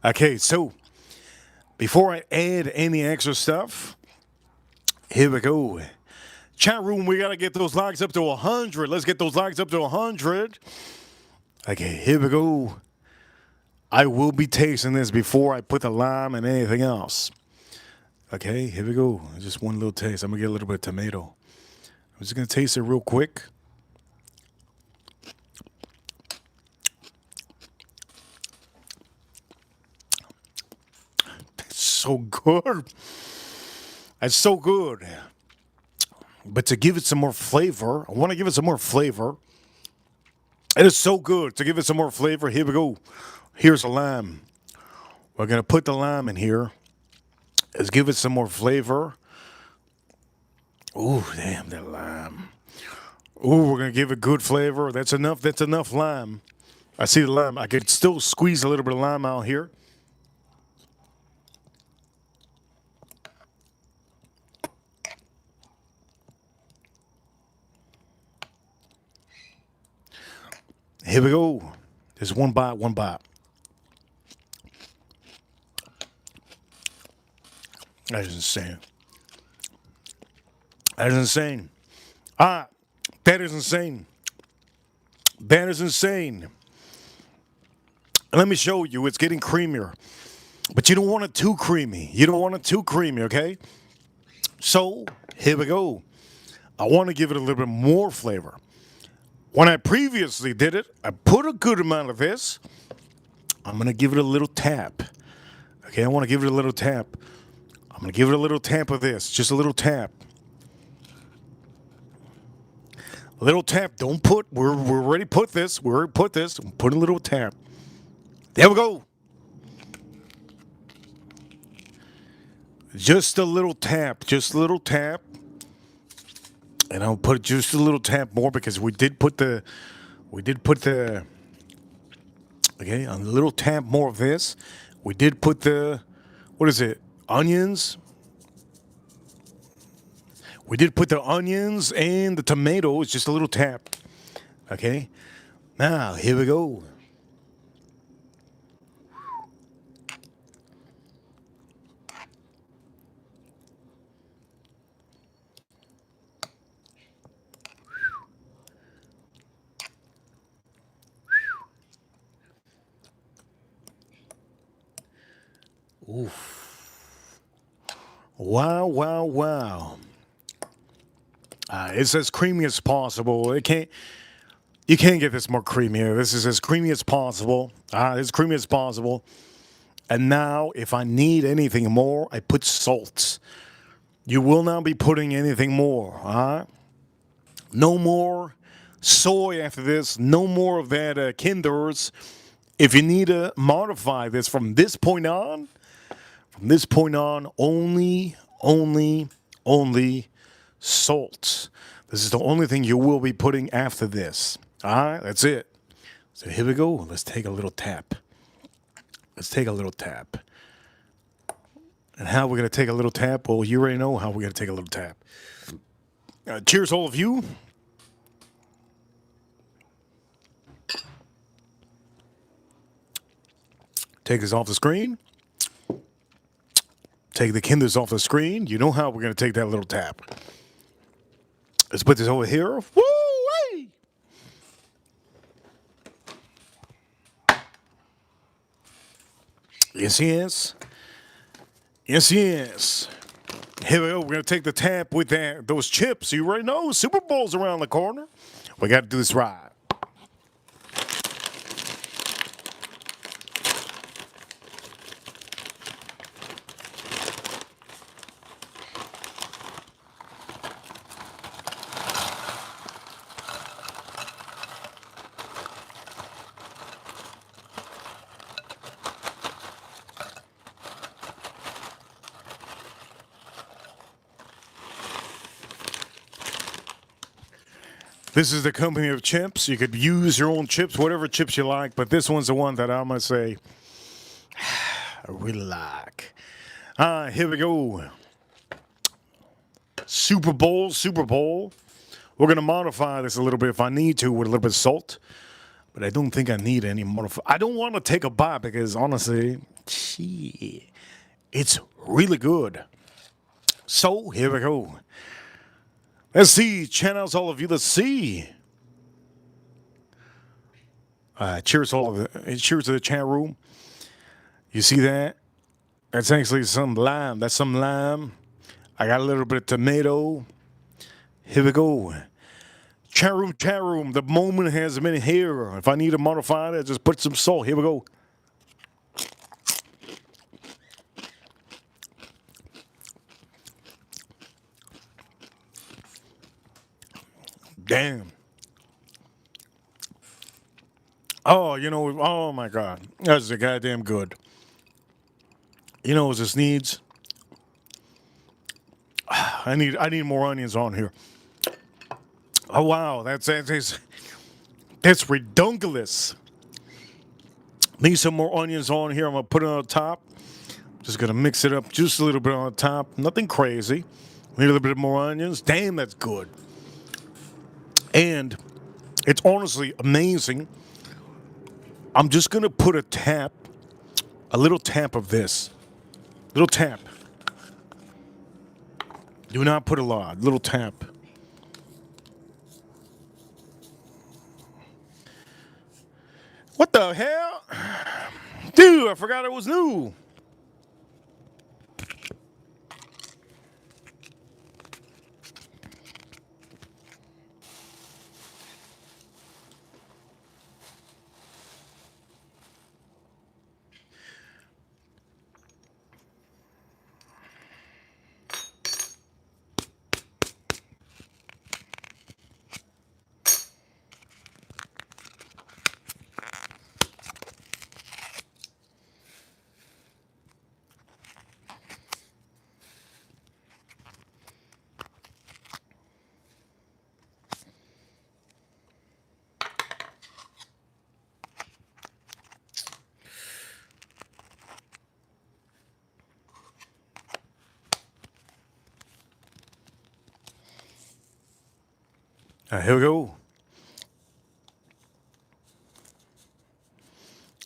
Okay, so before I add any extra stuff, here we go. Chat room, we got to get those likes up to 100. Let's get those likes up to 100. Okay, here we go. I will be tasting this before I put the lime and anything else. Okay, here we go. Just one little taste. I'm going to get a little bit of tomato. I'm just going to taste it real quick. It's so good. It's so good. But to give it some more flavor, I want to give it some more flavor. It is so good. To give it some more flavor, here we go. Here's the lime. We're going to put the lime in here. Let's give it some more flavor. Ooh, damn, that lime. Ooh, we're going to give it good flavor. That's enough. That's enough lime. I see the lime. I could still squeeze a little bit of lime out here. Here we go. There's one bite, one bite. That is insane. That is insane. That is insane. That is insane. Let me show you. It's getting creamier. But you don't want it too creamy. You don't want it too creamy, okay? So, here we go. I want to give it a little bit more flavor. When I previously did it, I put a good amount of this. I'm going to give it a little tap. Okay, I want to give it a little tap. I'm going to give it a little tap of this. Just a little tap. A little tap. Don't put, we're already put this. We already put this. Put a little tap. There we go. Just a little tap. Just a little tap. And I'll put just a little tap more because we did put the, okay, a little tap more of this. We did put the, what is it, onions? We did put the onions and the tomatoes, just a little tap. Okay, now here we go. Oof. Wow, wow, wow. It's as creamy as possible. You can't get this more creamier. This is as creamy as possible. As creamy as possible. And now, if I need anything more, I put salt. You will not be putting anything more. No more soy after this. No more of that Kinders. If you need to modify this from this point on, only salt. This is the only thing you will be putting after this. All right, that's it. So here we go. Let's take a little tap. Let's take a little tap. And how we're going to take a little tap? Well, you already know how we're going to take a little tap. Cheers, all of you. Take this off the screen. Take the Kindles off the screen. You know how we're going to take that little tap. Let's put this over here. Woo-wee! Yes, yes. Yes, yes. Here we go. We're going to take the tap with those chips. You already know. Super Bowl's around the corner. We got to do this right. This is the company of chips. You could use your own chips, whatever chips you like, but this one's the one that I'm going to say I really like. Here we go. Super Bowl, Super Bowl. We're going to modify this a little bit if I need to with a little bit of salt, but I don't think I need any modify. I don't want to take a bite because honestly, it's really good. So here we go. Let's see. Channels, all of you. Let's see. Cheers, all of it. Cheers to the chat room. You see that? That's actually some lime. That's some lime. I got a little bit of tomato. Here we go. Chat room, chat room. The moment has been here. If I need to modify it, just put some salt. Here we go. Damn. Oh, you know, oh my God. That's goddamn good. You know what this needs? I need more onions on here. Oh wow, that's redunculous. Need some more onions on here. I'm gonna put it on top. Just gonna mix it up just a little bit on top. Nothing crazy. Need a little bit more onions. Damn, that's good. And it's honestly amazing. I'm just gonna put a little tap of this. Little tap. Do not put a lot. Little tap. What the hell? Dude, I forgot it was new. Here we go.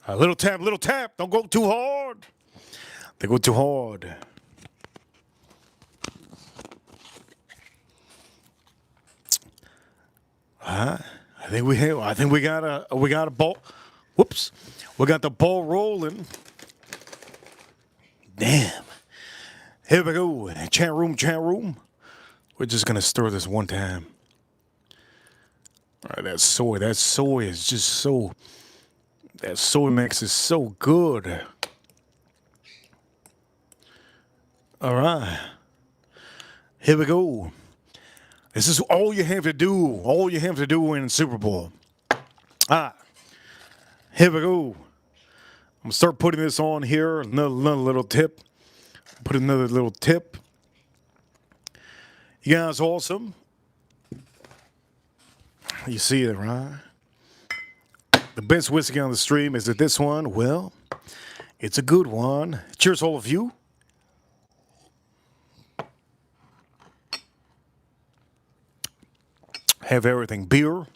A little tap, little tap. Don't go too hard. They go too hard. I think we got a ball. Whoops. We got the ball rolling. Damn. Here we go. Chat room, chat room. We're just gonna stir this one time. All right, that soy is just so. That soy mix is so good. All right. Here we go. This is all you have to do. All you have to do in Super Bowl. Here we go. I'm gonna start putting this on here. Another little tip. Put another little tip. You guys awesome. You see it, right? The best whiskey on the stream. Is it this one? Well, it's a good one. Cheers, all of you. Have everything. Beer.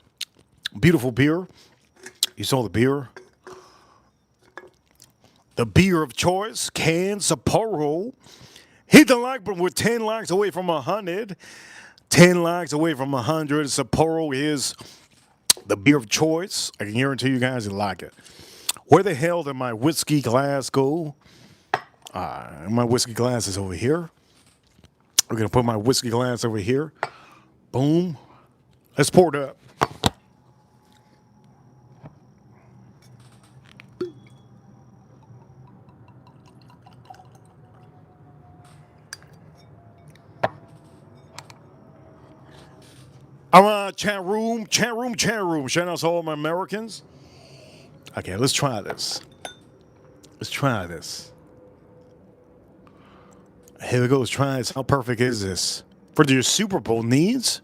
Beautiful beer. You saw the beer. the beer of choice, Can Sapporo. Hit the like button. We're 10 likes away from 100. 10 likes away from 100. Sapporo is the beer of choice. I can guarantee you guys will like it. Where the hell did my whiskey glass go? My whiskey glass is over here. We're going to put my whiskey glass over here. Boom. Let's pour it up. All right, chat room. Shout out to all my Americans. Okay, let's try this. Here we go. Let's try this. How perfect is this? For your Super Bowl needs.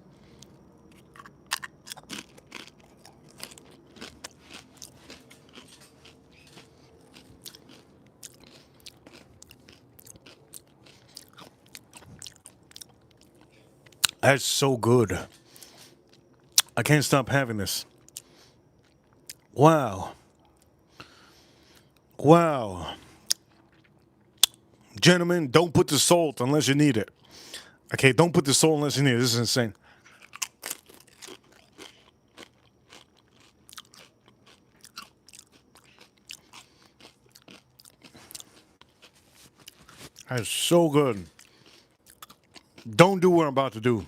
That's so good. I can't stop having this. Wow. Gentlemen, don't put the salt unless you need it. Okay, don't put the salt unless you need it. This is insane. That's so good. Don't do what I'm about to do.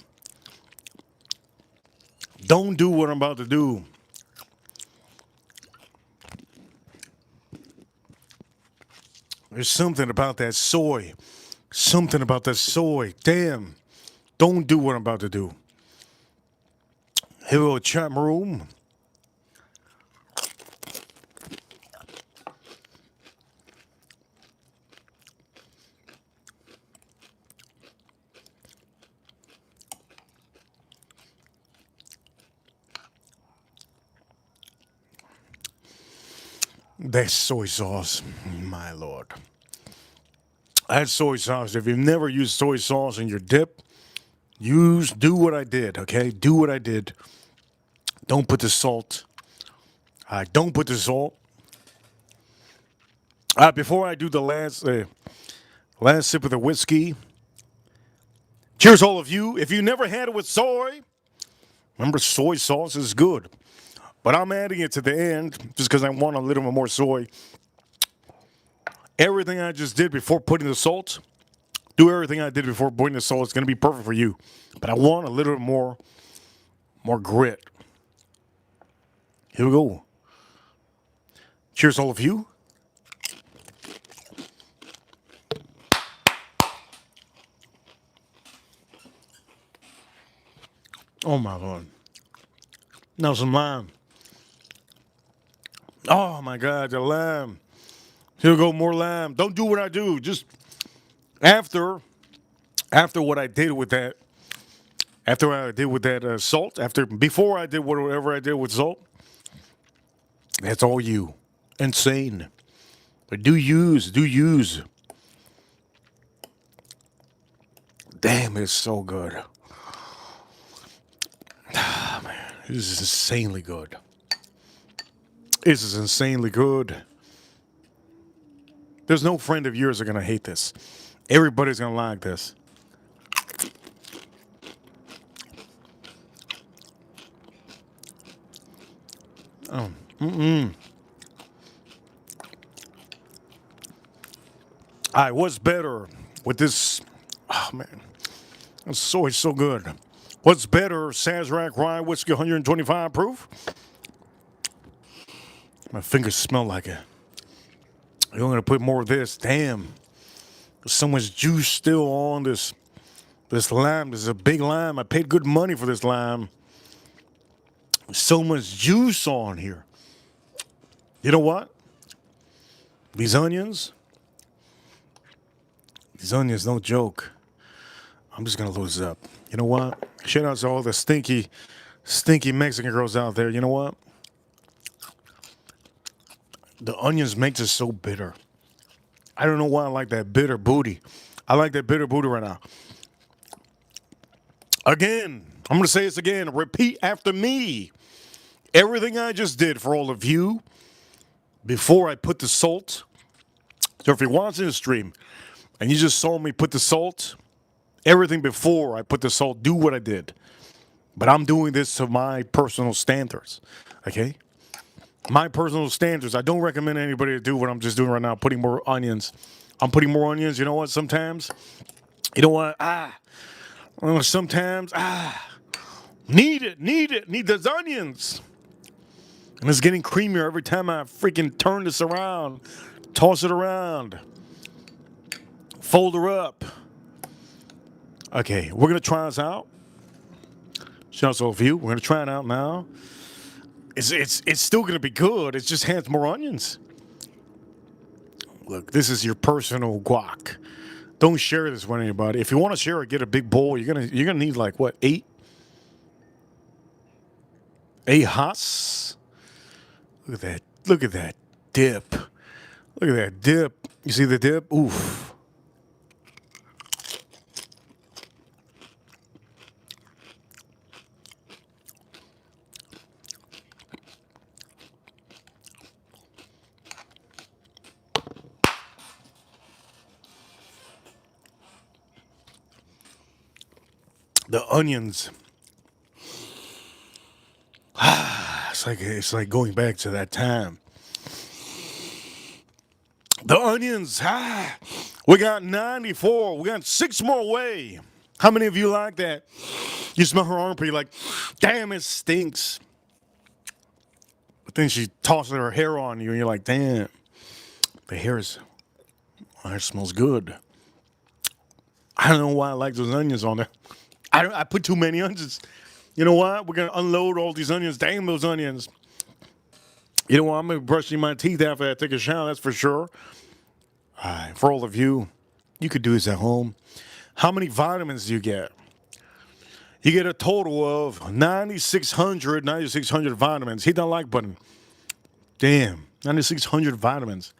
Don't do what I'm about to do. There's something about that soy. Damn. Don't do what I'm about to do. Here we go, chat room. That soy sauce, my lord. That soy sauce. If you've never used soy sauce in your dip, do what I did, okay? Do what I did. Don't put the salt. Don't put the salt. Before I do the last sip of the whiskey, cheers all of you. If you never had it with soy, remember soy sauce is good. But I'm adding it to the end just because I want a little bit more soy. Everything I just did before putting the salt, do everything I did before putting the salt. It's going to be perfect for you. But I want a little bit more grit. Here we go. Cheers all of you. Oh my Lord. Now some lime. Oh my God, the lime. Here we go, more lime. Don't do what I do. Just after what I did with that, salt, before I did whatever I did with salt, that's all you. Insane. But do use. Damn, it's so good. Ah, man, this is insanely good. This is insanely good. There's no friend of yours that are going to hate this. Everybody's going to like this. Oh, All right, what's better with this? Oh, man. This soy is so good. What's better, Sazerac Rye Whiskey 125 proof? My fingers smell like it. I'm going to put more of this. Damn. There's so much juice still on this lime. This is a big lime. I paid good money for this lime. There's so much juice on here. You know what? These onions, no joke. I'm just going to lose up. You know what? Shout out to all the stinky Mexican girls out there. You know what? The onions makes it so bitter. I don't know why I like that bitter booty. I like that bitter booty right now. Again, I'm going to say this again. Repeat after me. Everything I just did for all of you, before I put the salt, So if you're watching the stream and you just saw me put the salt, everything before I put the salt, do what I did. But I'm doing this to my personal standards, okay? My personal standards. I don't recommend anybody to do what I'm just doing right now, putting more onions. I'm putting more onions. You know what? Sometimes, you know what? Sometimes, need those onions. And it's getting creamier every time I freaking turn this around, toss it around, fold her up. Okay, we're going to try this out. Shout out to all of you. We're going to try it out now. It's still going to be good. It just has more onions. Look, this is your personal guac. Don't share this with anybody. If you want to share it, get a big bowl. You're gonna need like what, 8 hots? Look at that. Look at that dip. Look at that dip. You see the dip? Oof. The onions. It's like going back to that time. The onions. We got 94. We got 6 more away. How many of you like that? You smell her armpit, you're like, damn, it stinks. But then she tosses her hair on you, and you're like, damn, the hair smells good. I don't know why I like those onions on there. I put too many onions. You know what? We're going to unload all these onions. Damn those onions. You know what? I'm going to be brushing my teeth after I take a shower, that's for sure. For all of you, you could do this at home. How many vitamins do you get? You get a total of 9,600 vitamins. Hit that like button. Damn, 9,600 vitamins.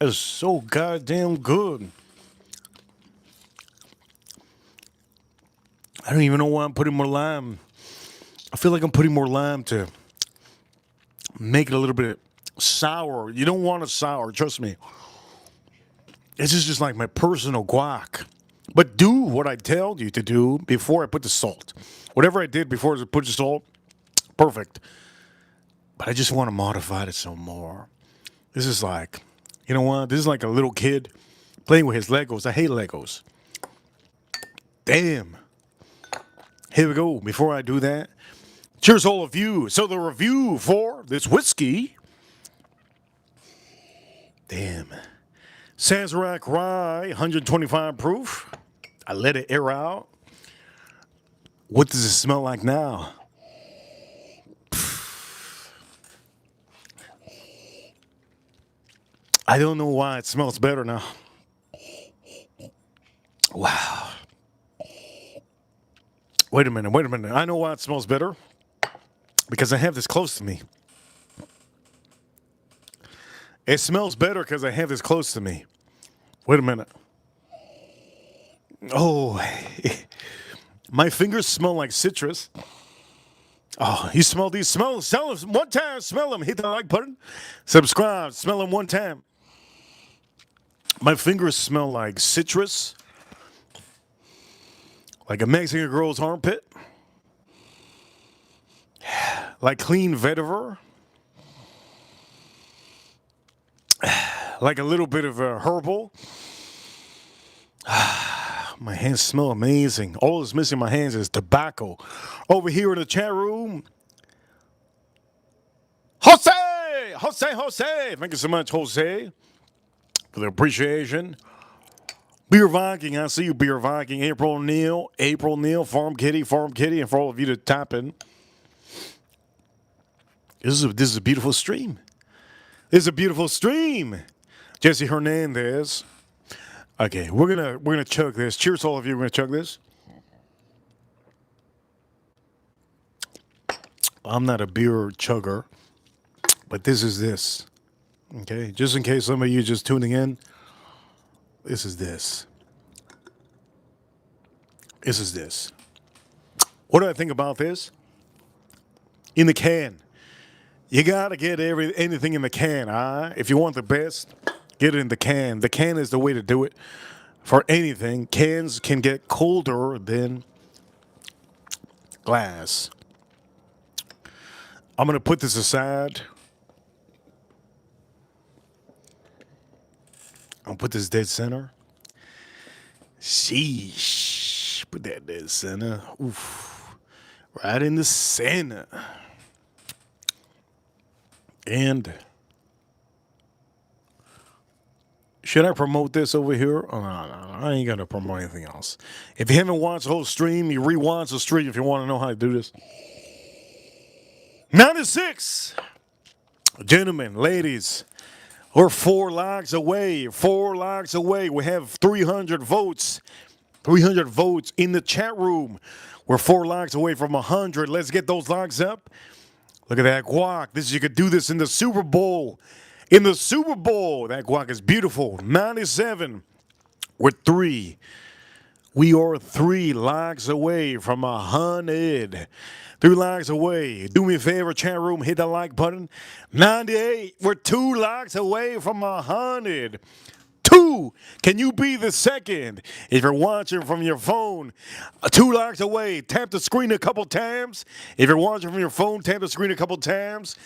It's so goddamn good. I don't even know why I'm putting more lime. I feel like I'm putting more lime to make it a little bit sour. You don't want it sour, trust me. This is just like my personal guac. But do what I tell you to do before I put the salt. Whatever I did before I put the salt, perfect. But I just want to modify it some more. This is like, you know what? This is like a little kid playing with his Legos. I hate Legos. Damn. Here we go. Before I do that, cheers all of you. So the review for this whiskey. Damn. Sazerac Rye, 125 proof. I let it air out. What does it smell like now? I don't know why it smells better now. Wow. Wait a minute. I know why it smells better. Because I have this close to me. It smells better because I have this close to me. Wait a minute. Oh, my fingers smell like citrus. Oh, you smell these? Smell them one time. Smell them. Hit the like button. Subscribe. Smell them one time. My fingers smell like citrus. Like a Mexican girl's armpit. Like clean vetiver. Like a little bit of a herbal. My hands smell amazing. All that's missing in my hands is tobacco. Over here in the chat room, Jose! Thank you so much, Jose, for the appreciation. Beer Viking, I see you, Beer Viking. April Neal, Farm Kitty, and for all of you to tap in. This is a beautiful stream. Jesse Hernandez. Okay, we're gonna chug this. Cheers, all of you. We're gonna chug this. I'm not a beer chugger, but this is this. Okay, just in case some of you just tuning in, this is this. This is this. What do I think about this? In the can. You gotta get anything in the can, If you want the best, get it in the can. The can is the way to do it for anything. Cans can get colder than glass. I'm gonna put this aside. I'll put this dead center. Sheesh. Put that dead center. Oof. Right in the center. And should I promote this over here? Oh, no, I ain't gonna promote anything else. If you haven't watched the whole stream, you re-watch the stream if you want to know how to do this. 96, gentlemen, ladies, we're 4 likes away. 4 likes away. We have 300 votes. 300 votes in the chat room. We're 4 likes away from 100. Let's get those likes up. Look at that guac. You could do this in the Super Bowl. In the Super Bowl, that guac is beautiful. 97. We're 3. We are 3 likes away from 100. 3 likes away. Do me a favor, chat room, hit the like button. 98. We're 2 likes away from 100. 2. Can you be the second? If you're watching from your phone, 2 likes away. Tap the screen a couple times. If you're watching from your phone, tap the screen a couple times.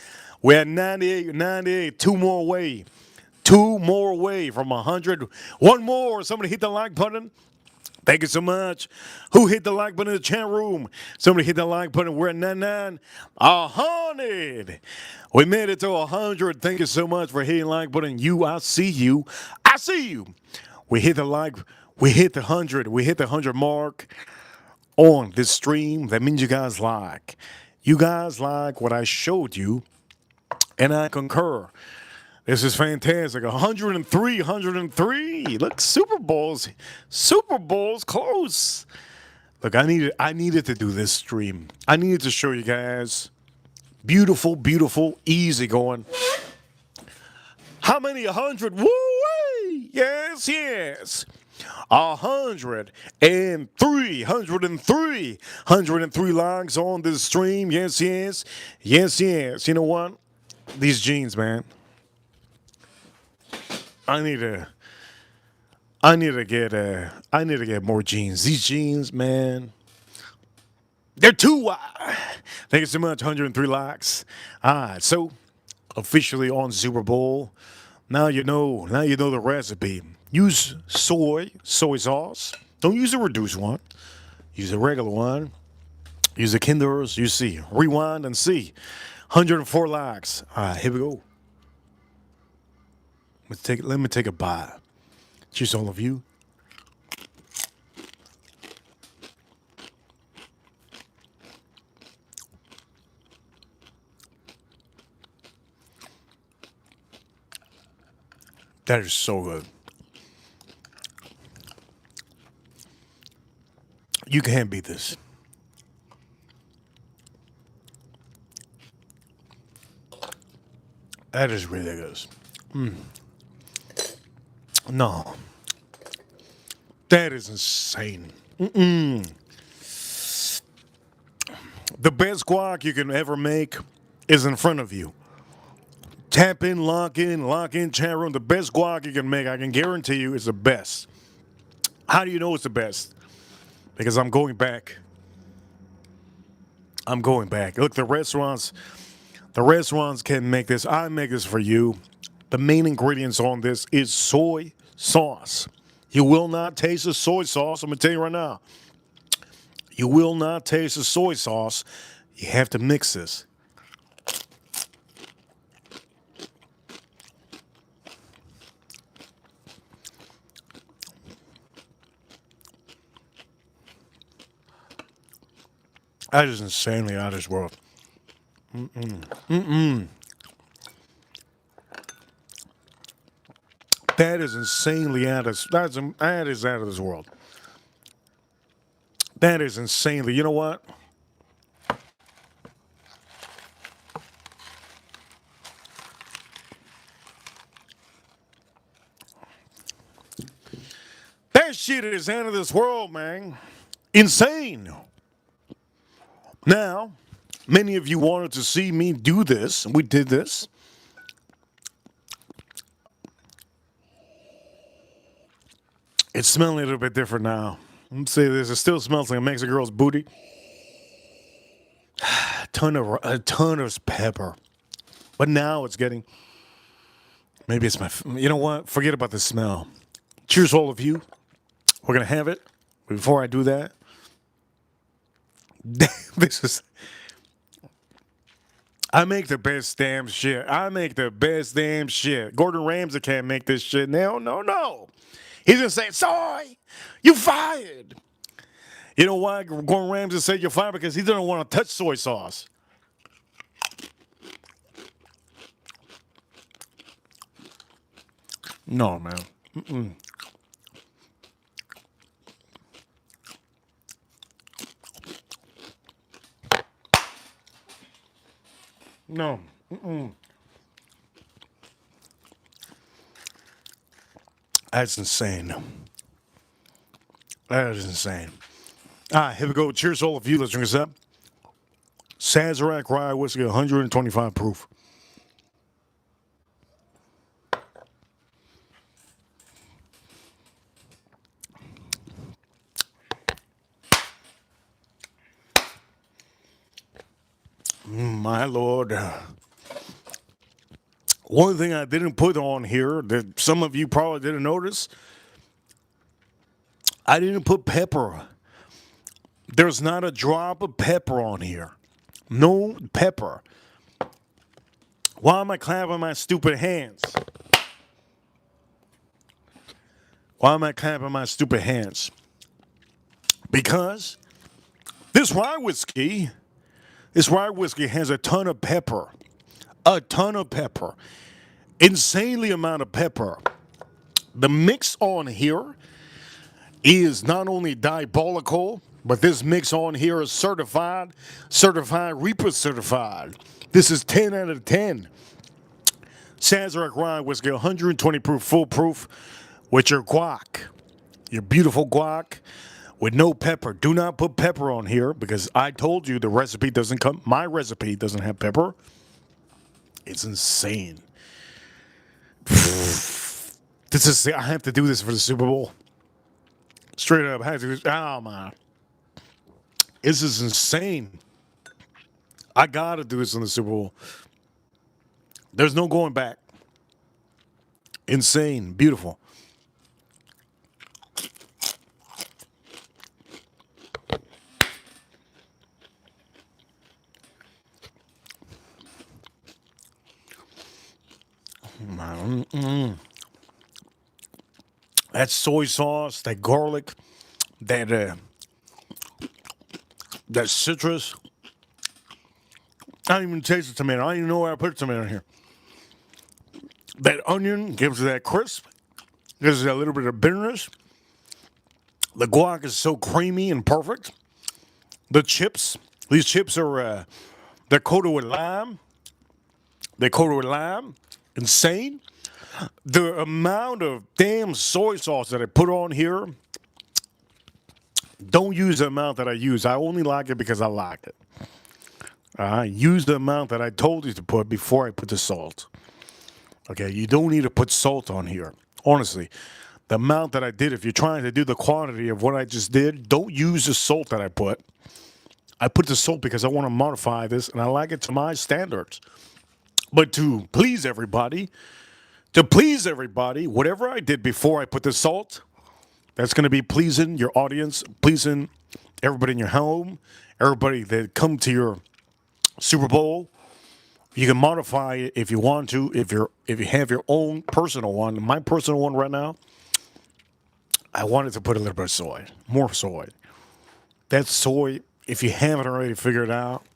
We're at 98, 98. 2 more away. 2 more away from 100. 1 more. Somebody hit the like button. Thank you so much. Who hit the like button in the chat room? Somebody hit the like button. We're at 99. 100. We made it to 100. Thank you so much for hitting the like button. I see you. I see you. We hit the like. We hit the 100. We hit the 100 mark on this stream. That means you guys like. You guys like what I showed you, and I concur. This is fantastic. 103, 103. Look, Super Bowl's close. Look, I needed to do this stream. I needed to show you guys. Beautiful, beautiful, easy going. How many? 100? Woo-wee! Yes, yes. 103, 103 likes on this stream. Yes, yes, yes, yes. You know what? These jeans, man. I need to get more jeans. These jeans, man, they're too wide. Thank you so much. 103 likes. All right, so officially on Super Bowl. Now you know the recipe. Use soy sauce. Don't use the reduced one. Use the regular one. Use the Kinders. You see. Rewind and see. 104 likes. All right, here we go. Let me take a bite. Cheers, all of you. That is so good. You can't beat this. That is ridiculous. No. That is insane. The best guac you can ever make is in front of you. Tap in, lock in, chat room. The best guac you can make, I can guarantee you, is the best. How do you know it's the best? Because I'm going back. Look, the restaurants can make this. I make this for you. The main ingredients on this is soy sauce. You will not taste the soy sauce. I'm going to tell you right now. You will not taste the soy sauce. You have to mix this. That is insanely out of this world. That is insanely out of that is out of this world. That is insanely. You know what? That shit is out of this world, man. Insane. Now, many of you wanted to see me do this. We did this. It's smelling a little bit different now. Let's say this. It still smells like a Mexican girl's booty. A ton of pepper. But now it's getting. Maybe it's my. You know what? Forget about the smell. Cheers, all of you. We're gonna have it. Before I do that, this is. I make the best damn shit. I make the best damn shit. Gordon Ramsay can't make this shit now. No. He's gonna say, "Soy, you fired." You know why Gordon Ramsay said you're fired? Because he doesn't want to touch soy sauce. No, man. No. That's insane. That is insane. All right, here we go. Cheers, all of you. Let's drink this up. Sazerac Rye Whiskey, 125 proof. My Lord. One thing I didn't put on here that some of you probably didn't notice, I didn't put pepper. There's not a drop of pepper on here. No pepper. Why am I clapping my stupid hands? Why am I clapping my stupid hands? Because this rye whiskey has a ton of pepper. A ton of pepper. Insanely amount of pepper. The mix on here is not only diabolical, but this mix on here is certified Reaper certified. This is 10 out of 10. Sazerac Rye Whiskey, 120 proof, full proof, with your guac. Your beautiful guac with no pepper. Do not put pepper on here because I told you the recipe doesn't come. My recipe doesn't have pepper. It's insane. I have to do this for the Super Bowl. Straight up, I have to do this. Oh my. This is insane. I gotta do this in the Super Bowl. There's no going back. Insane. Beautiful. That soy sauce, that garlic, that citrus. I don't even taste the tomato. I don't even know where I put the tomato in here. That onion gives it that crisp. Gives it a little bit of bitterness. The guac is so creamy and perfect. The chips, these chips are they're coated with lime. They're coated with lime. Insane. The amount of damn soy sauce that I put on here, don't use the amount that I use. I only like it because I like it. Use the amount that I told you to put before I put the salt. Okay, you don't need to put salt on here. Honestly, the amount that I did, if you're trying to do the quantity of what I just did, don't use the salt that I put. I put the salt because I want to modify this, and I like it to my standards. But to please everybody, whatever I did before I put the salt, that's going to be pleasing your audience, pleasing everybody in your home, everybody that come to your Super Bowl. You can modify it if you want to, if you have your own personal one. My personal one right now, I wanted to put a little bit of soy, more soy. That soy, if you haven't already figured it out,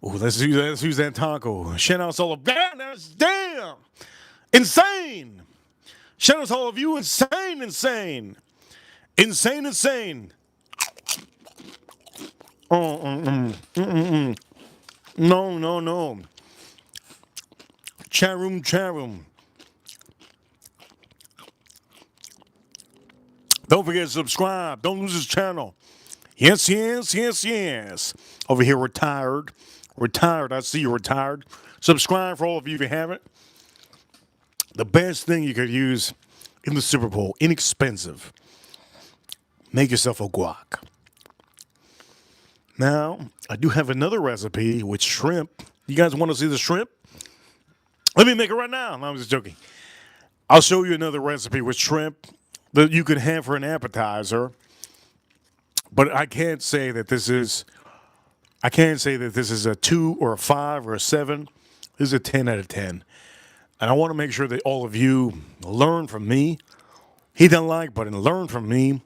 let's use that taco. Shout out to all of that. That's damn insane. Shout out to all of you. Insane. No. Chat room. Don't forget to subscribe. Don't lose this channel. Yes, yes, yes, yes. Over here, retired. Retired. I see you retired. Subscribe for all of you if you haven't. The best thing you could use in the Super Bowl, inexpensive. Make yourself a guac. Now, I do have another recipe with shrimp. You guys want to see the shrimp? Let me make it right now. No, I'm just joking. I'll show you another recipe with shrimp that you could have for an appetizer. But I can't say that this is a 2 or a 5 or a 7. This is a 10 out of 10. And I want to make sure that all of you learn from me. Hit that like button, learn from me.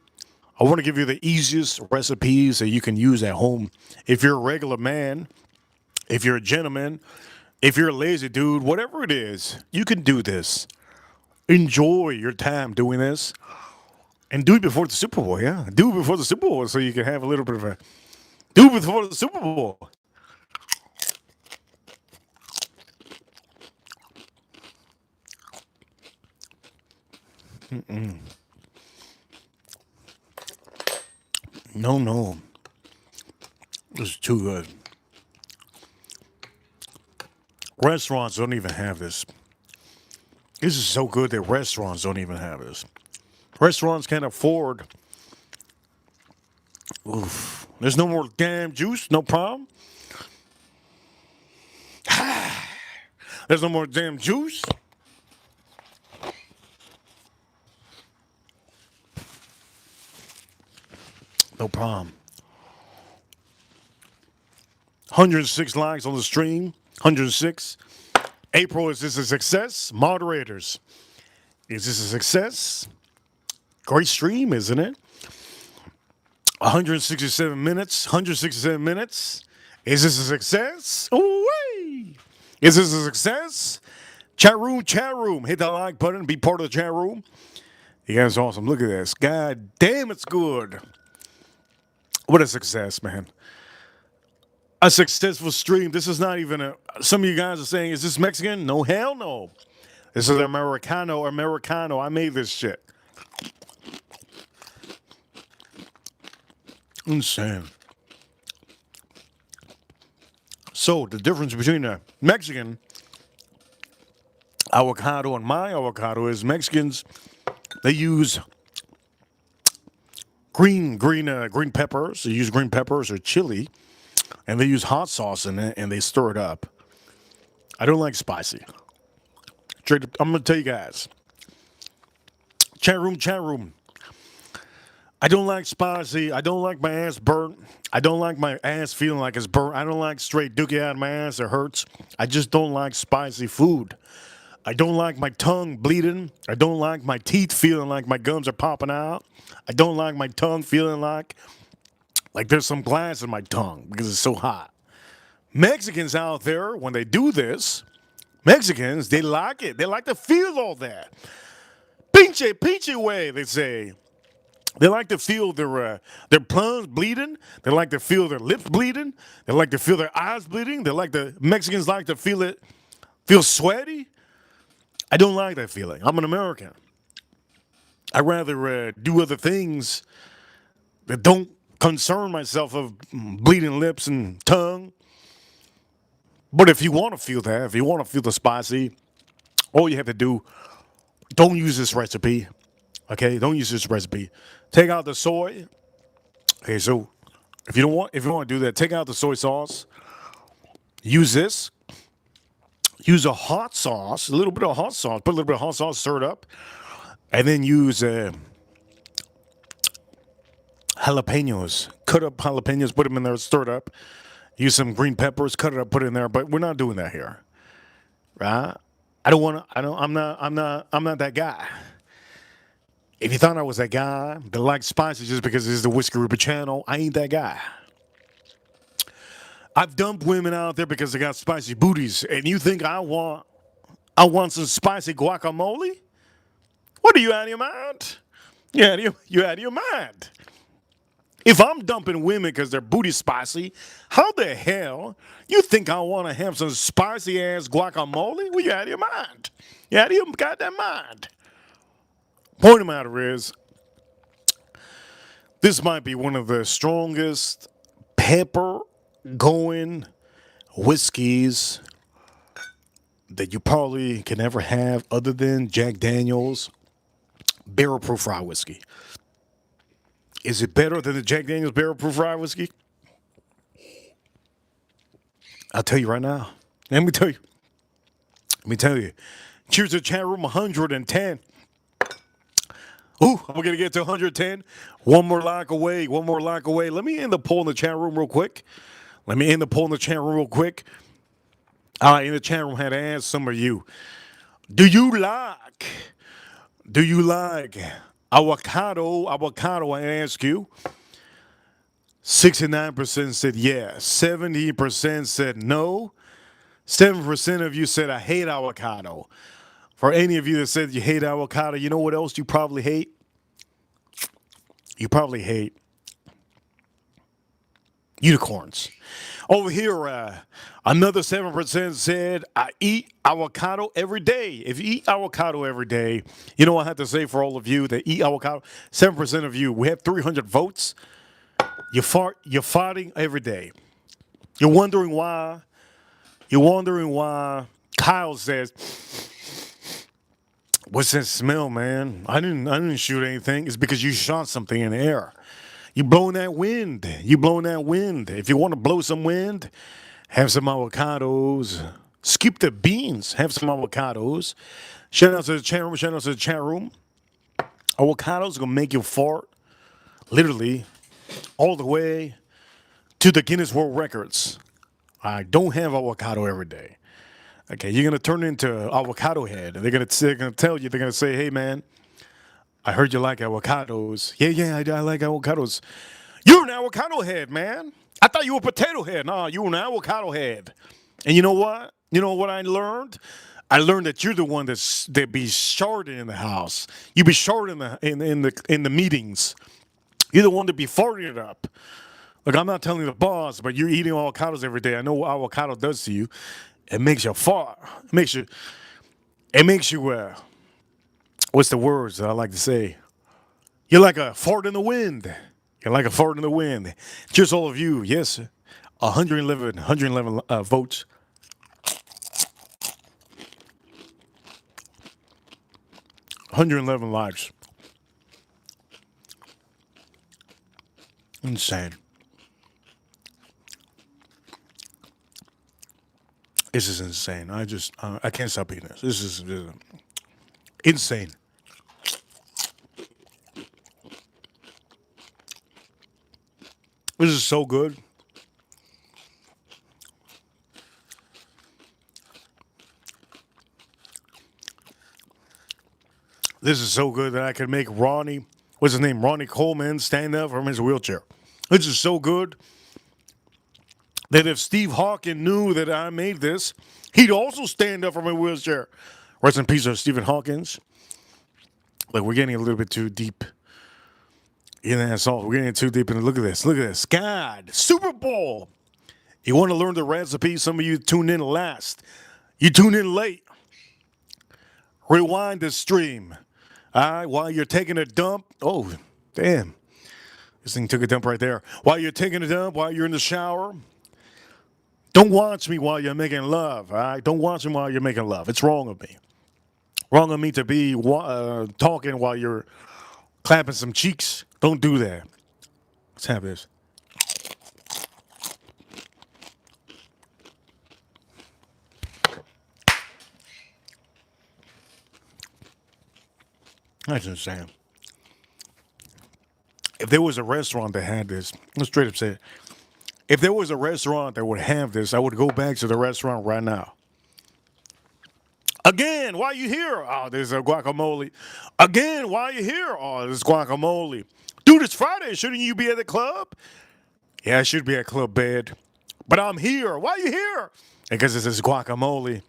I want to give you the easiest recipes that you can use at home. If you're a regular man, if you're a gentleman, if you're a lazy dude, whatever it is, you can do this. Enjoy your time doing this. And do it before the Super Bowl, yeah. Do it before the Super Bowl so you can have a little bit of a... Do it before the Super Bowl. No, no. This is too good. Restaurants don't even have this. This is so good that restaurants don't even have this. Restaurants can't afford. Oof. There's no more damn juice, no problem. There's no more damn juice. No problem. 106 likes on the stream. 106. April, is this a success? Moderators, is this a success? Great stream, isn't it? 167 minutes. 167 minutes. Is this a success? Ooh-wee. Is this a success? Chat room, chat room. Hit that like button. Be part of the chat room. You guys are awesome. Look at this. God damn, it's good. What a success, man. A successful stream. This is not even a... Some of you guys are saying, is this Mexican? No, hell no. This is Americano. I made this shit. Insane. So, the difference between a Mexican avocado and my avocado is Mexicans, they use green peppers. They use green peppers or chili, and they use hot sauce in it, and they stir it up. I don't like spicy. I'm going to tell you guys. Chat room. I don't like spicy. I don't like my ass burnt. I don't like my ass feeling like it's burnt. I don't like straight dookie out of my ass. It hurts. I just don't like spicy food. I don't like my tongue bleeding. I don't like my teeth feeling like my gums are popping out. I don't like my tongue feeling like there's some glass in my tongue because it's so hot. Mexicans out there, when they do this, Mexicans, they like it. They like to feel all that. Pinche way, they say. They like to feel their plums bleeding. They like to feel their lips bleeding. They like to feel their eyes bleeding. Mexicans like to feel sweaty. I don't like that feeling. I'm an American. I'd rather do other things that don't concern myself of bleeding lips and tongue. But if you want to feel that, if you want to feel the spicy, all you have to do, don't use this recipe. Okay, don't use this recipe. Take out the soy. Okay, so if you want to do that, take out the soy sauce. Use this. Use a hot sauce, a little bit of hot sauce. Put a little bit of hot sauce, stir it up, and then use jalapenos. Cut up jalapenos, put them in there, stir it up. Use some green peppers, cut it up, put it in there. But we're not doing that here, right? I'm not that guy. If you thought I was that guy that liked spicy just because this is the Whiskey River channel, I ain't that guy. I've dumped women out there because they got spicy booties, and you think I want some spicy guacamole? What are you out of your mind? You out of your mind. If I'm dumping women because their booty's spicy, how the hell you think I want to have some spicy ass guacamole? Well, you out of your mind. You out of your goddamn mind. Point of the matter is, This might be one of the strongest pepper going whiskeys that you probably can ever have other than Jack Daniels barrel proof rye whiskey. Is it better than the Jack Daniels barrel proof rye whiskey? I'll tell you right now. Let me tell you. Let me tell you. Cheers to the chat room 110. Ooh, I'm going to get to 110. One more like away. One more like away. Let me end the poll in the chat room real quick. Let me end the poll in the chat room real quick. In the chat room, had to ask some of you. Do you like avocado? Avocado, I ask you. 69% said yes. 70% said no. 7% of you said I hate avocado. For any of you that said you hate avocado, you know what else you probably hate? You probably hate unicorns. Over here, another 7% said I eat avocado every day. If you eat avocado every day, you know what I have to say for all of you that eat avocado? 7% of you. We have 300 votes. You're farting every day. You're wondering why. You're wondering why. Kyle says, "What's that smell, man? I didn't shoot anything. It's because you shot something in the air. You blowing that wind. You blowing that wind. If you want to blow some wind, have some avocados. Skip the beans. Have some avocados. Shout out to the chat room. Shout out to the chat room. Avocados gonna make you fart, literally, all the way to the Guinness World Records. I don't have avocado every day. Okay, you're gonna turn into avocado head. They're gonna tell you. They're gonna say, "Hey, man, I heard you like avocados. Yeah, I like avocados. You're an avocado head, man. I thought you were a potato head. No, you're an avocado head." And you know what? You know what I learned? I learned that you're the one that be sharding in the house. You be sharding in the meetings. You're the one that be farting it up. Look, I'm not telling the boss, but you're eating avocados every day. I know what avocado does to you. It makes you fart. It makes you. It makes you. What's the words that I like to say? You're like a fart in the wind. You're like a fart in the wind. Cheers, all of you. Yes, 111 votes. 111 lives. Insane. This is insane. I can't stop eating this. This is insane. This is so good. This is so good that I could make Ronnie, what's his name? Ronnie Coleman stand up from his wheelchair. This is so good that if Steve Hawking knew that I made this, he'd also stand up from a wheelchair. Rest in peace of Stephen Hawkins. Like, we're getting a little bit too deep in that salt. We're getting too deep in. Look at this. Look at this. God, Super Bowl. You want to learn the recipe? Some of you tune in last. You tune in late. Rewind the stream. All right, while you're taking a dump. Oh, damn. This thing took a dump right there. While you're taking a dump, while you're in the shower, don't watch me while you're making love. All right, don't watch me while you're making love. It's wrong of me. Wrong of me to be talking while you're clapping some cheeks. Don't do that. Let's have this. That's insane. If there was a restaurant that had this, let's straight up say it. If there was a restaurant that would have this, I would go back to the restaurant right now. Again, why are you here? Oh, there's a guacamole. Again, why are you here? Oh, there's guacamole. Dude, it's Friday. Shouldn't you be at the club? Yeah, I should be at Club Bed. But I'm here. Why are you here? Because it's this guacamole.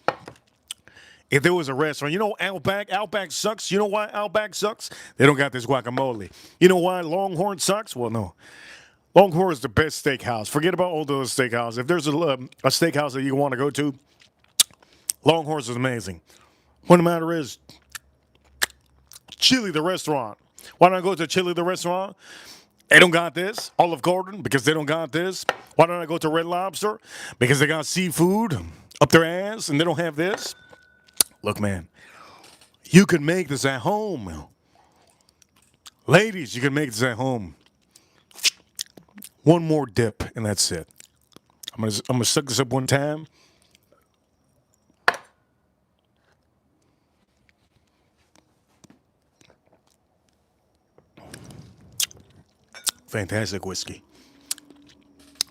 If there was a restaurant, you know Outback sucks. You know why Outback sucks? They don't got this guacamole. You know why Longhorn sucks? Well, no. Longhorn is the best steakhouse. Forget about all those steakhouses. If there's a steakhouse that you want to go to, Longhorns is amazing. What the matter is, Chili the restaurant. Why don't I go to Chili the restaurant? They don't got this. Olive Garden, because they don't got this. Why don't I go to Red Lobster? Because they got seafood up their ass and they don't have this. Look, man, you can make this at home. Ladies, you can make this at home. One more dip, and that's it. I'm gonna suck this up one time. Fantastic whiskey.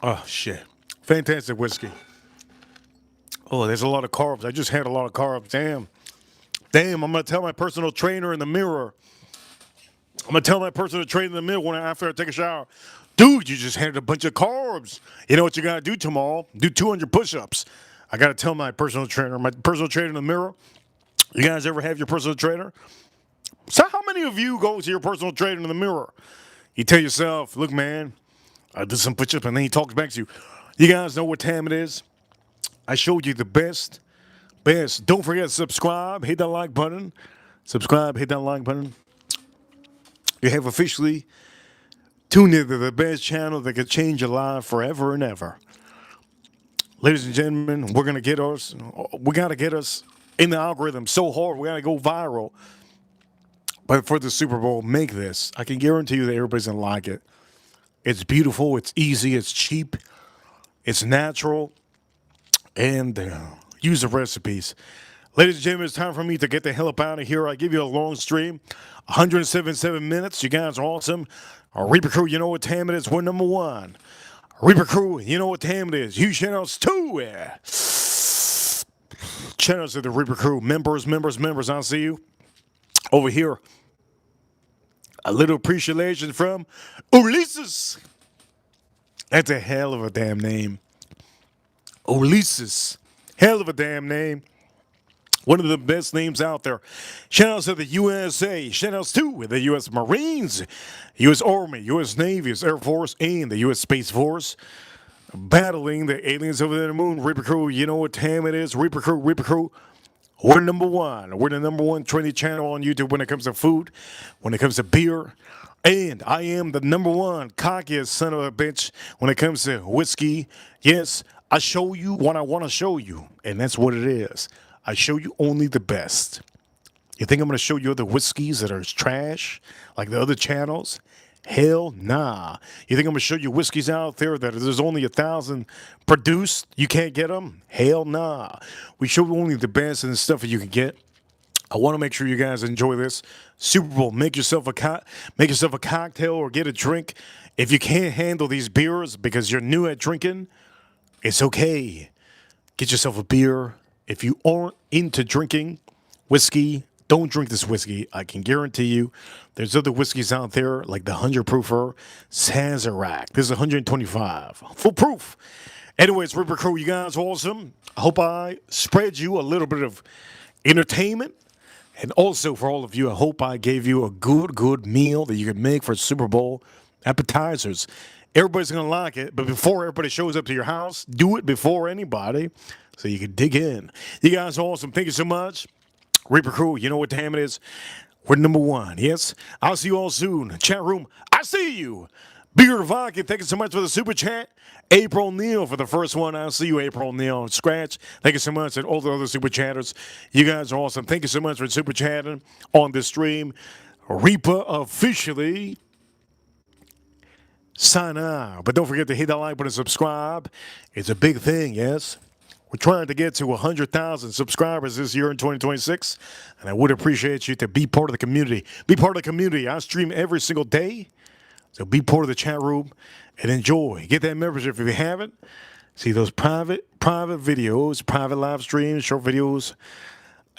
Oh, shit. Fantastic whiskey. Oh, there's a lot of carbs. I just had a lot of carbs. Damn. Damn, I'm going to tell my personal trainer in the mirror. I'm going to tell my personal trainer in the mirror after I take a shower. Dude, you just had a bunch of carbs. You know what you got to do tomorrow? Do 200 push-ups. I got to tell my personal trainer in the mirror. You guys ever have your personal trainer? So how many of you go to your personal trainer in the mirror? You tell yourself, look, man, I did some push-ups, and then he talks back to you. You guys know what time it is? I showed you the best. Don't forget to subscribe. Hit that like button. Subscribe, hit that like button. You have officially tuned into the best channel that could change your life forever and ever. Ladies and gentlemen, we got to get us in the algorithm so hard. We got to go viral. But for the Super Bowl, make this. I can guarantee you that everybody's going to like it. It's beautiful. It's easy. It's cheap. It's natural. And use the recipes. Ladies and gentlemen, it's time for me to get the hell up out of here. I give you a long stream. 177 minutes. You guys are awesome. Reaper Crew, you know what time it is. We're number one. Reaper Crew, you know what time it is. You shoutouts too. Shoutouts to the Reaper Crew. Members. I'll see you over here. A little appreciation from Ulysses. That's a hell of a damn name. Ulysses. Hell of a damn name. One of the best names out there. Shoutouts to the USA. Shoutouts to the U.S. Marines, U.S. Army, U.S. Navy, U.S. Air Force, and the U.S. Space Force. Battling the aliens over the moon. Reaper Crew, you know what time it is. Reaper Crew. We're number one. We're the number one trendy channel on YouTube when it comes to food, when it comes to beer. And I am the number one cockiest son of a bitch when it comes to whiskey. Yes, I show you what I want to show you, and that's what it is. I show you only the best. You think I'm going to show you other whiskeys that are trash, like the other channels? Hell nah. You think I'm going to show you whiskeys out there that there's only 1,000 produced? You can't get them? Hell nah. We show you only the best and the stuff that you can get. I want to make sure you guys enjoy this Super Bowl. Make yourself a cocktail or get a drink. If you can't handle these beers because you're new at drinking, it's okay. Get yourself a beer. If you aren't into drinking whiskey, don't drink this whiskey. I can guarantee you there's other whiskeys out there like the 100 proofer Sazerac. This is 125. Full proof. Anyways, Reaper Crew, you guys are awesome. I hope I spread you a little bit of entertainment. And also for all of you, I hope I gave you a good meal that you can make for Super Bowl appetizers. Everybody's going to like it, but before everybody shows up to your house, do it before anybody so you can dig in. You guys are awesome. Thank you so much. Reaper Crew, you know what time it is. We're number one. Yes, I'll see you all soon. Chat room, I see you. Beer Vodka, thank you so much for the super chat. April Neal for the first one. I'll see you, April Neal. Scratch, thank you so much. And all the other super chatters. You guys are awesome. Thank you so much for super chatting on this stream. Reaper officially sign out. But don't forget to hit that like button and subscribe. It's a big thing, yes? We're trying to get to 100,000 subscribers this year in 2026, and I would appreciate you to be part of the community. Be part of the community. I stream every single day, so be part of the chat room and enjoy. Get that membership if you haven't. See those private videos, private live streams, short videos.